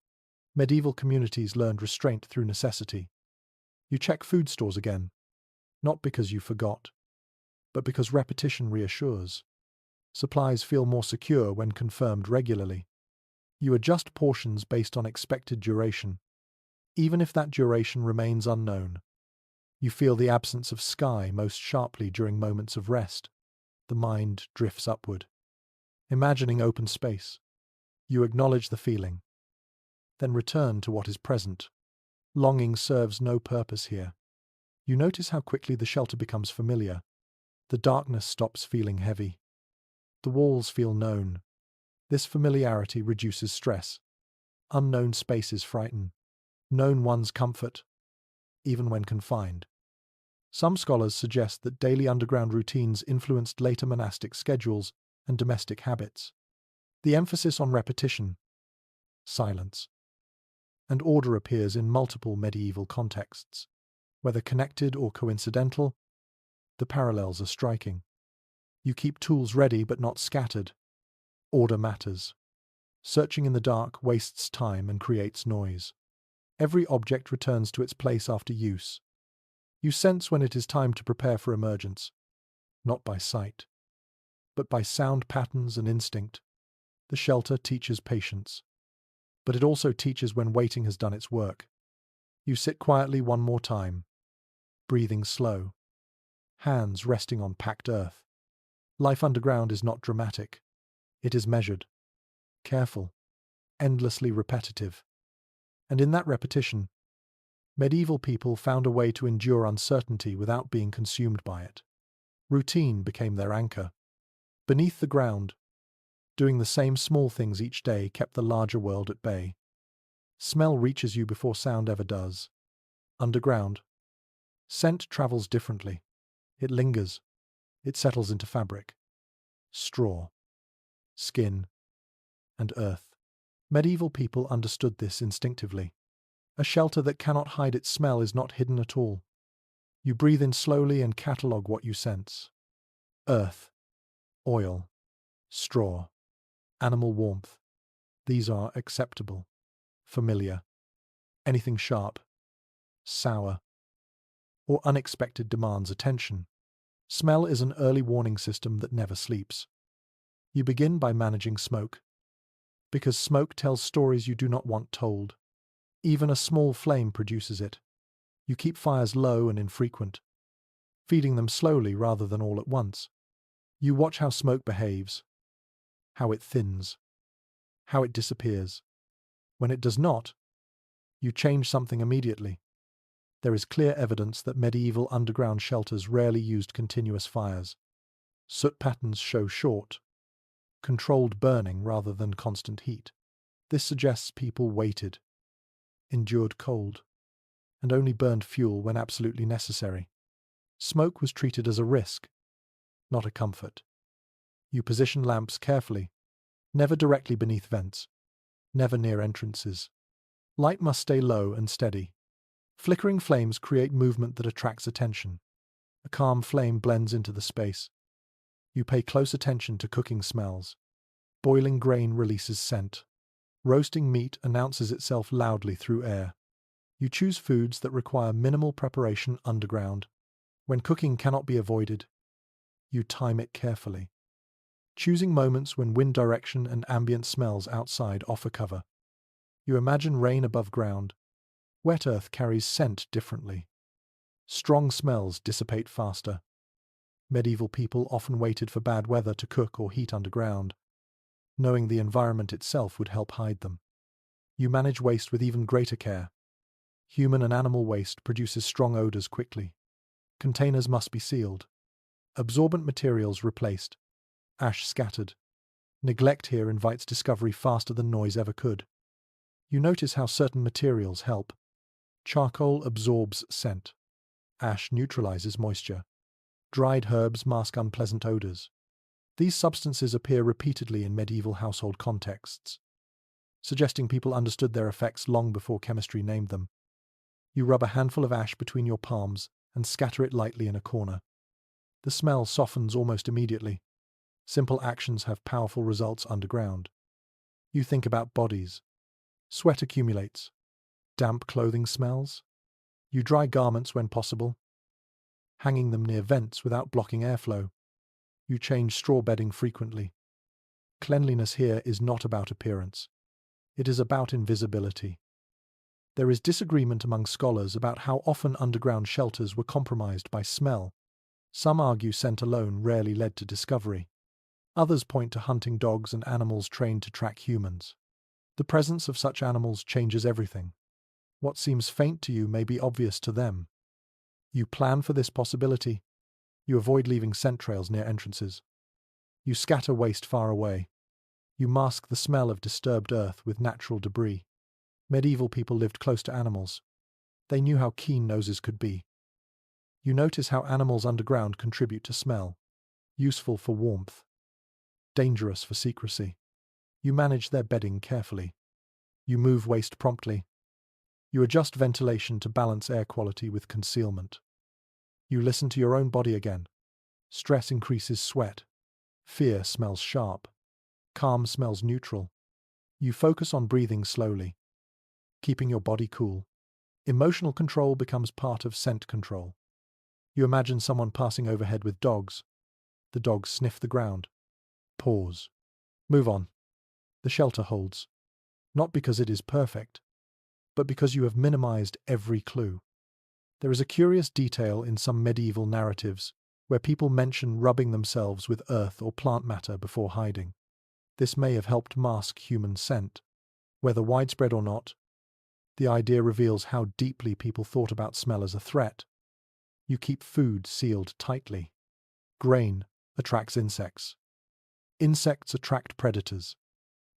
Medieval communities learned restraint through necessity. You check food stores again, not because you forgot, but because repetition reassures. Supplies feel more secure when confirmed regularly. You adjust portions based on expected duration, even if that duration remains unknown. You feel the absence of sky most sharply during moments of rest. The mind drifts upward, imagining open space. You acknowledge the feeling, then return to what is present. Longing serves no purpose here. You notice how quickly the shelter becomes familiar. The darkness stops feeling heavy. The walls feel known. This familiarity reduces stress. Unknown spaces frighten. Known ones comfort, even when confined. Some scholars suggest that daily underground routines influenced later monastic schedules and domestic habits. The emphasis on repetition, silence, and order appears in multiple medieval contexts. Whether connected or coincidental, the parallels are striking. You keep tools ready but not scattered. Order matters. Searching in the dark wastes time and creates noise. Every object returns to its place after use. You sense when it is time to prepare for emergence, not by sight, but by sound patterns and instinct. The shelter teaches patience, but it also teaches when waiting has done its work. You sit quietly one more time. breathing slow, hands resting on packed earth. Life underground is not dramatic. It is measured, careful, endlessly repetitive. And in that repetition, medieval people found a way to endure uncertainty without being consumed by it. Routine became their anchor. Beneath the ground, doing the same small things each day kept the larger world at bay. Smell reaches you before sound ever does. Underground, scent travels differently. It lingers. It settles into fabric, straw, skin, and earth. Medieval people understood this instinctively. A shelter that cannot hide its smell is not hidden at all. You breathe in slowly and catalogue what you sense. Earth, oil, straw, animal warmth. These are acceptable, familiar. Anything sharp, sour, or unexpected demands attention. Smell is an early warning system that never sleeps. You begin by managing smoke, because smoke tells stories you do not want told. Even a small flame produces it. You keep fires low and infrequent, feeding them slowly rather than all at once. You watch how smoke behaves, how it thins, how it disappears. When it does not, you change something immediately. There is clear evidence that medieval underground shelters rarely used continuous fires. Soot patterns show short, controlled burning rather than constant heat. This suggests people waited, endured cold, and only burned fuel when absolutely necessary. Smoke was treated as a risk, not a comfort. You position lamps carefully, never directly beneath vents, never near entrances. Light must stay low and steady. Flickering flames create movement that attracts attention. A calm flame blends into the space. You pay close attention to cooking smells. Boiling grain releases scent. Roasting meat announces itself loudly through air. You choose foods that require minimal preparation underground. When cooking cannot be avoided, you time it carefully, choosing moments when wind direction and ambient smells outside offer cover. You imagine rain above ground. Wet earth carries scent differently. Strong smells dissipate faster. Medieval people often waited for bad weather to cook or heat underground, knowing the environment itself would help hide them. You manage waste with even greater care. Human and animal waste produces strong odors quickly. Containers must be sealed. Absorbent materials replaced. Ash scattered. Neglect here invites discovery faster than noise ever could. You notice how certain materials help. Charcoal absorbs scent. Ash neutralizes moisture. Dried herbs mask unpleasant odors. These substances appear repeatedly in medieval household contexts, suggesting people understood their effects long before chemistry named them. You rub a handful of ash between your palms and scatter it lightly in a corner. The smell softens almost immediately. Simple actions have powerful results underground. You think about bodies. Sweat accumulates. Damp clothing smells. You dry garments when possible, hanging them near vents without blocking airflow. You change straw bedding frequently. Cleanliness here is not about appearance. It is about invisibility. There is disagreement among scholars about how often underground shelters were compromised by smell. Some argue scent alone rarely led to discovery. Others point to hunting dogs and animals trained to track humans. The presence of such animals changes everything. What seems faint to you may be obvious to them. You plan for this possibility. You avoid leaving scent trails near entrances. You scatter waste far away. You mask the smell of disturbed earth with natural debris. Medieval people lived close to animals. They knew how keen noses could be. You notice how animals underground contribute to smell. Useful for warmth. Dangerous for secrecy. You manage their bedding carefully. You move waste promptly. You adjust ventilation to balance air quality with concealment. You listen to your own body again. Stress increases sweat. Fear smells sharp. Calm smells neutral. You focus on breathing slowly, keeping your body cool. Emotional control becomes part of scent control. You imagine someone passing overhead with dogs. The dogs sniff the ground. Pause. Move on. The shelter holds. Not because it is perfect, but because you have minimized every clue. There is a curious detail in some medieval narratives where people mention rubbing themselves with earth or plant matter before hiding. This may have helped mask human scent. Whether widespread or not, the idea reveals how deeply people thought about smell as a threat. You keep food sealed tightly. Grain attracts insects. Insects attract predators.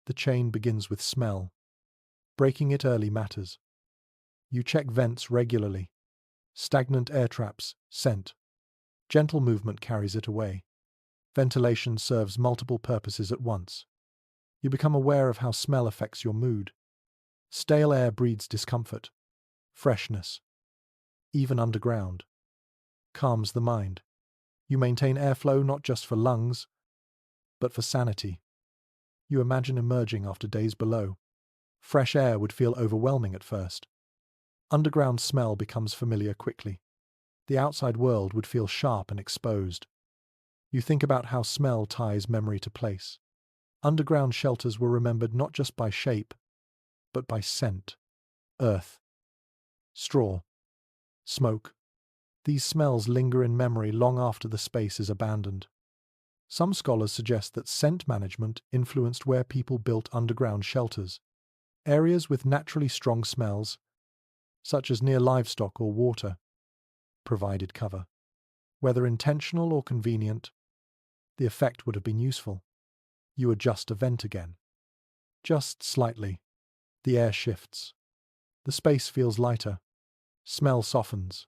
The chain begins with smell. Breaking it early matters. You check vents regularly. Stagnant air traps, scent. Gentle movement carries it away. Ventilation serves multiple purposes at once. You become aware of how smell affects your mood. Stale air breeds discomfort. Freshness, even underground, calms the mind. You maintain airflow not just for lungs, but for sanity. You imagine emerging after days below. Fresh air would feel overwhelming at first. Underground smell becomes familiar quickly. The outside world would feel sharp and exposed. You think about how smell ties memory to place. Underground shelters were remembered not just by shape, but by scent. Earth, straw, smoke. These smells linger in memory long after the space is abandoned. Some scholars suggest that scent management influenced where people built underground shelters. Areas with naturally strong smells, such as near livestock or water, provided cover. Whether intentional or convenient, the effect would have been useful. You adjust a vent again. Just slightly. The air shifts. The space feels lighter. Smell softens.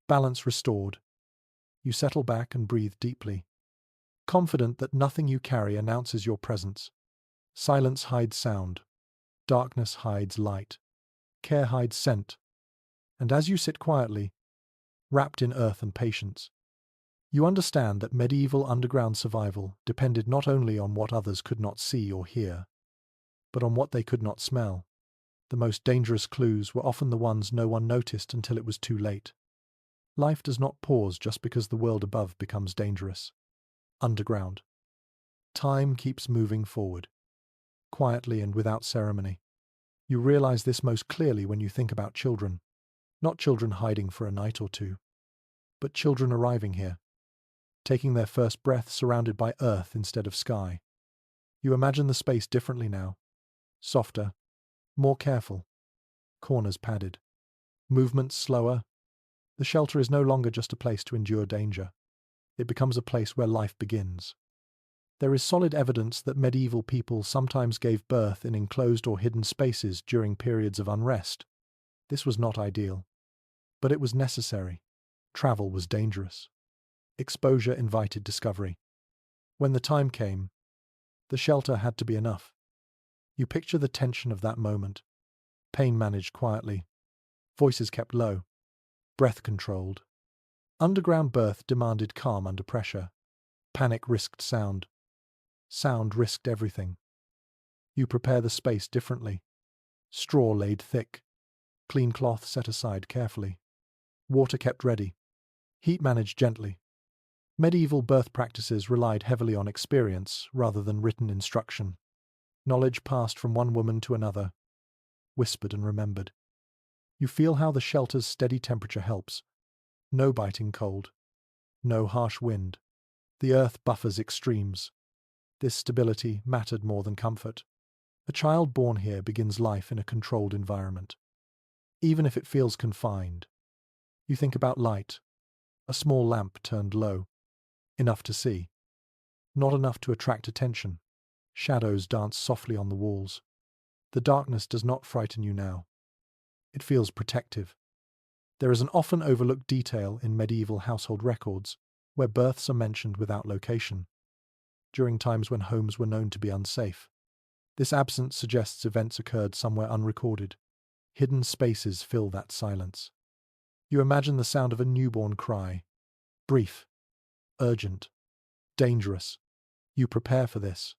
Balance restored. You settle back and breathe deeply, confident that nothing you carry announces your presence. Silence hides sound. Darkness hides light. Care hides scent. And as you sit quietly, wrapped in earth and patience, you understand that medieval underground survival depended not only on what others could not see or hear, but on what they could not smell. The most dangerous clues were often the ones no one noticed until it was too late. Life does not pause just because the world above becomes dangerous. Underground. Time keeps moving forward, quietly and without ceremony. You realize this most clearly when you think about children. Not children hiding for a night or two, but children arriving here, taking their first breath surrounded by earth instead of sky. You imagine the space differently now. Softer, more careful. Corners padded. Movements slower. The shelter is no longer just a place to endure danger. It becomes a place where life begins. There is solid evidence that medieval people sometimes gave birth in enclosed or hidden spaces during periods of unrest. This was not ideal, but it was necessary. Travel was dangerous. Exposure invited discovery. When the time came, the shelter had to be enough. You picture the tension of that moment. Pain managed quietly. Voices kept low. Breath controlled. Underground birth demanded calm under pressure. Panic risked sound. Sound risked everything. You prepare the space differently. Straw laid thick. Clean cloth set aside carefully. Water kept ready. Heat managed gently. Medieval birth practices relied heavily on experience rather than written instruction. Knowledge passed from one woman to another, whispered and remembered. You feel how the shelter's steady temperature helps. No biting cold. No harsh wind. The earth buffers extremes. This stability mattered more than comfort. A child born here begins life in a controlled environment. Even if it feels confined. You think about light. A small lamp turned low. Enough to see. Not enough to attract attention. Shadows dance softly on the walls. The darkness does not frighten you now. It feels protective. There is an often overlooked detail in medieval household records where births are mentioned without location, during times when homes were known to be unsafe. This absence suggests events occurred somewhere unrecorded. Hidden spaces fill that silence. You imagine the sound of a newborn cry. Brief, urgent, dangerous. You prepare for this.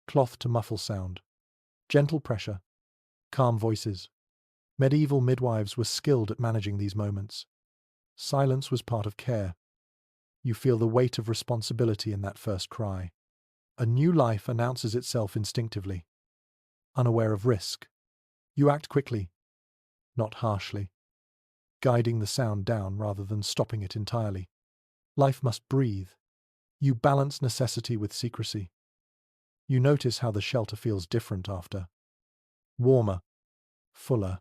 Cloth to muffle sound. Gentle pressure. Calm voices. Medieval midwives were skilled at managing these moments. Silence was part of care. You feel the weight of responsibility in that first cry. A new life announces itself instinctively. Unaware of risk. You act quickly, not harshly. guiding the sound down rather than stopping it entirely. Life must breathe. You balance necessity with secrecy. You notice how the shelter feels different after. Warmer, fuller,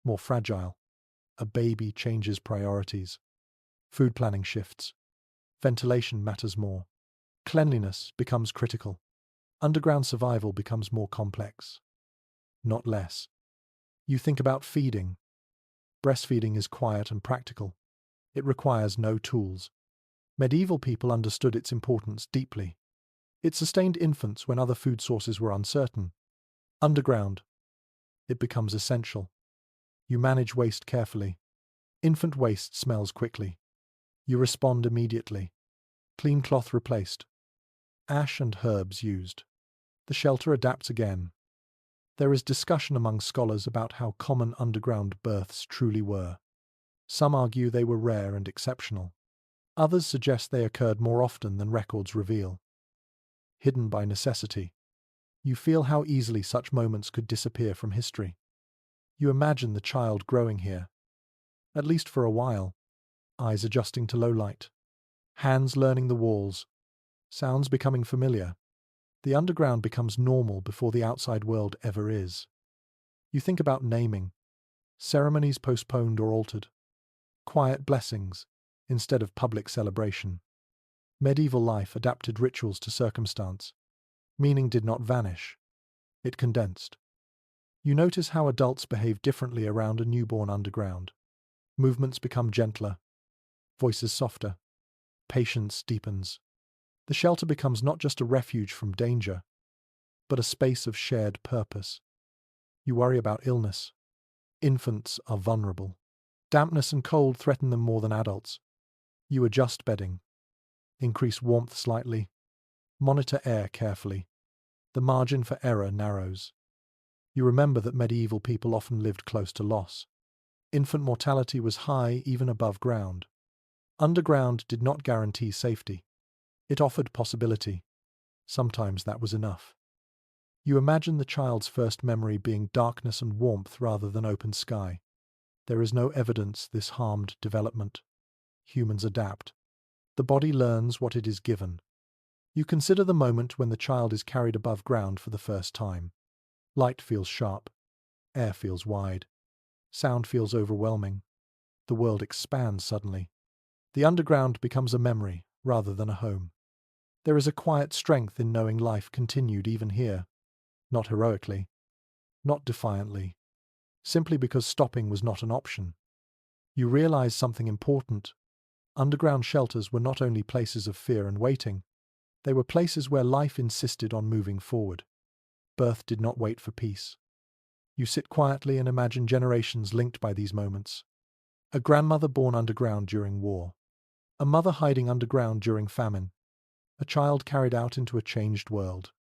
more fragile. A baby changes priorities. Food planning shifts. Ventilation matters more. Cleanliness becomes critical. Underground survival becomes more complex, not less. You think about feeding. Breastfeeding is quiet and practical. It requires no tools. Medieval people understood its importance deeply. It sustained infants when other food sources were uncertain. Underground, it becomes essential. You manage waste carefully. Infant waste smells quickly. You respond immediately. Clean cloth replaced. Ash and herbs used. The shelter adapts again. There is discussion among scholars about how common underground births truly were. Some argue they were rare and exceptional. Others suggest they occurred more often than records reveal. Hidden by necessity. You feel how easily such moments could disappear from history. You imagine the child growing here, at least for a while, eyes adjusting to low light, hands learning the walls, sounds becoming familiar. The underground becomes normal before the outside world ever is. You think about naming, ceremonies postponed or altered, quiet blessings instead of public celebration. Medieval life adapted rituals to circumstance. Meaning did not vanish. It condensed. You notice how adults behave differently around a newborn underground. Movements become gentler, voices softer, patience deepens. The shelter becomes not just a refuge from danger, but a space of shared purpose. You worry about illness. Infants are vulnerable. Dampness and cold threaten them more than adults. You adjust bedding. Increase warmth slightly. Monitor air carefully. The margin for error narrows. You remember that medieval people often lived close to loss. Infant mortality was high even above ground. Underground did not guarantee safety. It offered possibility. Sometimes that was enough. You imagine the child's first memory being darkness and warmth rather than open sky. There is no evidence this harmed development. Humans adapt. The body learns what it is given. You consider the moment when the child is carried above ground for the first time. Light feels sharp. Air feels wide. Sound feels overwhelming. The world expands suddenly. The underground becomes a memory rather than a home. There is a quiet strength in knowing life continued even here. Not heroically. Not defiantly. Simply because stopping was not an option. You realize something important. Underground shelters were not only places of fear and waiting. They were places where life insisted on moving forward. Birth did not wait for peace. You sit quietly and imagine generations linked by these moments. A grandmother born underground during war. A mother hiding underground during famine. A child carried out into a changed world.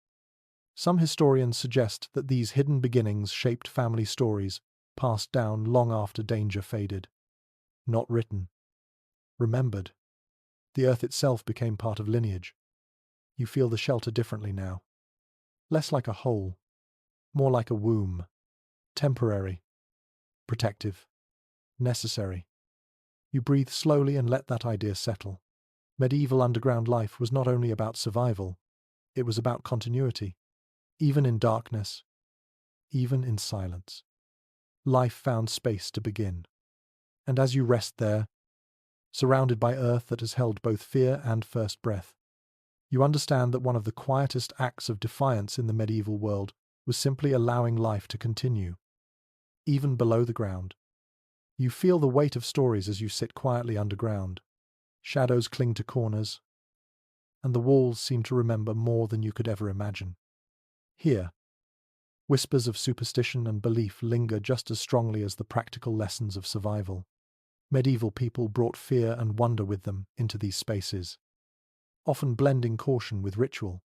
Some historians suggest that these hidden beginnings shaped family stories passed down long after danger faded. Not written. Remembered. The earth itself became part of lineage. You feel the shelter differently now. Less like a hole. More like a womb. Temporary. Protective. Necessary. You breathe slowly and let that idea settle. Medieval underground life was not only about survival, it was about continuity. Even in darkness, even in silence. Life found space to begin. And as you rest there, surrounded by earth that has held both fear and first breath, you understand that one of the quietest acts of defiance in the medieval world was simply allowing life to continue. Even below the ground. You feel the weight of stories as you sit quietly underground. Shadows cling to corners, and the walls seem to remember more than you could ever imagine. Here, whispers of superstition and belief linger just as strongly as the practical lessons of survival. Medieval people brought fear and wonder with them into these spaces, often blending caution with ritual.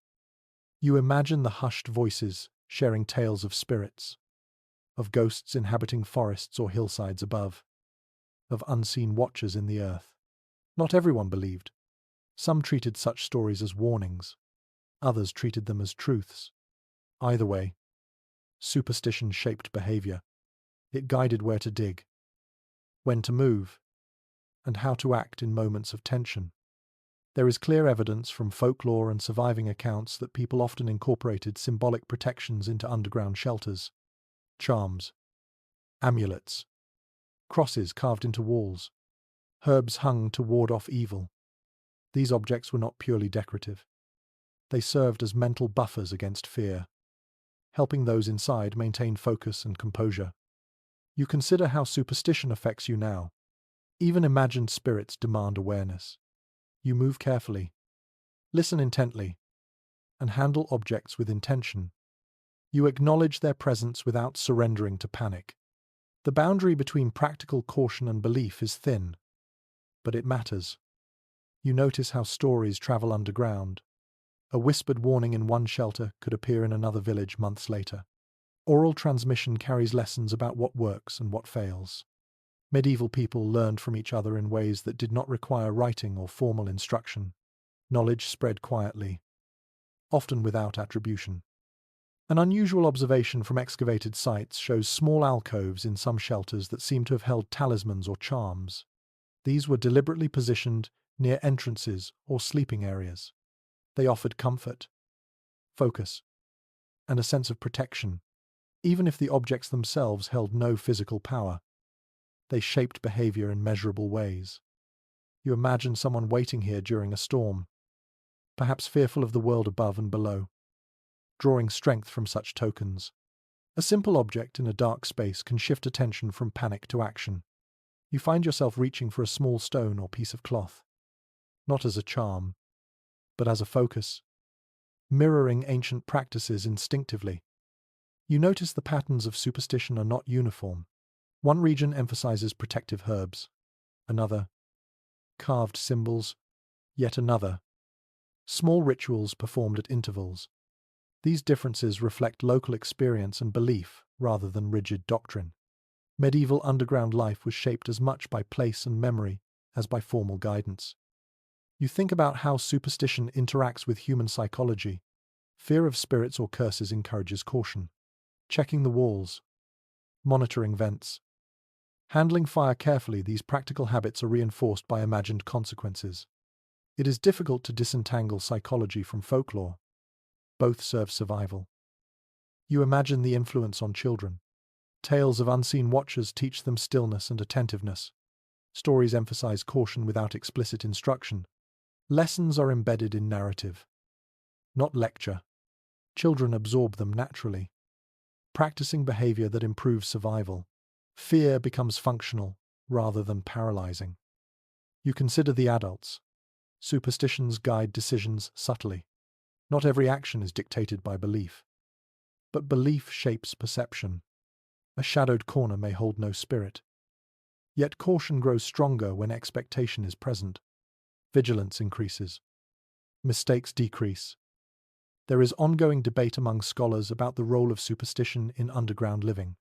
You imagine the hushed voices sharing tales of spirits, of ghosts inhabiting forests or hillsides above, of unseen watchers in the earth. Not everyone believed. Some treated such stories as warnings. Others treated them as truths. Either way, superstition shaped behavior. It guided where to dig, when to move, and how to act in moments of tension. There is clear evidence from folklore and surviving accounts that people often incorporated symbolic protections into underground shelters. Charms, amulets, crosses carved into walls, herbs hung to ward off evil. These objects were not purely decorative. They served as mental buffers against fear, helping those inside maintain focus and composure. You consider how superstition affects you now. Even imagined spirits demand awareness. You move carefully, listen intently, and handle objects with intention. You acknowledge their presence without surrendering to panic. The boundary between practical caution and belief is thin, but it matters. You notice how stories travel underground. A whispered warning in one shelter could appear in another village months later. Oral transmission carries lessons about what works and what fails. Medieval people learned from each other in ways that did not require writing or formal instruction. Knowledge spread quietly, often without attribution. An unusual observation from excavated sites shows small alcoves in some shelters that seem to have held talismans or charms. These were deliberately positioned near entrances or sleeping areas. They offered comfort, focus, and a sense of protection, even if the objects themselves held no physical power. They shaped behavior in measurable ways. You imagine someone waiting here during a storm, perhaps fearful of the world above and below, drawing strength from such tokens. A simple object in a dark space can shift attention from panic to action. You find yourself reaching for a small stone or piece of cloth, not as a charm, but as a focus, mirroring ancient practices instinctively. You notice the patterns of superstition are not uniform. One region emphasizes protective herbs, another, carved symbols, yet another, small rituals performed at intervals. These differences reflect local experience and belief rather than rigid doctrine. Medieval underground life was shaped as much by place and memory as by formal guidance. You think about how superstition interacts with human psychology. Fear of spirits or curses encourages caution. Checking the walls, monitoring vents, handling fire carefully, these practical habits are reinforced by imagined consequences. It is difficult to disentangle psychology from folklore. Both serve survival. You imagine the influence on children. Tales of unseen watchers teach them stillness and attentiveness. Stories emphasize caution without explicit instruction. Lessons are embedded in narrative, not lecture. Children absorb them naturally, practicing behavior that improves survival. Fear becomes functional rather than paralyzing. You consider the adults. Superstitions guide decisions subtly. Not every action is dictated by belief, but belief shapes perception. A shadowed corner may hold no spirit. Yet caution grows stronger when expectation is present. Vigilance increases. Mistakes decrease. There is ongoing debate among scholars about the role of superstition in underground living.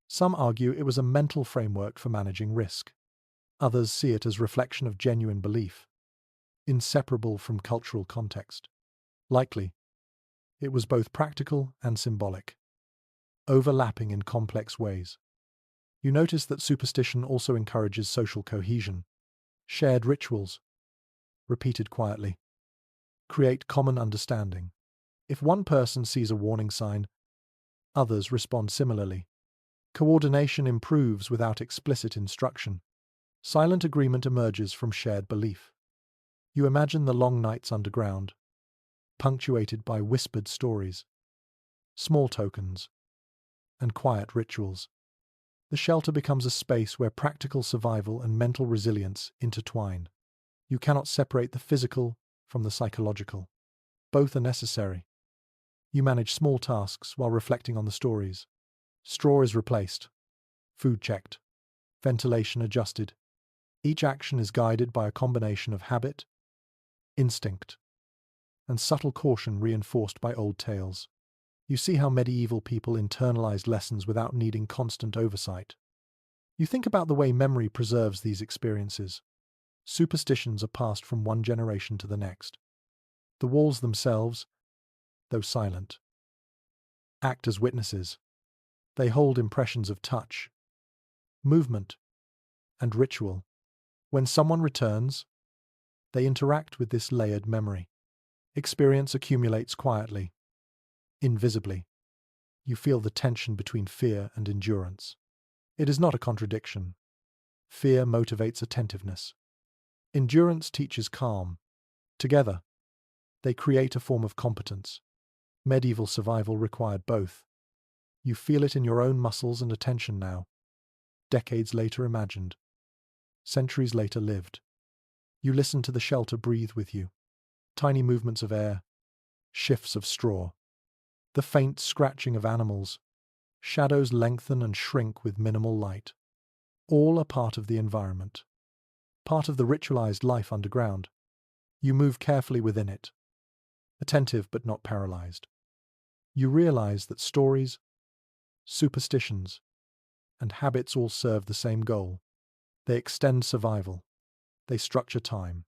Some argue it was a mental framework for managing risk. Others see it as reflection of genuine belief, inseparable from cultural context. Likely, it was both practical and symbolic, overlapping in complex ways. You notice that superstition also encourages social cohesion. Shared rituals, repeated quietly, create common understanding. If one person sees a warning sign, others respond similarly. Coordination improves without explicit instruction. Silent agreement emerges from shared belief. You imagine the long nights underground, punctuated by whispered stories, small tokens, and quiet rituals. The shelter becomes a space where practical survival and mental resilience intertwine. You cannot separate the physical from the psychological. Both are necessary. You manage small tasks while reflecting on the stories. Straw is replaced, food checked, ventilation adjusted. Each action is guided by a combination of habit, instinct, and subtle caution reinforced by old tales. You see how medieval people internalized lessons without needing constant oversight. You think about the way memory preserves these experiences. Superstitions are passed from one generation to the next. The walls themselves, though silent, act as witnesses. They hold impressions of touch, movement, and ritual. When someone returns, they interact with this layered memory. Experience accumulates quietly, invisibly. You feel the tension between fear and endurance. It is not a contradiction. Fear motivates attentiveness. Endurance teaches calm. Together, they create a form of competence. Medieval survival required both. You feel it in your own muscles and attention now. Decades later imagined. Centuries later lived. You listen to the shelter breathe with you. Tiny movements of air, shifts of straw, the faint scratching of animals. Shadows lengthen and shrink with minimal light. All are part of the environment, part of the ritualized life underground. You move carefully within it, attentive but not paralyzed. You realize that stories, superstitions, and habits all serve the same goal. They extend survival. They structure time.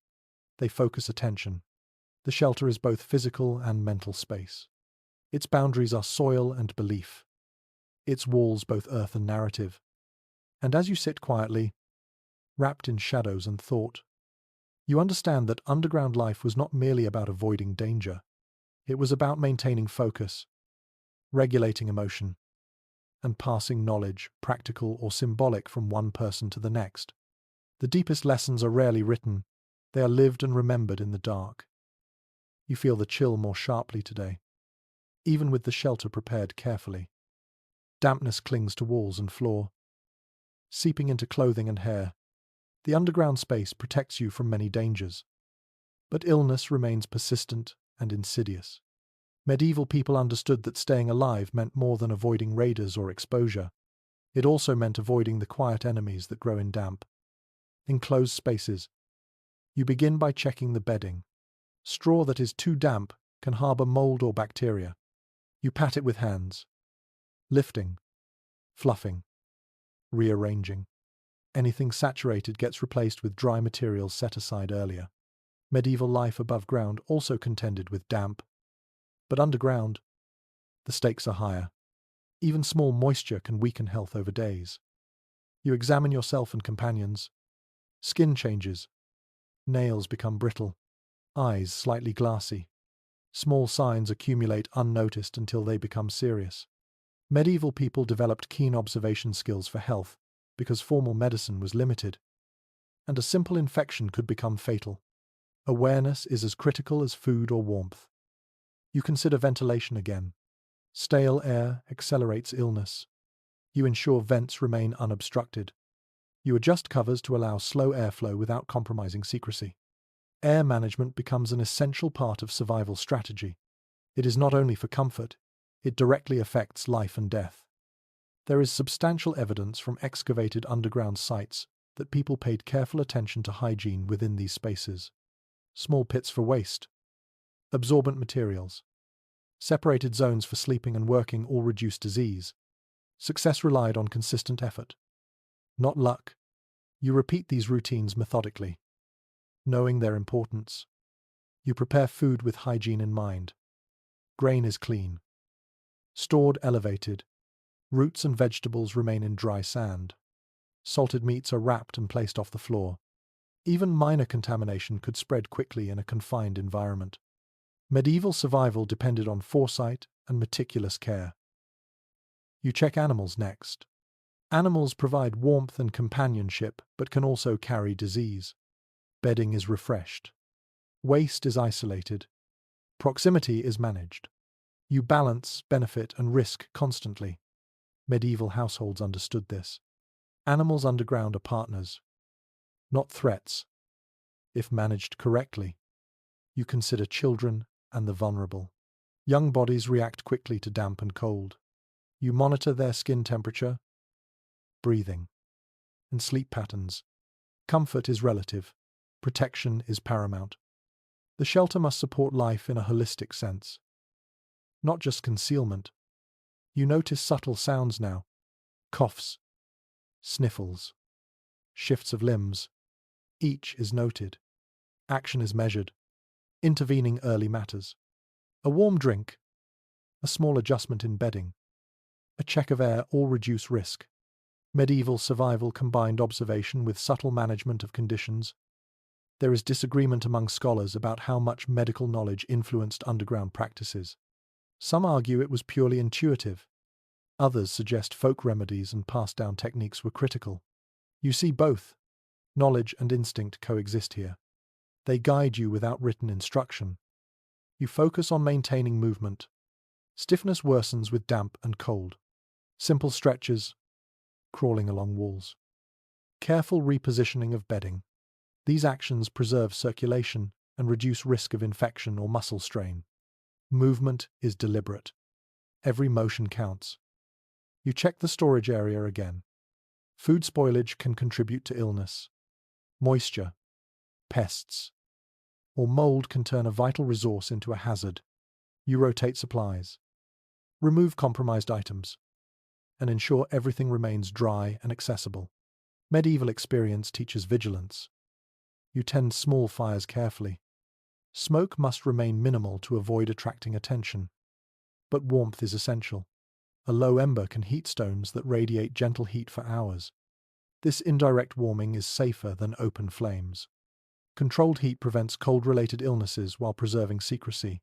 They focus attention. The shelter is both physical and mental space. Its boundaries are soil and belief. Its walls both earth and narrative. And as you sit quietly, wrapped in shadows and thought, you understand that underground life was not merely about avoiding danger. It was about maintaining focus, regulating emotion, and passing knowledge, practical or symbolic, from one person to the next. The deepest lessons are rarely written. They are lived and remembered in the dark. You feel the chill more sharply today, even with the shelter prepared carefully. Dampness clings to walls and floor, seeping into clothing and hair. The underground space protects you from many dangers, but illness remains persistent and insidious. Medieval people understood that staying alive meant more than avoiding raiders or exposure. It also meant avoiding the quiet enemies that grow in damp, enclosed spaces. You begin by checking the bedding. Straw that is too damp can harbor mold or bacteria. You pat it with hands, lifting, fluffing, rearranging. Anything saturated gets replaced with dry materials set aside earlier. Medieval life above ground also contended with damp, but underground, the stakes are higher. Even small moisture can weaken health over days. You examine yourself and companions. Skin changes. Nails become brittle. Eyes slightly glassy. Small signs accumulate unnoticed until they become serious. Medieval people developed keen observation skills for health because formal medicine was limited, and a simple infection could become fatal. Awareness is as critical as food or warmth. You consider ventilation again. Stale air accelerates illness. You ensure vents remain unobstructed. You adjust covers to allow slow airflow without compromising secrecy. Air management becomes an essential part of survival strategy. It is not only for comfort, it directly affects life and death. There is substantial evidence from excavated underground sites that people paid careful attention to hygiene within these spaces. Small pits for waste, absorbent materials, separated zones for sleeping and working all reduce disease. Success relied on consistent effort, not luck. You repeat these routines methodically, knowing their importance. You prepare food with hygiene in mind. Grain is clean, stored elevated. Roots and vegetables remain in dry sand. Salted meats are wrapped and placed off the floor. Even minor contamination could spread quickly in a confined environment. Medieval survival depended on foresight and meticulous care. You check animals next. Animals provide warmth and companionship, but can also carry disease. Bedding is refreshed. Waste is isolated. Proximity is managed. You balance benefit and risk constantly. Medieval households understood this. Animals underground are partners, not threats. If managed correctly, you consider children and the vulnerable. Young bodies react quickly to damp and cold. You monitor their skin temperature, breathing, and sleep patterns. Comfort is relative. Protection is paramount. The shelter must support life in a holistic sense, not just concealment. You notice subtle sounds now. Coughs, sniffles, shifts of limbs. Each is noted. Action is measured. Intervening early matters. A warm drink, a small adjustment in bedding, a check of air all reduce risk. Medieval survival combined observation with subtle management of conditions. There is disagreement among scholars about how much medical knowledge influenced underground practices. Some argue it was purely intuitive. Others suggest folk remedies and passed-down techniques were critical. You see, both knowledge and instinct coexist here. They guide you without written instruction. You focus on maintaining movement. Stiffness worsens with damp and cold. Simple stretches, crawling along walls. Careful repositioning of bedding. These actions preserve circulation and reduce risk of infection or muscle strain. Movement is deliberate. Every motion counts. You check the storage area again. Food spoilage can contribute to illness. Moisture, pests, or mold can turn a vital resource into a hazard. You rotate supplies. Remove compromised items, and ensure everything remains dry and accessible. Medieval experience teaches vigilance. You tend small fires carefully. Smoke must remain minimal to avoid attracting attention. But warmth is essential. A low ember can heat stones that radiate gentle heat for hours. This indirect warming is safer than open flames. Controlled heat prevents cold-related illnesses while preserving secrecy.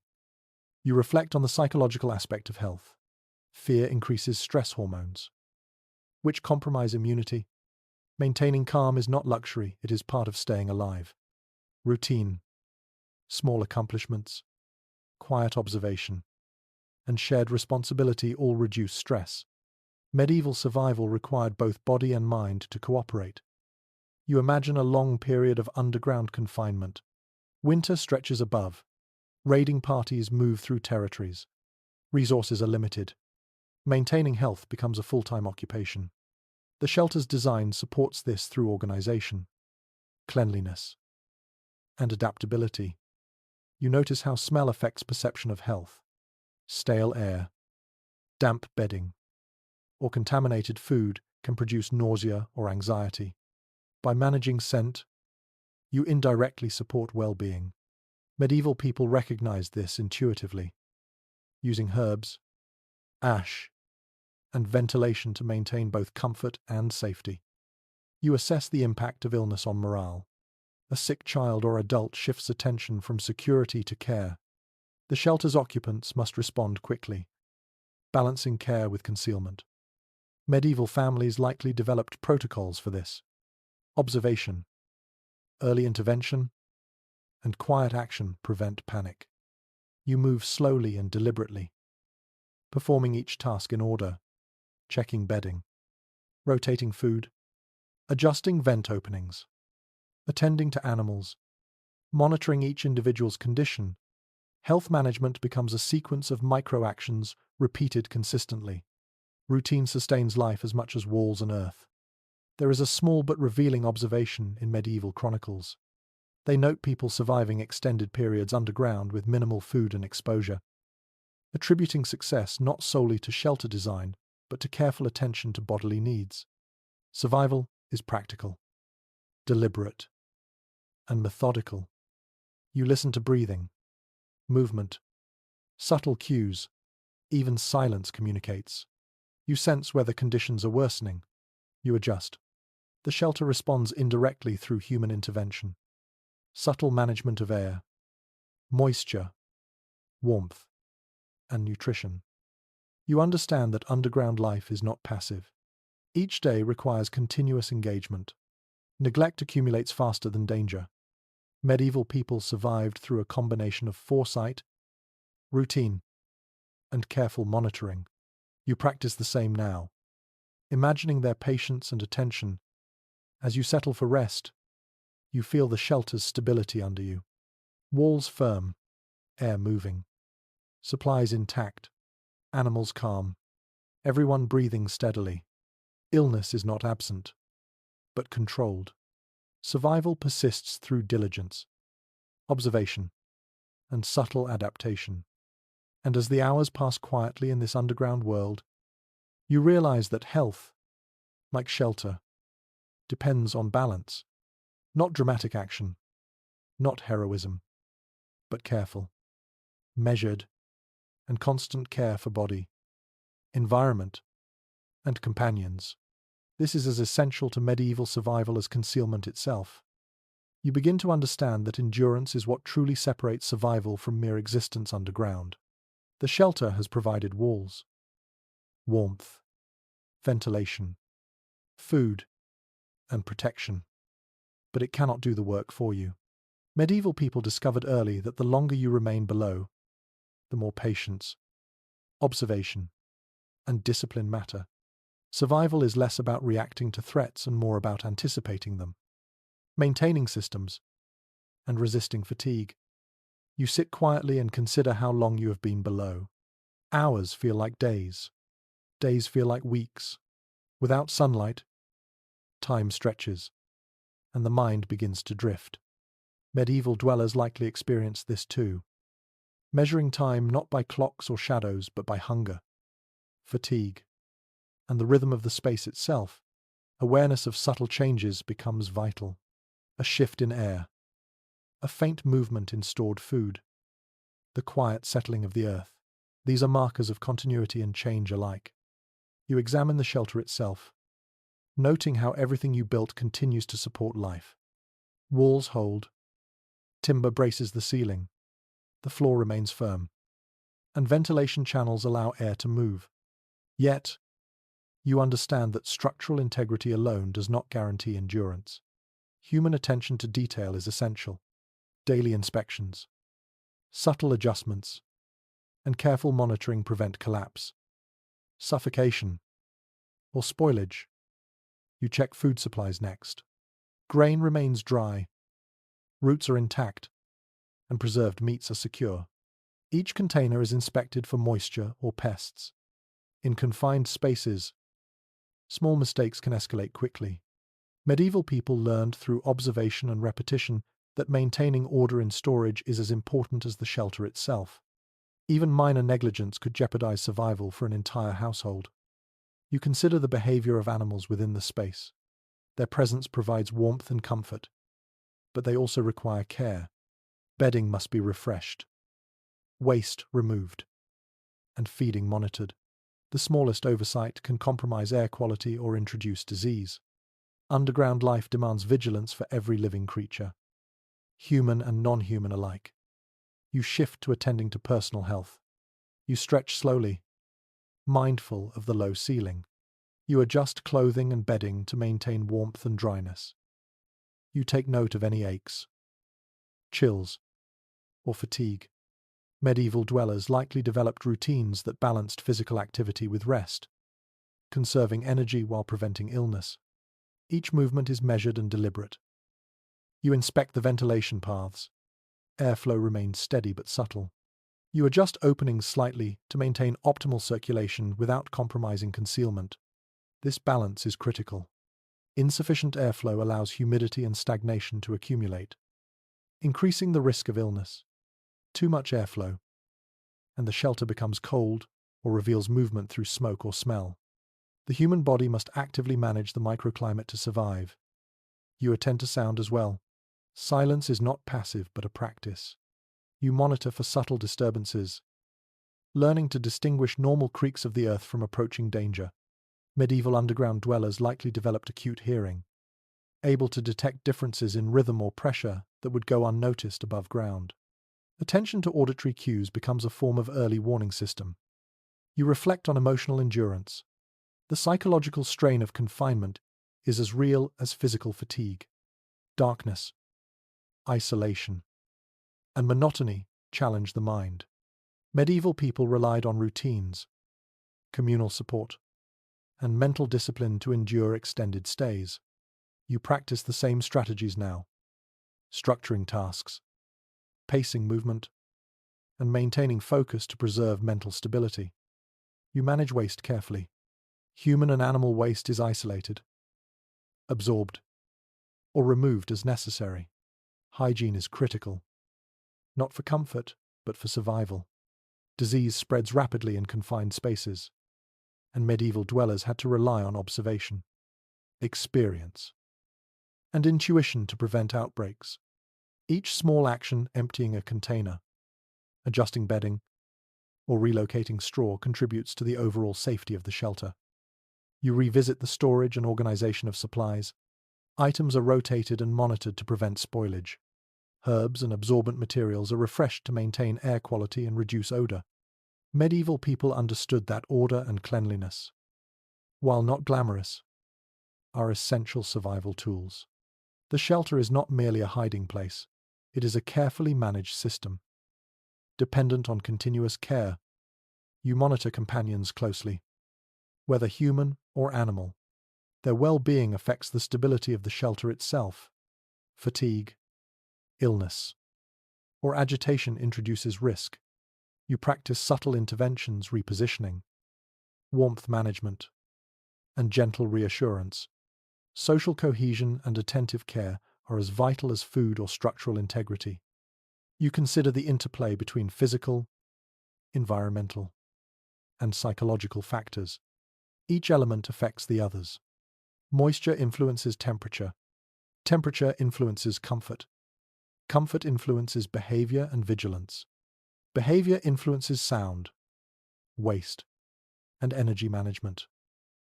You reflect on the psychological aspect of health. Fear increases stress hormones, which compromise immunity. Maintaining calm is not luxury, it is part of staying alive. Routine, small accomplishments, quiet observation, and shared responsibility all reduce stress. Medieval survival required both body and mind to cooperate. You imagine a long period of underground confinement. Winter stretches above. Raiding parties move through territories. Resources are limited. Maintaining health becomes a full-time occupation. The shelter's design supports this through organization, cleanliness, and adaptability. You notice how smell affects perception of health. Stale air, damp bedding, or contaminated food can produce nausea or anxiety. By managing scent, you indirectly support well-being. Medieval people recognized this intuitively, using herbs, ash, and ventilation to maintain both comfort and safety. You assess the impact of illness on morale. A sick child or adult shifts attention from security to care. The shelter's occupants must respond quickly, balancing care with concealment. Medieval families likely developed protocols for this. Observation, early intervention, and quiet action prevent panic. You move slowly and deliberately, performing each task in order, checking bedding, rotating food, adjusting vent openings, attending to animals, monitoring each individual's condition. Health management becomes a sequence of micro-actions repeated consistently. Routine sustains life as much as walls and earth. There is a small but revealing observation in medieval chronicles. They note people surviving extended periods underground with minimal food and exposure, attributing success not solely to shelter design, but to careful attention to bodily needs. Survival is practical, deliberate, and methodical. You listen to breathing, movement, subtle cues, even silence communicates. You sense whether conditions are worsening. You adjust. The shelter responds indirectly through human intervention. Subtle management of air, moisture, warmth, and nutrition. You understand that underground life is not passive. Each day requires continuous engagement. Neglect accumulates faster than danger. Medieval people survived through a combination of foresight, routine, and careful monitoring. You practice the same now, imagining their patience and attention. As you settle for rest, you feel the shelter's stability under you. Walls firm, air moving, supplies intact, animals calm, everyone breathing steadily. Illness is not absent, but controlled. Survival persists through diligence, observation, and subtle adaptation. And as the hours pass quietly in this underground world, you realize that health, like shelter, depends on balance. Not dramatic action, not heroism, but careful, measured, and constant care for body, environment, and companions. This is as essential to medieval survival as concealment itself. You begin to understand that endurance is what truly separates survival from mere existence underground. The shelter has provided walls, warmth, ventilation, food, and protection. But it cannot do the work for you. Medieval people discovered early that the longer you remain below, the more patience, observation, and discipline matter. Survival is less about reacting to threats and more about anticipating them, maintaining systems, and resisting fatigue. You sit quietly and consider how long you have been below. Hours feel like days. Days feel like weeks. Without sunlight, time stretches, and the mind begins to drift. Medieval dwellers likely experienced this too, measuring time not by clocks or shadows but by hunger, fatigue, and the rhythm of the space itself. Awareness of subtle changes becomes vital. A shift in air, a faint movement in stored food, the quiet settling of the earth. These are markers of continuity and change alike. You examine the shelter itself, noting how everything you built continues to support life. Walls hold, timber braces the ceiling, the floor remains firm, and ventilation channels allow air to move. Yet, you understand that structural integrity alone does not guarantee endurance. Human attention to detail is essential. Daily inspections, subtle adjustments, and careful monitoring prevent collapse, suffocation, or spoilage. You check food supplies next. Grain remains dry, roots are intact, and preserved meats are secure. Each container is inspected for moisture or pests. In confined spaces, small mistakes can escalate quickly. Medieval people learned through observation and repetition that maintaining order in storage is as important as the shelter itself. Even minor negligence could jeopardize survival for an entire household. You consider the behavior of animals within the space. Their presence provides warmth and comfort, but they also require care. Bedding must be refreshed, waste removed, and feeding monitored. The smallest oversight can compromise air quality or introduce disease. Underground life demands vigilance for every living creature, human and non-human alike. You shift to attending to personal health. You stretch slowly, mindful of the low ceiling. You adjust clothing and bedding to maintain warmth and dryness. You take note of any aches, chills, or fatigue. Medieval dwellers likely developed routines that balanced physical activity with rest, conserving energy while preventing illness. Each movement is measured and deliberate. You inspect the ventilation paths. Airflow remains steady but subtle. You adjust openings slightly to maintain optimal circulation without compromising concealment. This balance is critical. Insufficient airflow allows humidity and stagnation to accumulate, increasing the risk of illness. Too much airflow, and the shelter becomes cold or reveals movement through smoke or smell. The human body must actively manage the microclimate to survive. You attend to sound as well. Silence is not passive but a practice. You monitor for subtle disturbances, learning to distinguish normal creaks of the earth from approaching danger. Medieval underground dwellers likely developed acute hearing, able to detect differences in rhythm or pressure that would go unnoticed above ground. Attention to auditory cues becomes a form of early warning system. You reflect on emotional endurance. The psychological strain of confinement is as real as physical fatigue. Darkness, isolation, and monotony challenge the mind. Medieval people relied on routines, communal support, and mental discipline to endure extended stays. You practice the same strategies now, structuring tasks, pacing movement, and maintaining focus to preserve mental stability. You manage waste carefully. Human and animal waste is isolated, absorbed, or removed as necessary. Hygiene is critical, not for comfort, but for survival. Disease spreads rapidly in confined spaces, and medieval dwellers had to rely on observation, experience, and intuition to prevent outbreaks. Each small action, emptying a container, adjusting bedding, or relocating straw, contributes to the overall safety of the shelter. You revisit the storage and organization of supplies. Items are rotated and monitored to prevent spoilage. Herbs and absorbent materials are refreshed to maintain air quality and reduce odor. Medieval people understood that order and cleanliness, while not glamorous, are essential survival tools. The shelter is not merely a hiding place, it is a carefully managed system. Dependent on continuous care, you monitor companions closely, whether human or animal. Their well-being affects the stability of the shelter itself. Fatigue, illness, or agitation introduces risk. You practice subtle interventions, repositioning, warmth management, and gentle reassurance. Social cohesion and attentive care are as vital as food or structural integrity. You consider the interplay between physical, environmental, and psychological factors. Each element affects the others. Moisture influences temperature. Temperature influences comfort. Comfort influences behavior and vigilance. Behavior influences sound, waste, and energy management.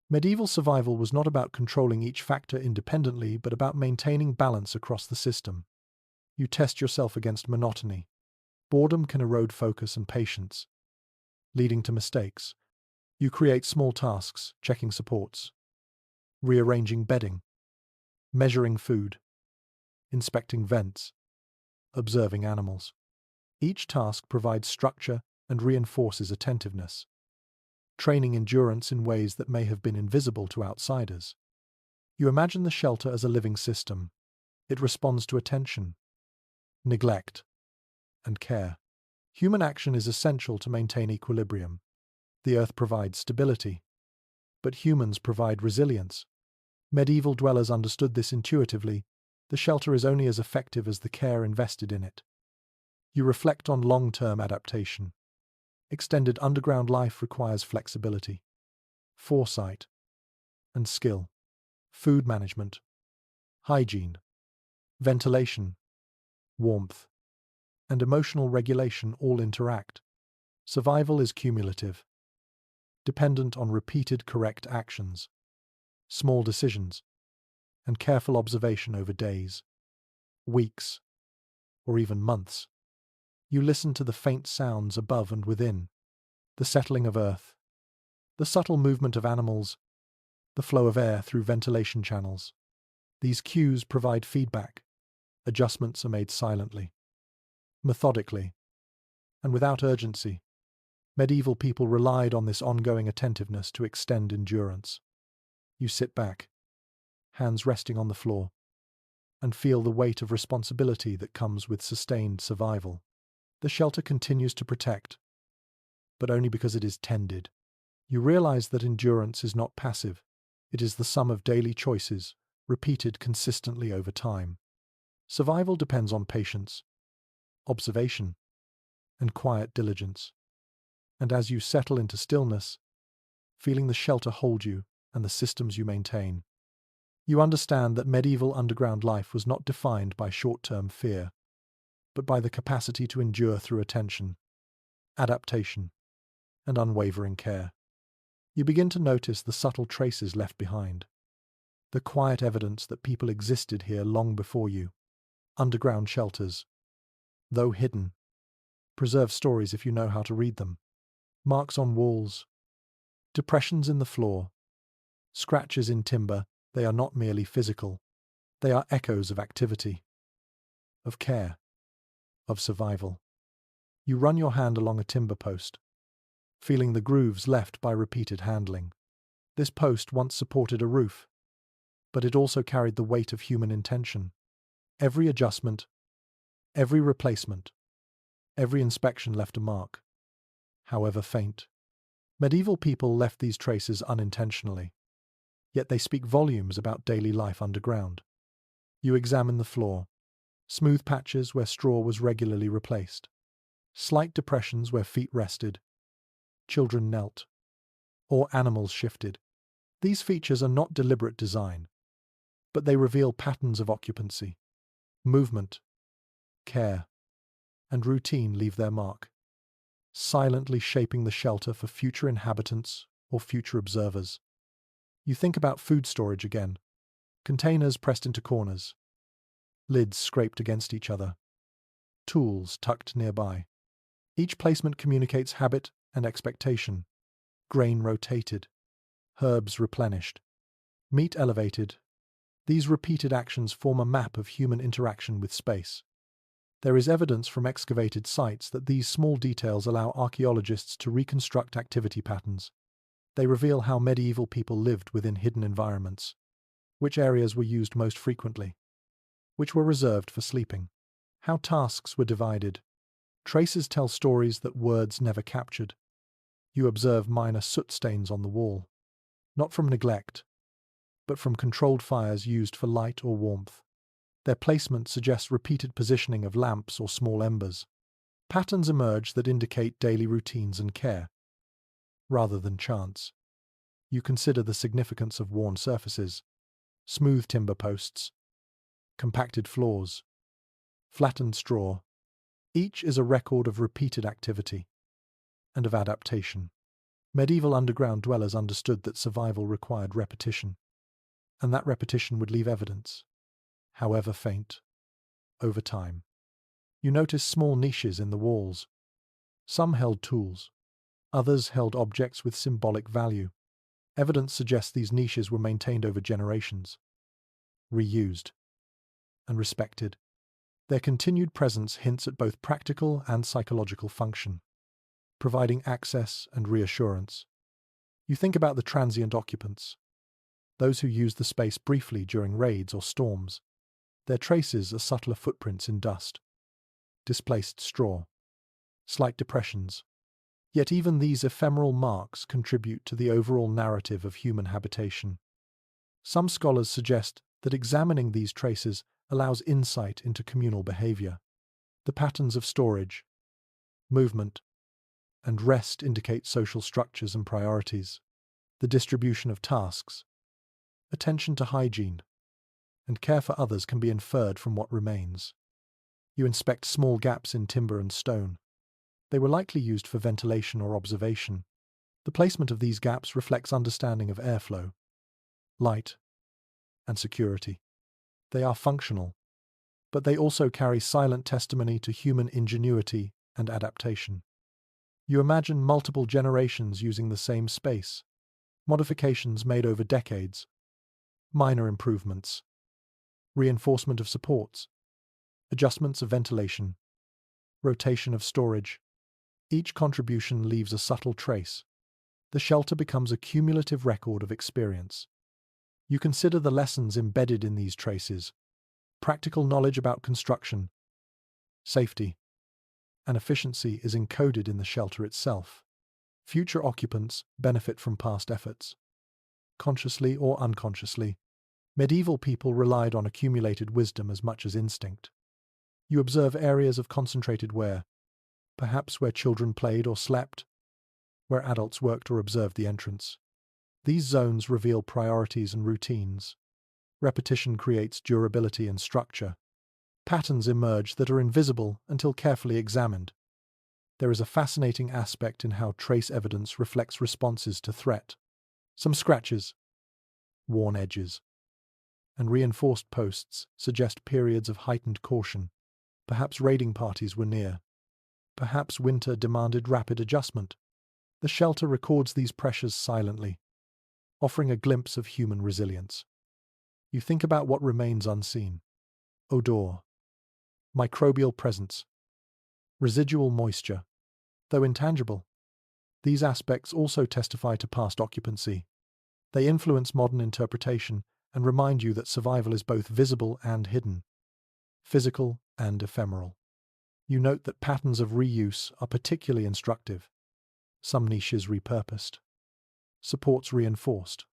Medieval survival was not about controlling each factor independently, but about maintaining balance across the system. You test yourself against monotony. Boredom can erode focus and patience, leading to mistakes. You create small tasks, checking supports, rearranging bedding, measuring food, inspecting vents, observing animals. Each task provides structure and reinforces attentiveness, training endurance in ways that may have been invisible to outsiders. You imagine the shelter as a living system. It responds to attention, neglect, and care. Human action is essential to maintain equilibrium. The earth provides stability, but humans provide resilience. Medieval dwellers understood this intuitively. The shelter is only as effective as the care invested in it. You reflect on long-term adaptation. Extended underground life requires flexibility, foresight, and skill. Food management, hygiene, ventilation, warmth, and emotional regulation all interact. Survival is cumulative, dependent on repeated correct actions, small decisions, and careful observation over days, weeks, or even months. You listen to the faint sounds above and within, the settling of earth, the subtle movement of animals, the flow of air through ventilation channels. These cues provide feedback. Adjustments are made silently, methodically, and without urgency. Medieval people relied on this ongoing attentiveness to extend endurance. You sit back, hands resting on the floor, and feel the weight of responsibility that comes with sustained survival. The shelter continues to protect, but only because it is tended. You realize that endurance is not passive. It is the sum of daily choices, repeated consistently over time. Survival depends on patience, observation, and quiet diligence. And as you settle into stillness, feeling the shelter hold you and the systems you maintain, you understand that medieval underground life was not defined by short-term fear, but by the capacity to endure through attention, adaptation, and unwavering care. You begin to notice the subtle traces left behind, the quiet evidence that people existed here long before you. Underground shelters, though hidden, preserve stories if you know how to read them. Marks on walls, depressions in the floor, scratches in timber, they are not merely physical. They are echoes of activity, of care, of survival. You run your hand along a timber post, feeling the grooves left by repeated handling. This post once supported a roof, but it also carried the weight of human intention. Every adjustment, every replacement, every inspection left a mark, however faint. Medieval people left these traces unintentionally, yet they speak volumes about daily life underground. You examine the floor, smooth patches where straw was regularly replaced, slight depressions where feet rested, children knelt, or animals shifted. These features are not deliberate design, but they reveal patterns of occupancy. Movement, care, and routine leave their mark, silently shaping the shelter for future inhabitants or future observers. You think about food storage again. Containers pressed into corners, lids scraped against each other, tools tucked nearby. Each placement communicates habit and expectation. Grain rotated, herbs replenished, meat elevated. These repeated actions form a map of human interaction with space. There is evidence from excavated sites that these small details allow archaeologists to reconstruct activity patterns. They reveal how medieval people lived within hidden environments, which areas were used most frequently, which were reserved for sleeping, how tasks were divided. Traces tell stories that words never captured. You observe minor soot stains on the wall, not from neglect, but from controlled fires used for light or warmth. Their placement suggests repeated positioning of lamps or small embers. Patterns emerge that indicate daily routines and care, rather than chance. You consider the significance of worn surfaces, smooth timber posts, compacted floors, flattened straw. Each is a record of repeated activity and of adaptation. Medieval underground dwellers understood that survival required repetition, and that repetition would leave evidence, however faint, over time. You notice small niches in the walls. Some held tools, others held objects with symbolic value. Evidence suggests these niches were maintained over generations, reused, and respected. Their continued presence hints at both practical and psychological function, providing access and reassurance. You think about the transient occupants, those who used the space briefly during raids or storms. Their traces are subtler footprints in dust, displaced straw, slight depressions. Yet even these ephemeral marks contribute to the overall narrative of human habitation. Some scholars suggest that examining these traces allows insight into communal behavior. The patterns of storage, movement, and rest indicate social structures and priorities. The distribution of tasks, attention to hygiene, and care for others can be inferred from what remains. You inspect small gaps in timber and stone. They were likely used for ventilation or observation. The placement of these gaps reflects understanding of airflow, light, and security. They are functional, but they also carry silent testimony to human ingenuity and adaptation. You imagine multiple generations using the same space, modifications made over decades, minor improvements, reinforcement of supports, adjustments of ventilation, rotation of storage. Each contribution leaves a subtle trace. The shelter becomes a cumulative record of experience. You consider the lessons embedded in these traces, practical knowledge about construction, safety, and efficiency is encoded in the shelter itself. Future occupants benefit from past efforts. Consciously or unconsciously, medieval people relied on accumulated wisdom as much as instinct. You observe areas of concentrated wear, perhaps where children played or slept, where adults worked or observed the entrance. These zones reveal priorities and routines. Repetition creates durability and structure. Patterns emerge that are invisible until carefully examined. There is a fascinating aspect in how trace evidence reflects responses to threat. Some scratches, worn edges, and reinforced posts suggest periods of heightened caution. Perhaps raiding parties were near. Perhaps winter demanded rapid adjustment. The shelter records these pressures silently, offering a glimpse of human resilience. You think about what remains unseen. Odor, microbial presence, residual moisture. Though intangible, these aspects also testify to past occupancy. They influence modern interpretation and remind you that survival is both visible and hidden, physical and ephemeral. You note that patterns of reuse are particularly instructive. Some niches repurposed, supports reinforced,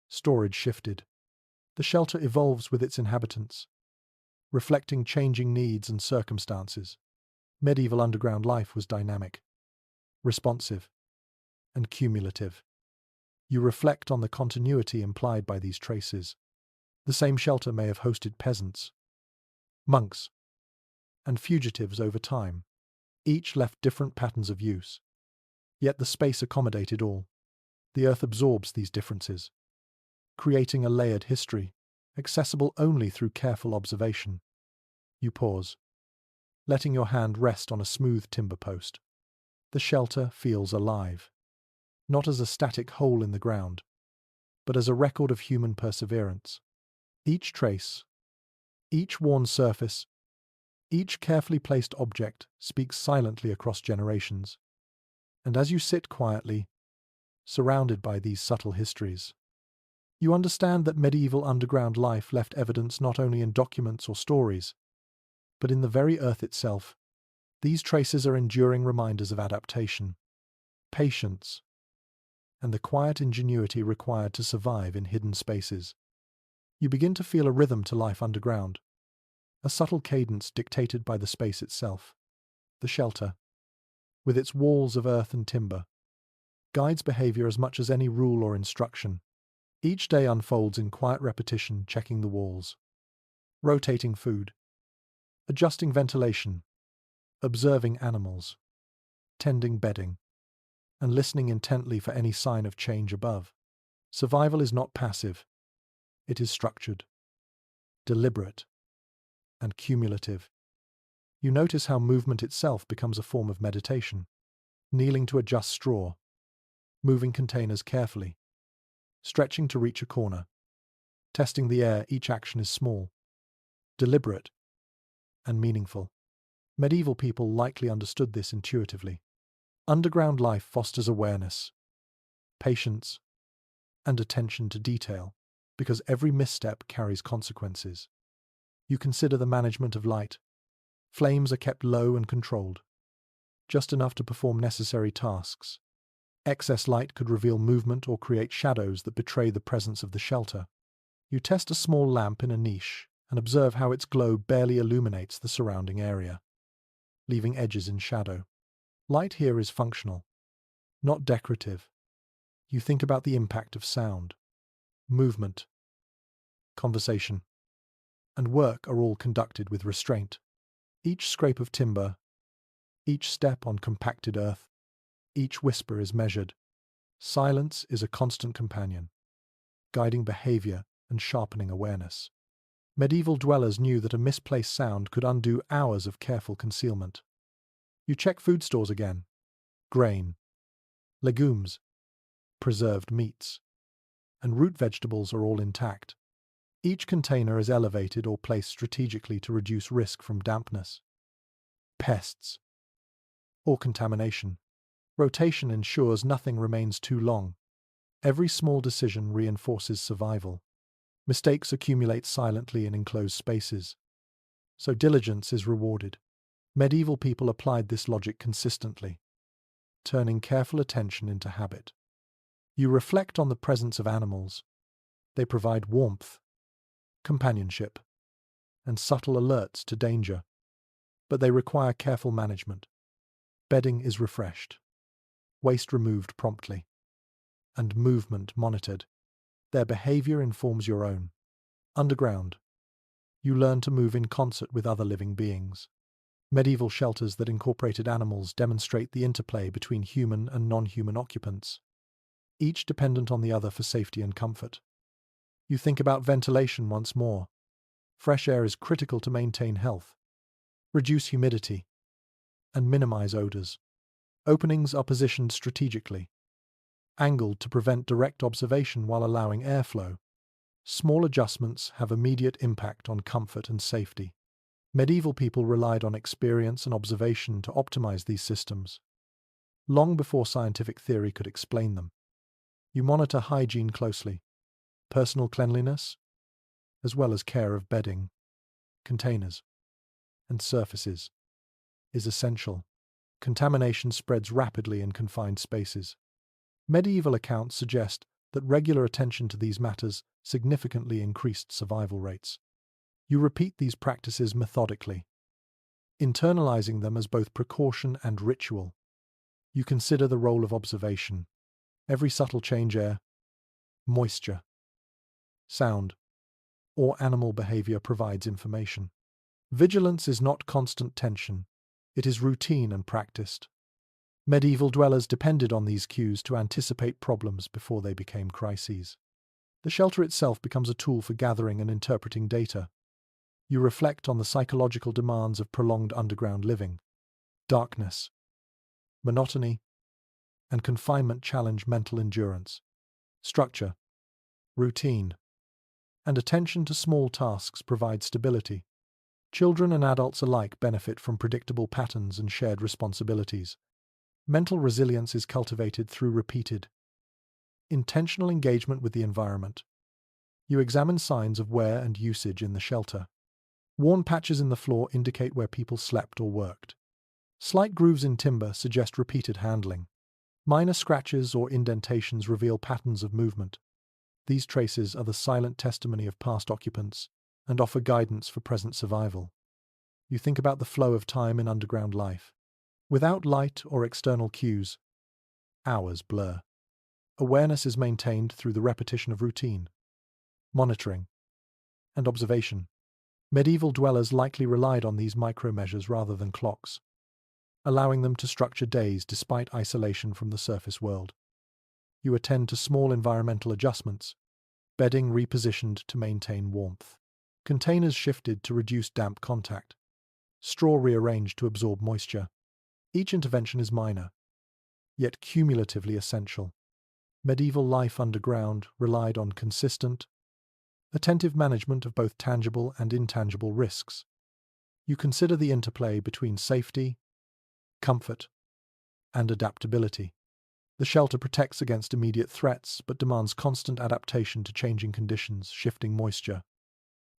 storage shifted. The shelter evolves with its inhabitants, reflecting changing needs and circumstances. Medieval underground life was dynamic, responsive, and cumulative. You reflect on the continuity implied by these traces. The same shelter may have hosted peasants, monks, and fugitives over time. Each left different patterns of use. Yet the space accommodated all. The earth absorbs these differences, creating a layered history, accessible only through careful observation. You pause, letting your hand rest on a smooth timber post. The shelter feels alive, not as a static hole in the ground, but as a record of human perseverance. Each trace, each worn surface, each carefully placed object speaks silently across generations. And as you sit quietly, surrounded by these subtle histories, you understand that medieval underground life left evidence not only in documents or stories, but in the very earth itself. These traces are enduring reminders of adaptation, patience, and the quiet ingenuity required to survive in hidden spaces. You begin to feel a rhythm to life underground, a subtle cadence dictated by the space itself. The shelter, with its walls of earth and timber, guides behavior as much as any rule or instruction. Each day unfolds in quiet repetition, checking the walls, rotating food, adjusting ventilation, observing animals, tending bedding, and listening intently for any sign of change above. Survival is not passive. It is structured, deliberate, and cumulative. You notice how movement itself becomes a form of meditation, kneeling to adjust straw, moving containers carefully, stretching to reach a corner, testing the air. Each action is small, deliberate, and meaningful. Medieval people likely understood this intuitively. Underground life fosters awareness, patience, and attention to detail, because every misstep carries consequences. You consider the management of light. Flames are kept low and controlled, just enough to perform necessary tasks. Excess light could reveal movement or create shadows that betray the presence of the shelter. You test a small lamp in a niche and observe how its glow barely illuminates the surrounding area, leaving edges in shadow. Light here is functional, not decorative. You think about the impact of sound, movement, conversation, and work are all conducted with restraint. Each scrape of timber, each step on compacted earth, each whisper is measured. Silence is a constant companion, guiding behavior and sharpening awareness. Medieval dwellers knew that a misplaced sound could undo hours of careful concealment. You check food stores again. Grain, legumes, preserved meats, and root vegetables are all intact. Each container is elevated or placed strategically to reduce risk from dampness, pests, or contamination. Rotation ensures nothing remains too long. Every small decision reinforces survival. Mistakes accumulate silently in enclosed spaces, so diligence is rewarded. Medieval people applied this logic consistently, turning careful attention into habit. You reflect on the presence of animals. They provide warmth, companionship, and subtle alerts to danger, but they require careful management. Bedding is refreshed, waste removed promptly, and movement monitored. Their behavior informs your own. Underground, you learn to move in concert with other living beings. Medieval shelters that incorporated animals demonstrate the interplay between human and non-human occupants, each dependent on the other for safety and comfort. You think about ventilation once more. Fresh air is critical to maintain health, reduce humidity, and minimize odors. Openings are positioned strategically, angled to prevent direct observation while allowing airflow. Small adjustments have immediate impact on comfort and safety. Medieval people relied on experience and observation to optimize these systems, long before scientific theory could explain them. You monitor hygiene closely, personal cleanliness, as well as care of bedding, containers, and surfaces, is essential. Contamination spreads rapidly in confined spaces. Medieval accounts suggest that regular attention to these matters significantly increased survival rates. You repeat these practices methodically, internalizing them as both precaution and ritual. You consider the role of observation. Every subtle change, air, moisture, sound, or animal behavior provides information. Vigilance is not constant tension. It is routine and practiced. Medieval dwellers depended on these cues to anticipate problems before they became crises. The shelter itself becomes a tool for gathering and interpreting data. You reflect on the psychological demands of prolonged underground living. Darkness, monotony, and confinement challenge mental endurance. Structure, routine, and attention to small tasks provide stability. Children and adults alike benefit from predictable patterns and shared responsibilities. Mental resilience is cultivated through repeated, intentional engagement with the environment. You examine signs of wear and usage in the shelter. Worn patches in the floor indicate where people slept or worked. Slight grooves in timber suggest repeated handling. Minor scratches or indentations reveal patterns of movement. These traces are the silent testimony of past occupants and offer guidance for present survival. You think about the flow of time in underground life. Without light or external cues, hours blur. Awareness is maintained through the repetition of routine, monitoring, and observation. Medieval dwellers likely relied on these micro-measures rather than clocks, allowing them to structure days despite isolation from the surface world. You attend to small environmental adjustments, bedding repositioned to maintain warmth, containers shifted to reduce damp contact, straw rearranged to absorb moisture. Each intervention is minor, yet cumulatively essential. Medieval life underground relied on consistent, attentive management of both tangible and intangible risks. You consider the interplay between safety, comfort, and adaptability. The shelter protects against immediate threats but demands constant adaptation to changing conditions, shifting moisture,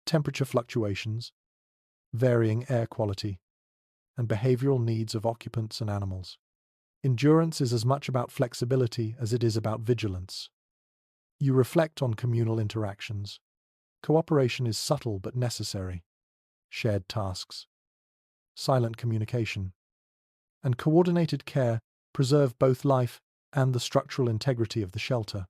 temperature fluctuations, varying air quality, and behavioral needs of occupants and animals. Endurance is as much about flexibility as it is about vigilance. You reflect on communal interactions. Cooperation is subtle but necessary. Shared tasks, silent communication, and coordinated care preserve both life and the structural integrity of the shelter.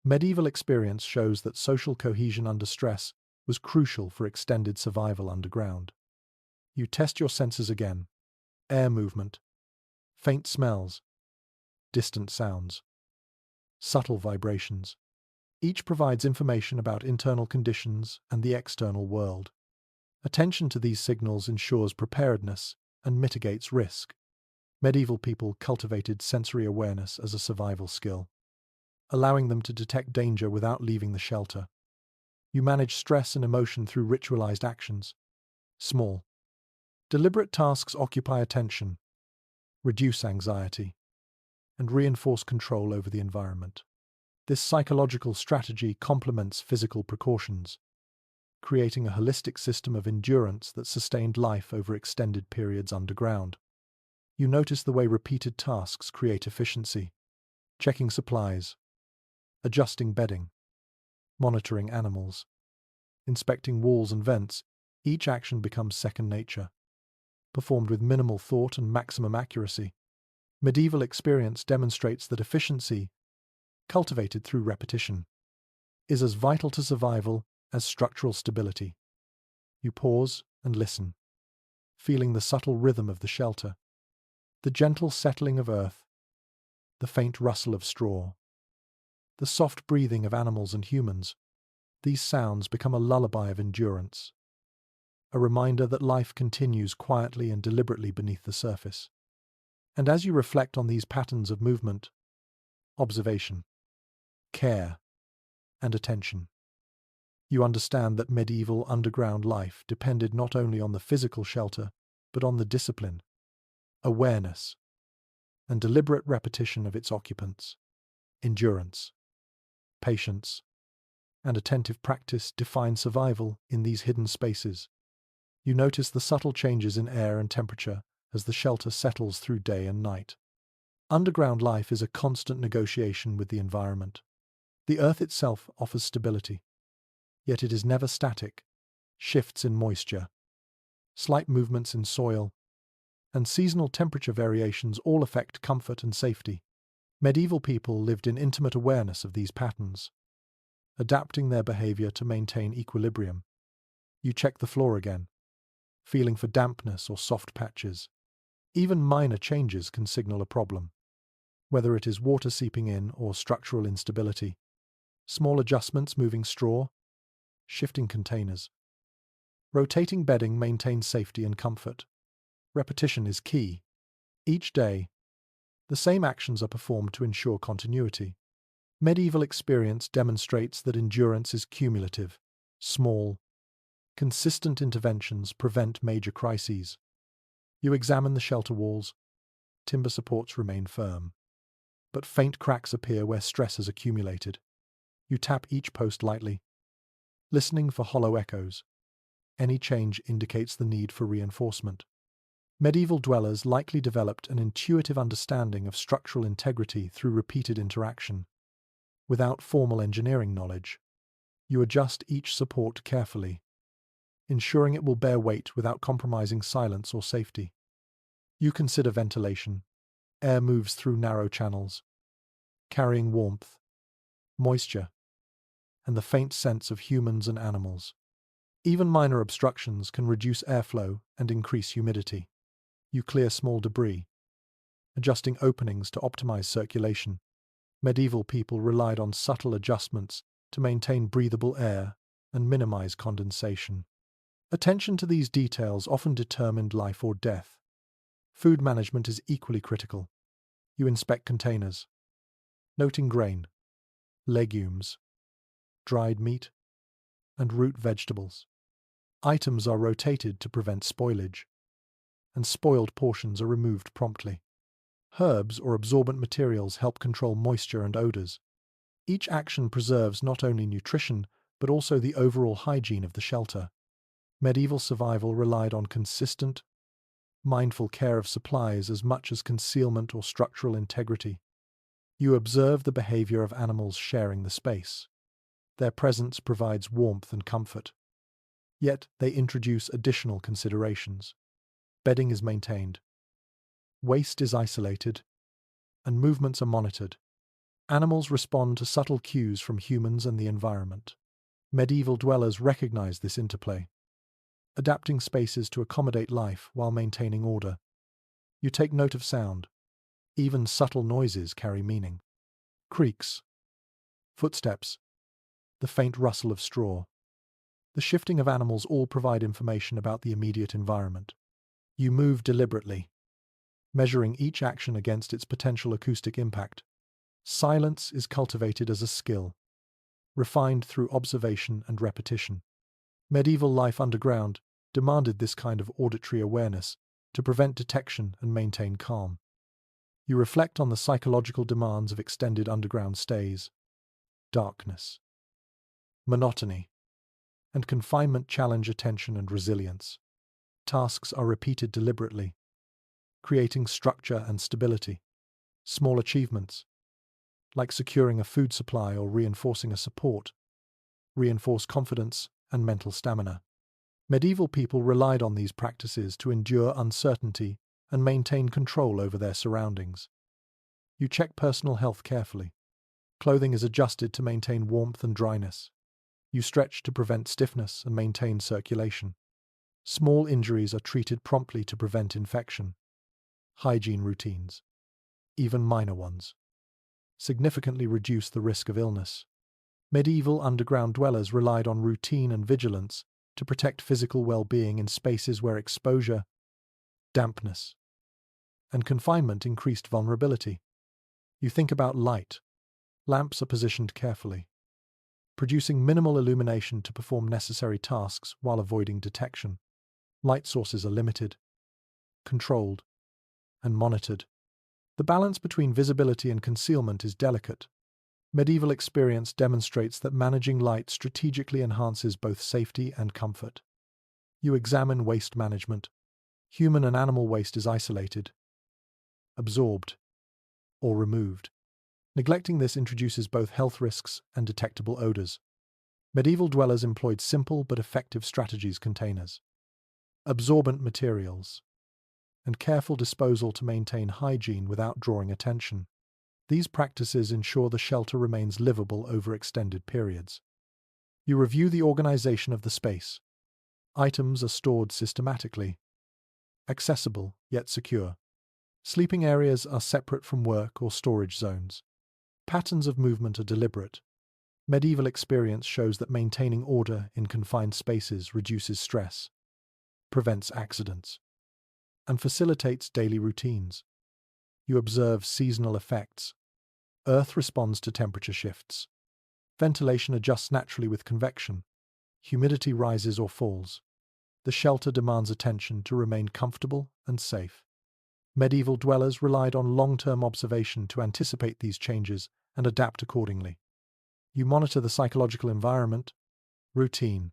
Medieval experience shows that social cohesion under stress was crucial for extended survival underground. You test your senses again. Air movement, faint smells, distant sounds, subtle vibrations. Each provides information about internal conditions and the external world. Attention to these signals ensures preparedness and mitigates risk. Medieval people cultivated sensory awareness as a survival skill, allowing them to detect danger without leaving the shelter. You manage stress and emotion through ritualized actions. Small, deliberate tasks occupy attention, reduce anxiety, and reinforce control over the environment. This psychological strategy complements physical precautions, creating a holistic system of endurance that sustained life over extended periods underground. You notice the way repeated tasks create efficiency, checking supplies, adjusting bedding, monitoring animals, inspecting walls and vents. Each action becomes second nature, performed with minimal thought and maximum accuracy. Medieval experience demonstrates that efficiency, cultivated through repetition, is as vital to survival as structural stability. You pause and listen, feeling the subtle rhythm of the shelter, the gentle settling of earth, the faint rustle of straw, the soft breathing of animals and humans. These sounds become a lullaby of endurance, a reminder that life continues quietly and deliberately beneath the surface. And as you reflect on these patterns of movement, observation, care, and attention, you understand that medieval underground life depended not only on the physical shelter, but on the discipline, awareness, and deliberate repetition of its occupants. Endurance, patience, and attentive practice define survival in these hidden spaces. You notice the subtle changes in air and temperature as the shelter settles through day and night. Underground life is a constant negotiation with the environment. The earth itself offers stability, yet it is never static. Shifts in moisture, slight movements in soil, and seasonal temperature variations all affect comfort and safety. Medieval people lived in intimate awareness of these patterns, adapting their behavior to maintain equilibrium. You check the floor again, feeling for dampness or soft patches. Even minor changes can signal a problem, whether it is water seeping in or structural instability. Small adjustments, moving straw, shifting containers. Rotating bedding maintains safety and comfort. Repetition is key. Each day, the same actions are performed to ensure continuity. Medieval experience demonstrates that endurance is cumulative. Small, consistent interventions prevent major crises. You examine the shelter walls. Timber supports remain firm, but faint cracks appear where stress has accumulated. You tap each post lightly, listening for hollow echoes. Any change indicates the need for reinforcement. Medieval dwellers likely developed an intuitive understanding of structural integrity through repeated interaction. Without formal engineering knowledge, you adjust each support carefully, ensuring it will bear weight without compromising silence or safety. You consider ventilation. Air moves through narrow channels, carrying warmth, moisture, and the faint scents of humans and animals. Even minor obstructions can reduce airflow and increase humidity. You clear small debris, adjusting openings to optimize circulation. Medieval people relied on subtle adjustments to maintain breathable air and minimize condensation. Attention to these details often determined life or death. Food management is equally critical. You inspect containers, noting grain, legumes, dried meat, and root vegetables. Items are rotated to prevent spoilage, and spoiled portions are removed promptly. Herbs or absorbent materials help control moisture and odors. Each action preserves not only nutrition, but also the overall hygiene of the shelter. Medieval survival relied on consistent, mindful care of supplies as much as concealment or structural integrity. You observe the behavior of animals sharing the space. Their presence provides warmth and comfort. Yet they introduce additional considerations. Bedding is maintained. Waste is isolated, and movements are monitored. Animals respond to subtle cues from humans and the environment. Medieval dwellers recognize this interplay, adapting spaces to accommodate life while maintaining order. You take note of sound. Even subtle noises carry meaning. Creaks, footsteps, the faint rustle of straw, the shifting of animals all provide information about the immediate environment. You move deliberately, measuring each action against its potential acoustic impact. Silence is cultivated as a skill, refined through observation and repetition. Medieval life underground demanded this kind of auditory awareness to prevent detection and maintain calm. You reflect on the psychological demands of extended underground stays. Darkness, monotony, and confinement challenge attention and resilience. Tasks are repeated deliberately, creating structure and stability. Small achievements, like securing a food supply or reinforcing a support, reinforce confidence and mental stamina. Medieval people relied on these practices to endure uncertainty and maintain control over their surroundings. You check personal health carefully. Clothing is adjusted to maintain warmth and dryness. You stretch to prevent stiffness and maintain circulation. Small injuries are treated promptly to prevent infection. Hygiene routines, even minor ones, significantly reduce the risk of illness. Medieval underground dwellers relied on routine and vigilance to protect physical well-being in spaces where exposure, dampness, and confinement increased vulnerability. You think about light. Lamps are positioned carefully, producing minimal illumination to perform necessary tasks while avoiding detection. Light sources are limited, controlled, and monitored. The balance between visibility and concealment is delicate. Medieval experience demonstrates that managing light strategically enhances both safety and comfort. You examine waste management. Human and animal waste is isolated, absorbed, or removed. Neglecting this introduces both health risks and detectable odors. Medieval dwellers employed simple but effective strategies: containers, absorbent materials, and careful disposal to maintain hygiene without drawing attention. These practices ensure the shelter remains livable over extended periods. You review the organization of the space. Items are stored systematically, accessible yet secure. Sleeping areas are separate from work or storage zones. Patterns of movement are deliberate, Medieval experience shows that maintaining order in confined spaces reduces stress, prevents accidents, and facilitates daily routines. You observe seasonal effects. Earth responds to temperature shifts. Ventilation adjusts naturally with convection. Humidity rises or falls. The shelter demands attention to remain comfortable and safe. Medieval dwellers relied on long-term observation to anticipate these changes and adapt accordingly. You monitor the psychological environment, routine,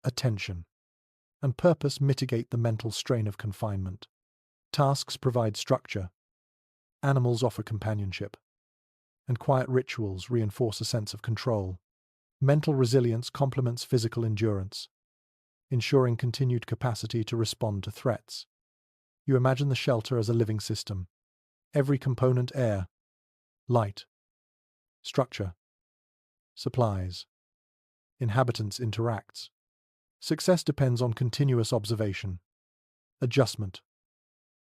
attention, and purpose mitigate the mental strain of confinement. Tasks provide structure, animals offer companionship, and quiet rituals reinforce a sense of control. Mental resilience complements physical endurance, ensuring continued capacity to respond to threats. You imagine the shelter as a living system. Every component air, light, structure, supplies, inhabitants interacts. Success depends on continuous observation, adjustment,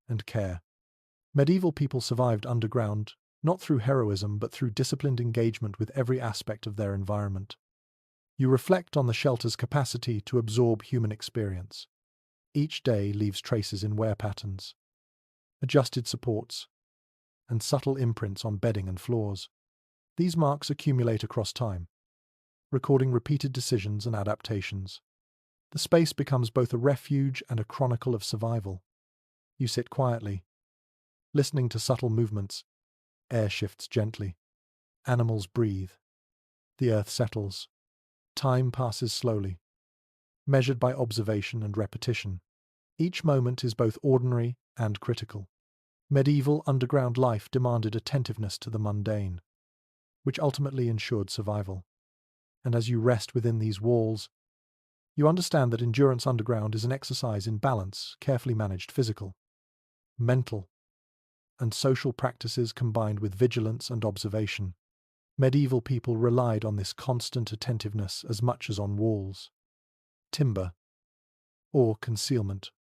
and care. Medieval people survived underground, not through heroism but through disciplined engagement with every aspect of their environment. You reflect on the shelter's capacity to absorb human experience. Each day leaves traces in wear patterns, adjusted supports, and subtle imprints on bedding and floors. These marks accumulate across time, recording repeated decisions and adaptations. The space becomes both a refuge and a chronicle of survival. You sit quietly, listening to subtle movements. Air shifts gently. Animals breathe. The earth settles. Time passes slowly, measured by observation and repetition. Each moment is both ordinary and critical. Medieval underground life demanded attentiveness to the mundane, which ultimately ensured survival. And as you rest within these walls, you understand that endurance underground is an exercise in balance, carefully managed physical, mental, and social practices combined with vigilance and observation. Medieval people relied on this constant attentiveness as much as on walls. Timber, or concealment.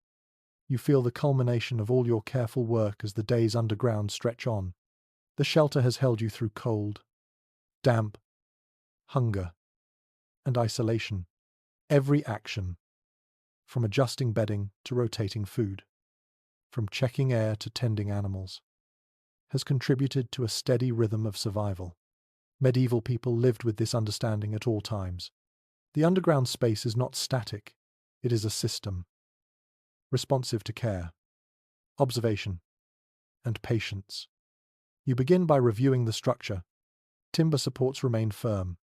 You feel the culmination of all your careful work as the days underground stretch on. The shelter has held you through cold, damp, hunger, and isolation. Every action, from adjusting bedding to rotating food, from checking air to tending animals, has contributed to a steady rhythm of survival. Medieval people lived with this understanding at all times. The underground space is not static, it is a system, responsive to care, observation, and patience. You begin by reviewing the structure. Timber supports remain firm,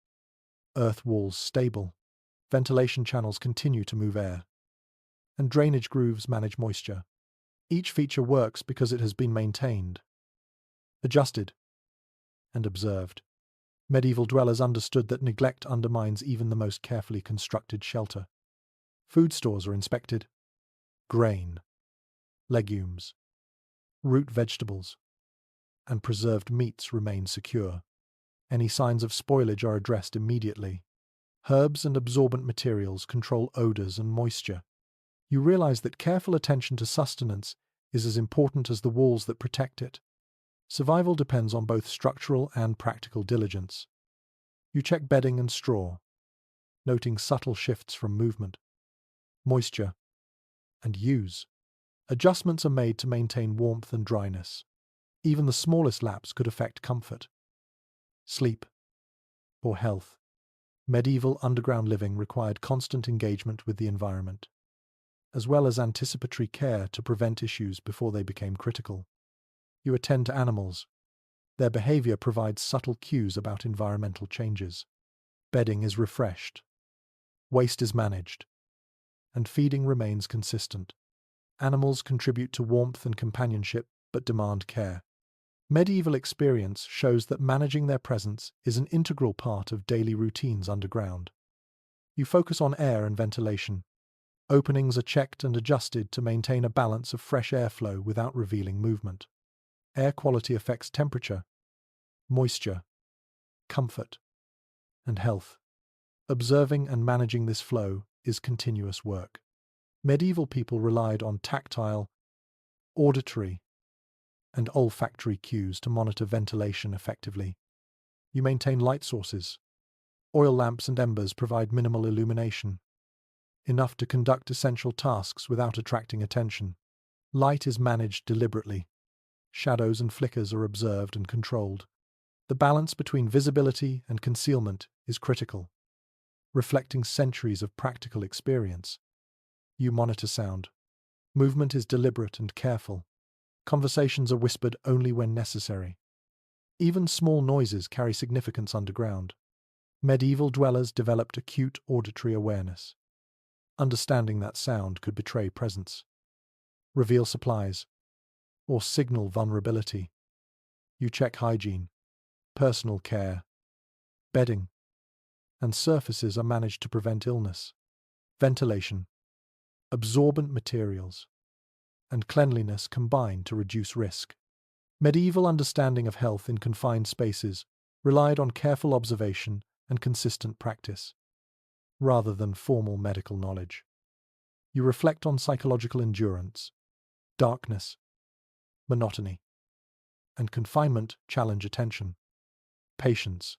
earth walls stable, ventilation channels continue to move air, and drainage grooves manage moisture. Each feature works because it has been maintained, adjusted, and observed. Medieval dwellers understood that neglect undermines even the most carefully constructed shelter. Food stores are inspected. Grain, legumes, root vegetables, and preserved meats remain secure. Any signs of spoilage are addressed immediately. Herbs and absorbent materials control odors and moisture. You realize that careful attention to sustenance is as important as the walls that protect it. Survival depends on both structural and practical diligence. You check bedding and straw, noting subtle shifts from movement, moisture, and use. Adjustments are made to maintain warmth and dryness. Even the smallest lapse could affect comfort, sleep, or health. Medieval underground living required constant engagement with the environment, as well as anticipatory care to prevent issues before they became critical. You attend to animals. Their behavior provides subtle cues about environmental changes. Bedding is refreshed, waste is managed, and feeding remains consistent. Animals contribute to warmth and companionship but demand care. Medieval experience shows that managing their presence is an integral part of daily routines underground. You focus on air and ventilation. Openings are checked and adjusted to maintain a balance of fresh airflow without revealing movement. Air quality affects temperature, moisture, comfort, and health. Observing and managing this flow is continuous work. Medieval people relied on tactile, auditory, and olfactory cues to monitor ventilation effectively. You maintain light sources, Oil lamps and embers provide minimal illumination, enough to conduct essential tasks without attracting attention. Light is managed deliberately. Shadows and flickers are observed and controlled. The balance between visibility and concealment is critical, reflecting centuries of practical experience. You monitor sound. Movement is deliberate and careful. Conversations are whispered only when necessary. Even small noises carry significance underground. Medieval dwellers developed acute auditory awareness, understanding that sound could betray presence, reveal supplies, or signal vulnerability. You check hygiene, personal care, bedding, and surfaces are managed to prevent illness. Ventilation, absorbent materials, and cleanliness combine to reduce risk. Medieval understanding of health in confined spaces relied on careful observation and consistent practice, rather than formal medical knowledge. You reflect on psychological endurance. Darkness, monotony, and confinement challenge attention, patience,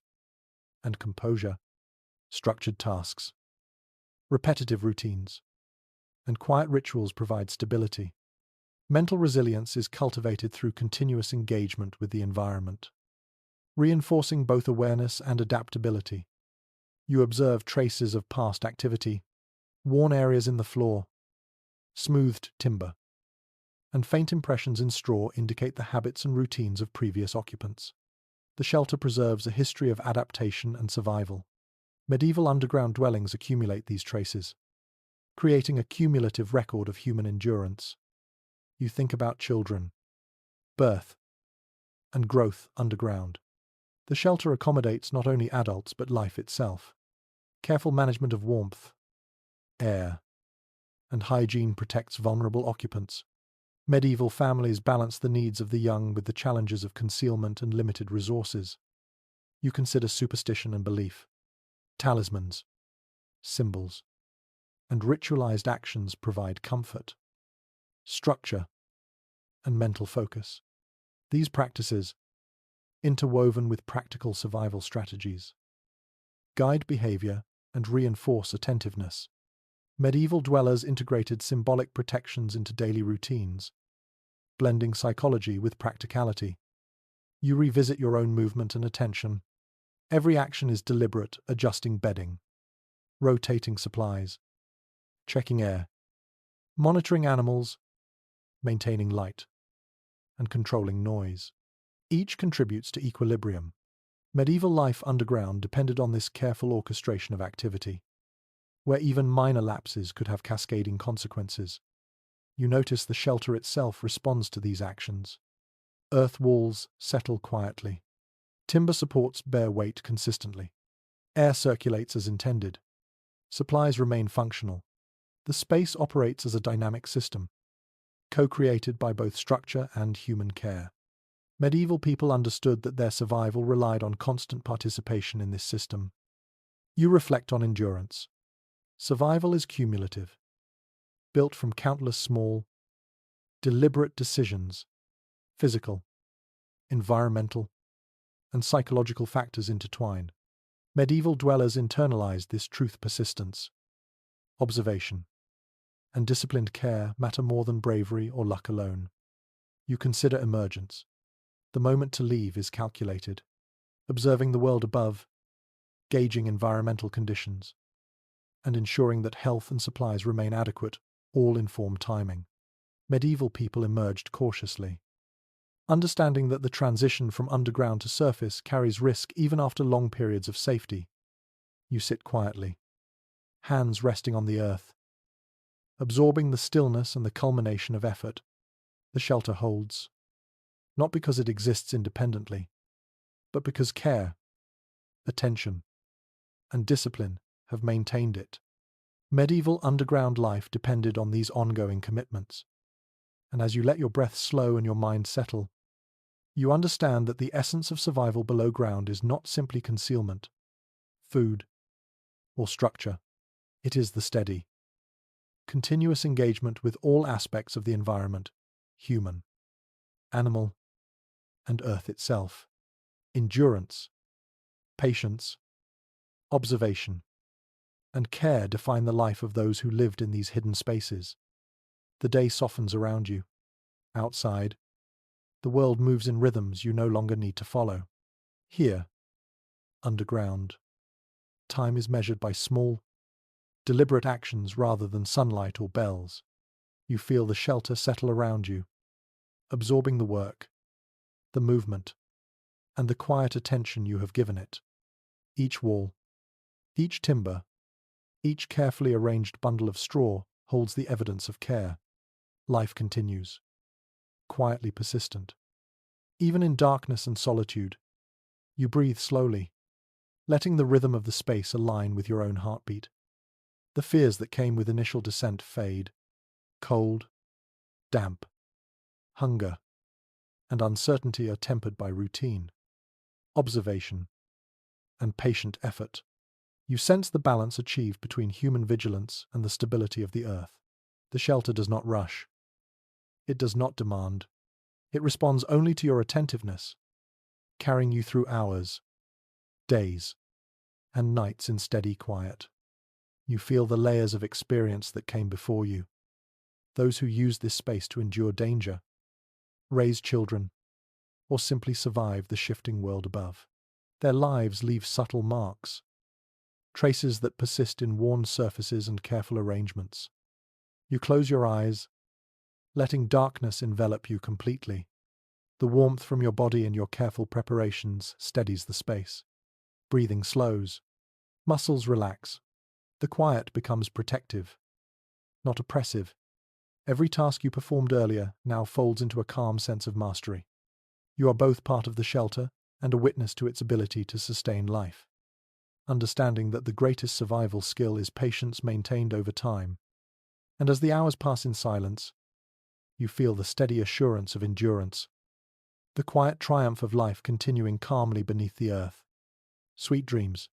and composure. Structured tasks, repetitive routines, and quiet rituals provide stability. Mental resilience is cultivated through continuous engagement with the environment, reinforcing both awareness and adaptability. You observe traces of past activity, worn areas in the floor, smoothed timber, and faint impressions in straw indicate the habits and routines of previous occupants. The shelter preserves a history of adaptation and survival. Medieval underground dwellings accumulate these traces, creating a cumulative record of human endurance. You think about children, birth, and growth underground. The shelter accommodates not only adults but life itself. Careful management of warmth, air, and hygiene protects vulnerable occupants. Medieval families balance the needs of the young with the challenges of concealment and limited resources. You consider superstition and belief. Talismans, symbols, and ritualized actions provide comfort, structure, and mental focus. These practices, interwoven with practical survival strategies, guide behavior and reinforce attentiveness. Medieval dwellers integrated symbolic protections into daily routines, blending psychology with practicality. You revisit your own movement and attention. Every action is deliberate, adjusting bedding, rotating supplies, checking air, monitoring animals, maintaining light, and controlling noise. Each contributes to equilibrium. Medieval life underground depended on this careful orchestration of activity, where even minor lapses could have cascading consequences. You notice the shelter itself responds to these actions. Earth walls settle quietly. Timber supports bear weight consistently. Air circulates as intended. Supplies remain functional. The space operates as a dynamic system, co-created by both structure and human care. Medieval people understood that their survival relied on constant participation in this system. You reflect on endurance. Survival is cumulative, built from countless small, deliberate decisions, physical, environmental, and psychological factors intertwine. Medieval dwellers internalized this truth. Persistence, observation, and disciplined care matter more than bravery or luck alone. You consider emergence. The moment to leave is calculated, observing the world above, gauging environmental conditions, and ensuring that health and supplies remain adequate, all inform timing. Medieval people emerged cautiously, understanding that the transition from underground to surface carries risk even after long periods of safety. You sit quietly, hands resting on the earth, absorbing the stillness and the culmination of effort. The shelter holds, not because it exists independently, but because care, attention, and discipline have maintained it. Medieval underground life depended on these ongoing commitments, and as you let your breath slow and your mind settle, you understand that the essence of survival below ground is not simply concealment, food, or structure. It is the steady, continuous engagement with all aspects of the environment, human, animal, and earth itself. Endurance, patience, observation, and care define the life of those who lived in these hidden spaces. The day softens around you. Outside, the world moves in rhythms you no longer need to follow. Here, underground, time is measured by small, deliberate actions rather than sunlight or bells. You feel the shelter settle around you, absorbing the work, the movement, and the quiet attention you have given it. Each wall, each timber, each carefully arranged bundle of straw holds the evidence of care. Life continues, quietly persistent. Even in darkness and solitude, you breathe slowly, letting the rhythm of the space align with your own heartbeat. The fears that came with initial descent fade. Cold, damp, hunger, and uncertainty are tempered by routine, observation, and patient effort. You sense the balance achieved between human vigilance and the stability of the earth. The shelter does not rush. It does not demand. It responds only to your attentiveness, carrying you through hours, days, and nights in steady quiet. You feel the layers of experience that came before you. Those who used this space to endure danger, raise children, or simply survive the shifting world above. Their lives leave subtle marks, traces that persist in worn surfaces and careful arrangements. You close your eyes, letting darkness envelop you completely. The warmth from your body and your careful preparations steadies the space. Breathing slows. Muscles relax. The quiet becomes protective, not oppressive. Every task you performed earlier now folds into a calm sense of mastery. You are both part of the shelter and a witness to its ability to sustain life. Understanding that the greatest survival skill is patience maintained over time. And as the hours pass in silence, you feel the steady assurance of endurance, the quiet triumph of life continuing calmly beneath the earth. Sweet dreams.